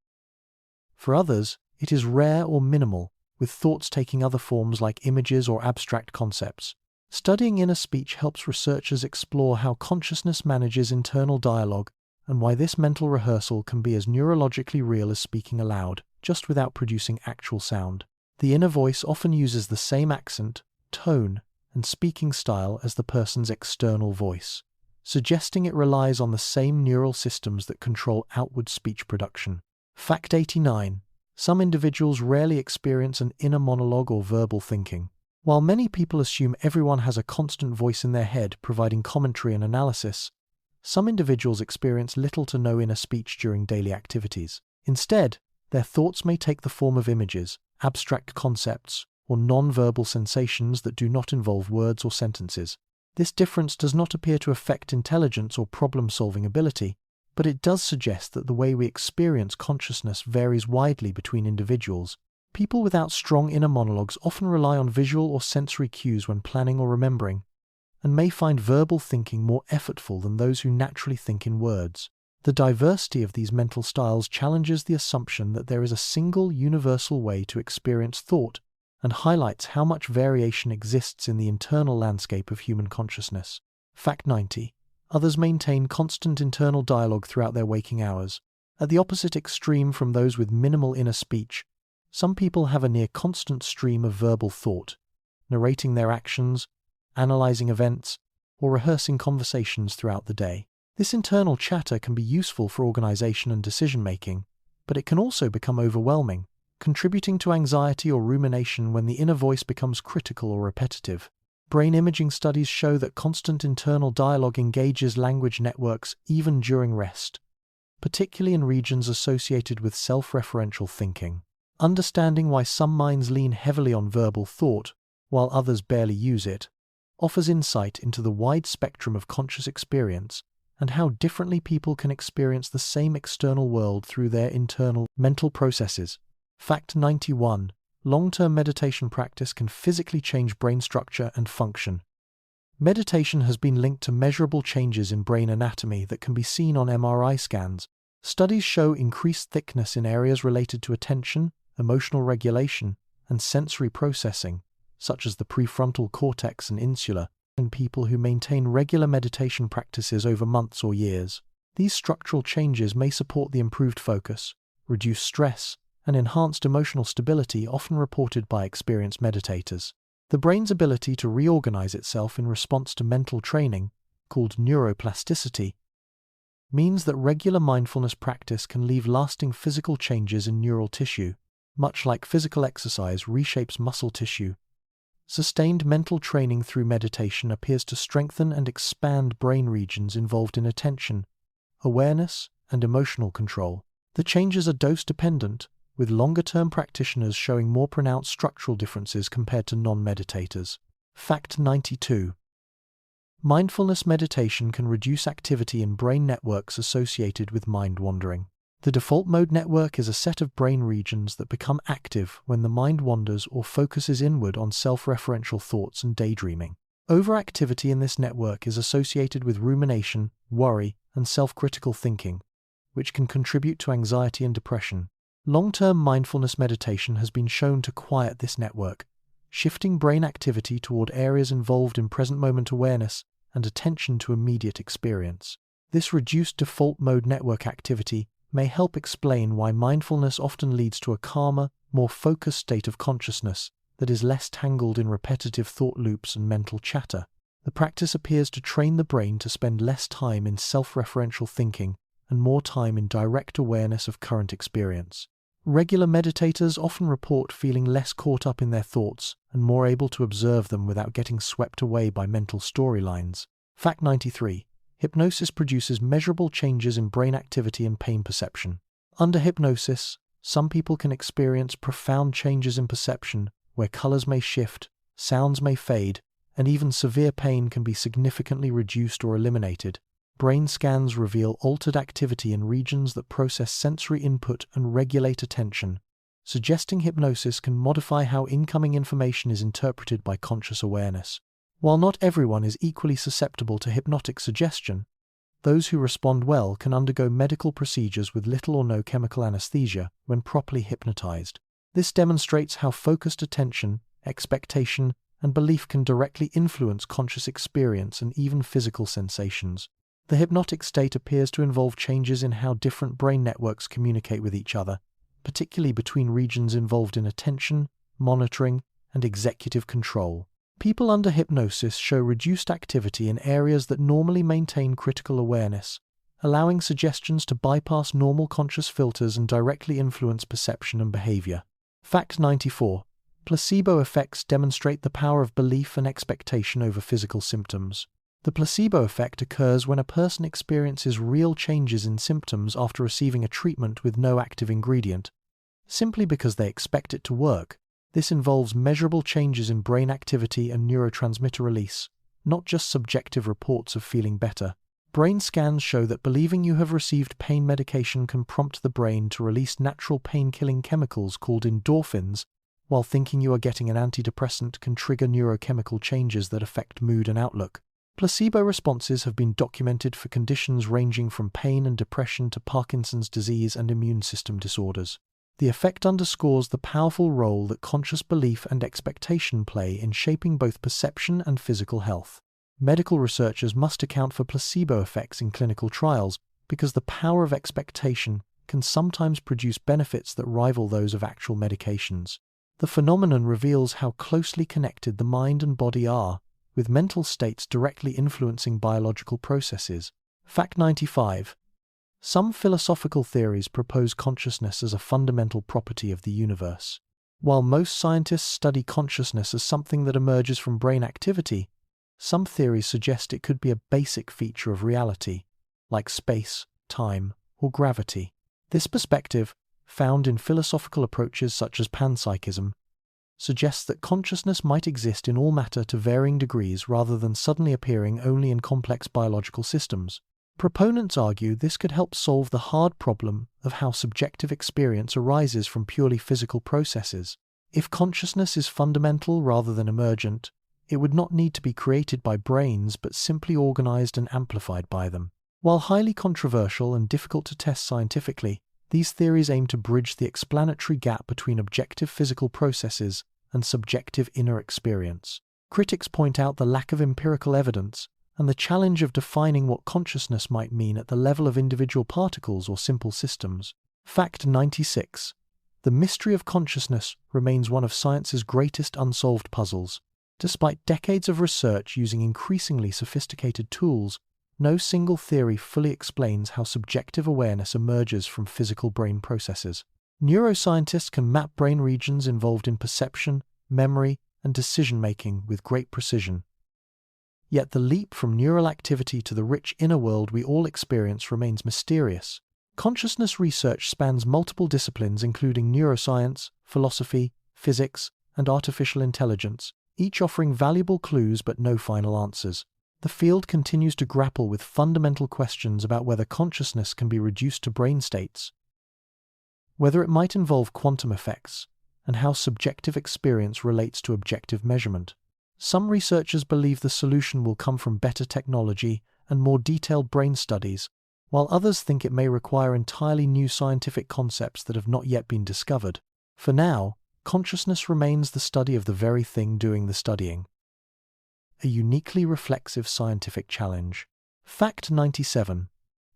For others, it is rare or minimal, with thoughts taking other forms like images or abstract concepts. Studying inner speech helps researchers explore how consciousness manages internal dialogue and why this mental rehearsal can be as neurologically real as speaking aloud, just without producing actual sound. The inner voice often uses the same accent, tone, and speaking style as the person's external voice, suggesting it relies on the same neural systems that control outward speech production. Fact 89. Some individuals rarely experience an inner monologue or verbal thinking. While many people assume everyone has a constant voice in their head providing commentary and analysis, some individuals experience little to no inner speech during daily activities. Instead, their thoughts may take the form of images, abstract concepts, or non-verbal sensations that do not involve words or sentences. This difference does not appear to affect intelligence or problem-solving ability, but it does suggest that the way we experience consciousness varies widely between individuals. People without strong inner monologues often rely on visual or sensory cues when planning or remembering, and may find verbal thinking more effortful than those who naturally think in words. The diversity of these mental styles challenges the assumption that there is a single universal way to experience thought and highlights how much variation exists in the internal landscape of human consciousness. Fact 90. Others maintain constant internal dialogue throughout their waking hours. At the opposite extreme from those with minimal inner speech, some people have a near constant stream of verbal thought, narrating their actions, analyzing events, or rehearsing conversations throughout the day. This internal chatter can be useful for organization and decision-making, but it can also become overwhelming, contributing to anxiety or rumination when the inner voice becomes critical or repetitive. Brain imaging studies show that constant internal dialogue engages language networks even during rest, particularly in regions associated with self-referential thinking. Understanding why some minds lean heavily on verbal thought, while others barely use it, offers insight into the wide spectrum of conscious experience and how differently people can experience the same external world through their internal mental processes. Fact 91. Long-term meditation practice can physically change brain structure and function. Meditation has been linked to measurable changes in brain anatomy that can be seen on MRI scans. Studies show increased thickness in areas related to attention, emotional regulation, and sensory processing, such as the prefrontal cortex and insula, in people who maintain regular meditation practices over months or years. These structural changes may support the improved focus, reduced stress, and enhanced emotional stability often reported by experienced meditators. The brain's ability to reorganize itself in response to mental training, called neuroplasticity, means that regular mindfulness practice can leave lasting physical changes in neural tissue, much like physical exercise reshapes muscle tissue. Sustained mental training through meditation appears to strengthen and expand brain regions involved in attention, awareness, and emotional control. The changes are dose-dependent, with longer-term practitioners showing more pronounced structural differences compared to non-meditators. Fact 92. Mindfulness meditation can reduce activity in brain networks associated with mind wandering. The default mode network is a set of brain regions that become active when the mind wanders or focuses inward on self-referential thoughts and daydreaming. Overactivity in this network is associated with rumination, worry, and self-critical thinking, which can contribute to anxiety and depression. Long-term mindfulness meditation has been shown to quiet this network, shifting brain activity toward areas involved in present-moment awareness and attention to immediate experience. This reduced default mode network activity may help explain why mindfulness often leads to a calmer, more focused state of consciousness that is less tangled in repetitive thought loops and mental chatter. The practice appears to train the brain to spend less time in self-referential thinking and more time in direct awareness of current experience. Regular meditators often report feeling less caught up in their thoughts and more able to observe them without getting swept away by mental storylines. Fact 93. Hypnosis produces measurable changes in brain activity and pain perception. Under hypnosis, some people can experience profound changes in perception where colors may shift, sounds may fade, and even severe pain can be significantly reduced or eliminated. Brain scans reveal altered activity in regions that process sensory input and regulate attention, suggesting hypnosis can modify how incoming information is interpreted by conscious awareness. While not everyone is equally susceptible to hypnotic suggestion, those who respond well can undergo medical procedures with little or no chemical anesthesia when properly hypnotized. This demonstrates how focused attention, expectation, and belief can directly influence conscious experience and even physical sensations. The hypnotic state appears to involve changes in how different brain networks communicate with each other, particularly between regions involved in attention, monitoring, and executive control. People under hypnosis show reduced activity in areas that normally maintain critical awareness, allowing suggestions to bypass normal conscious filters and directly influence perception and behavior. Fact 94. Placebo effects demonstrate the power of belief and expectation over physical symptoms. The placebo effect occurs when a person experiences real changes in symptoms after receiving a treatment with no active ingredient, simply because they expect it to work. This involves measurable changes in brain activity and neurotransmitter release, not just subjective reports of feeling better. Brain scans show that believing you have received pain medication can prompt the brain to release natural pain-killing chemicals called endorphins, while thinking you are getting an antidepressant can trigger neurochemical changes that affect mood and outlook. Placebo responses have been documented for conditions ranging from pain and depression to Parkinson's disease and immune system disorders. The effect underscores the powerful role that conscious belief and expectation play in shaping both perception and physical health. Medical researchers must account for placebo effects in clinical trials because the power of expectation can sometimes produce benefits that rival those of actual medications. The phenomenon reveals how closely connected the mind and body are, with mental states directly influencing biological processes. Fact 95. Some philosophical theories propose consciousness as a fundamental property of the universe. While most scientists study consciousness as something that emerges from brain activity, some theories suggest it could be a basic feature of reality, like space, time, or gravity. This perspective, found in philosophical approaches such as panpsychism, suggests that consciousness might exist in all matter to varying degrees rather than suddenly appearing only in complex biological systems. Proponents argue this could help solve the hard problem of how subjective experience arises from purely physical processes. If consciousness is fundamental rather than emergent, it would not need to be created by brains but simply organized and amplified by them. While highly controversial and difficult to test scientifically, these theories aim to bridge the explanatory gap between objective physical processes and subjective inner experience. Critics point out the lack of empirical evidence and the challenge of defining what consciousness might mean at the level of individual particles or simple systems. Fact 96. The mystery of consciousness remains one of science's greatest unsolved puzzles. Despite decades of research using increasingly sophisticated tools, no single theory fully explains how subjective awareness emerges from physical brain processes. Neuroscientists can map brain regions involved in perception, memory, and decision-making with great precision. Yet the leap from neural activity to the rich inner world we all experience remains mysterious. Consciousness research spans multiple disciplines including neuroscience, philosophy, physics, and artificial intelligence, each offering valuable clues but no final answers. The field continues to grapple with fundamental questions about whether consciousness can be reduced to brain states, whether it might involve quantum effects, and how subjective experience relates to objective measurement. Some researchers believe the solution will come from better technology and more detailed brain studies, while others think it may require entirely new scientific concepts that have not yet been discovered. For now, consciousness remains the study of the very thing doing the studying. A uniquely reflexive scientific challenge. Fact 97.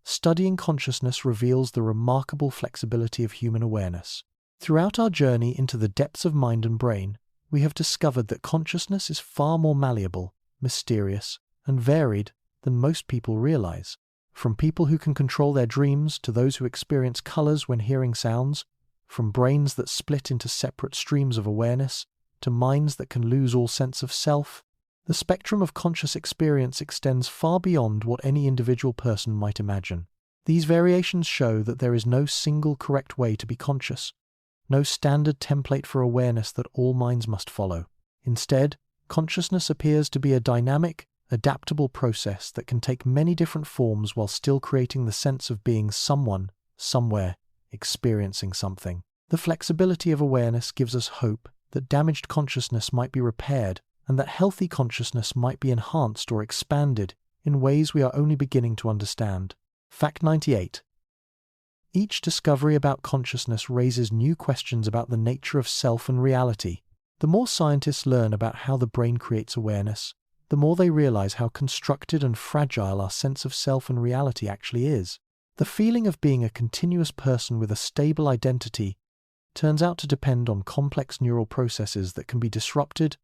Studying consciousness reveals the remarkable flexibility of human awareness. Throughout our journey into the depths of mind and brain, we have discovered that consciousness is far more malleable, mysterious, and varied than most people realize. From people who can control their dreams to those who experience colors when hearing sounds, from brains that split into separate streams of awareness to minds that can lose all sense of self, the spectrum of conscious experience extends far beyond what any individual person might imagine. These variations show that there is no single correct way to be conscious, no standard template for awareness that all minds must follow. Instead, consciousness appears to be a dynamic, adaptable process that can take many different forms while still creating the sense of being someone, somewhere, experiencing something. The flexibility of awareness gives us hope that damaged consciousness might be repaired and that healthy consciousness might be enhanced or expanded in ways we are only beginning to understand. Fact 98. Each discovery about consciousness raises new questions about the nature of self and reality. The more scientists learn about how the brain creates awareness, the more they realize how constructed and fragile our sense of self and reality actually is. The feeling of being a continuous person with a stable identity turns out to depend on complex neural processes that can be disrupted,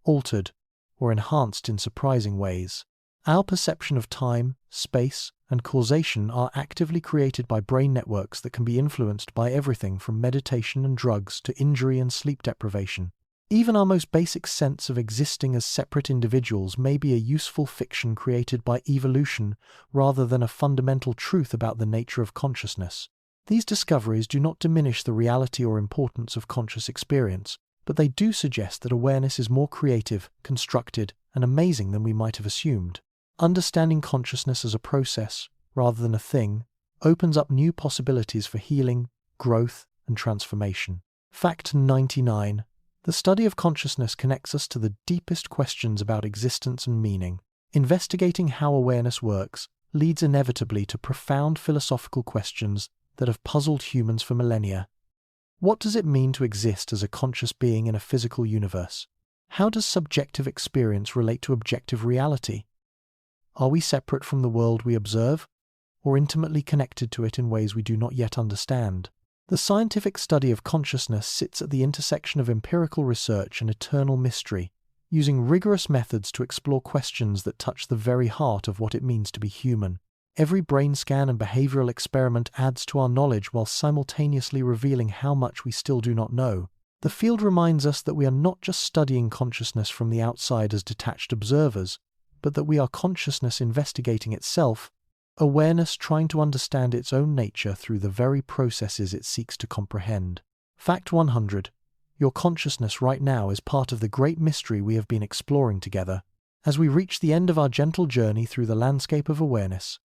altered, or enhanced in surprising ways. Our perception of time, space, and causation are actively created by brain networks that can be influenced by everything from meditation and drugs to injury and sleep deprivation. Even our most basic sense of existing as separate individuals may be a useful fiction created by evolution rather than a fundamental truth about the nature of consciousness. These discoveries do not diminish the reality or importance of conscious experience, but they do suggest that awareness is more creative, constructed, and amazing than we might have assumed. Understanding consciousness as a process, rather than a thing, opens up new possibilities for healing, growth, and transformation. Fact 99. The study of consciousness connects us to the deepest questions about existence and meaning. Investigating how awareness works leads inevitably to profound philosophical questions that have puzzled humans for millennia. What does it mean to exist as a conscious being in a physical universe? How does subjective experience relate to objective reality? Are we separate from the world we observe, or intimately connected to it in ways we do not yet understand? The scientific study of consciousness sits at the intersection of empirical research and eternal mystery, using rigorous methods to explore questions that touch the very heart of what it means to be human. Every brain scan and behavioral experiment adds to our knowledge while simultaneously revealing how much we still do not know. The field reminds us that we are not just studying consciousness from the outside as detached observers, but that we are consciousness investigating itself, awareness trying to understand its own nature through the very processes it seeks to comprehend. Fact 100. Your consciousness right now is part of the great mystery we have been exploring together. As we reach the end of our gentle journey through the landscape of awareness,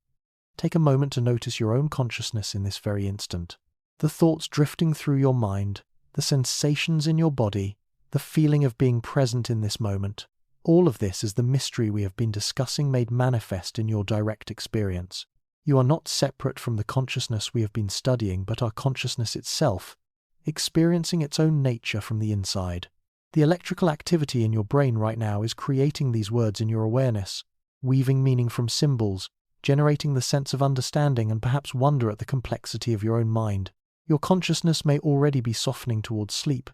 take a moment to notice your own consciousness in this very instant. The thoughts drifting through your mind, the sensations in your body, the feeling of being present in this moment. All of this is the mystery we have been discussing made manifest in your direct experience. You are not separate from the consciousness we have been studying, but are consciousness itself, experiencing its own nature from the inside. The electrical activity in your brain right now is creating these words in your awareness, weaving meaning from symbols, generating the sense of understanding and perhaps wonder at the complexity of your own mind. Your consciousness may already be softening towards sleep,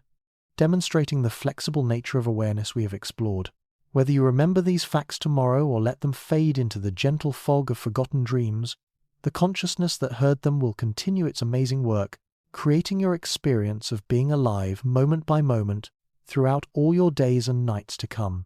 demonstrating the flexible nature of awareness we have explored. Whether you remember these facts tomorrow or let them fade into the gentle fog of forgotten dreams, the consciousness that heard them will continue its amazing work, creating your experience of being alive moment by moment throughout all your days and nights to come.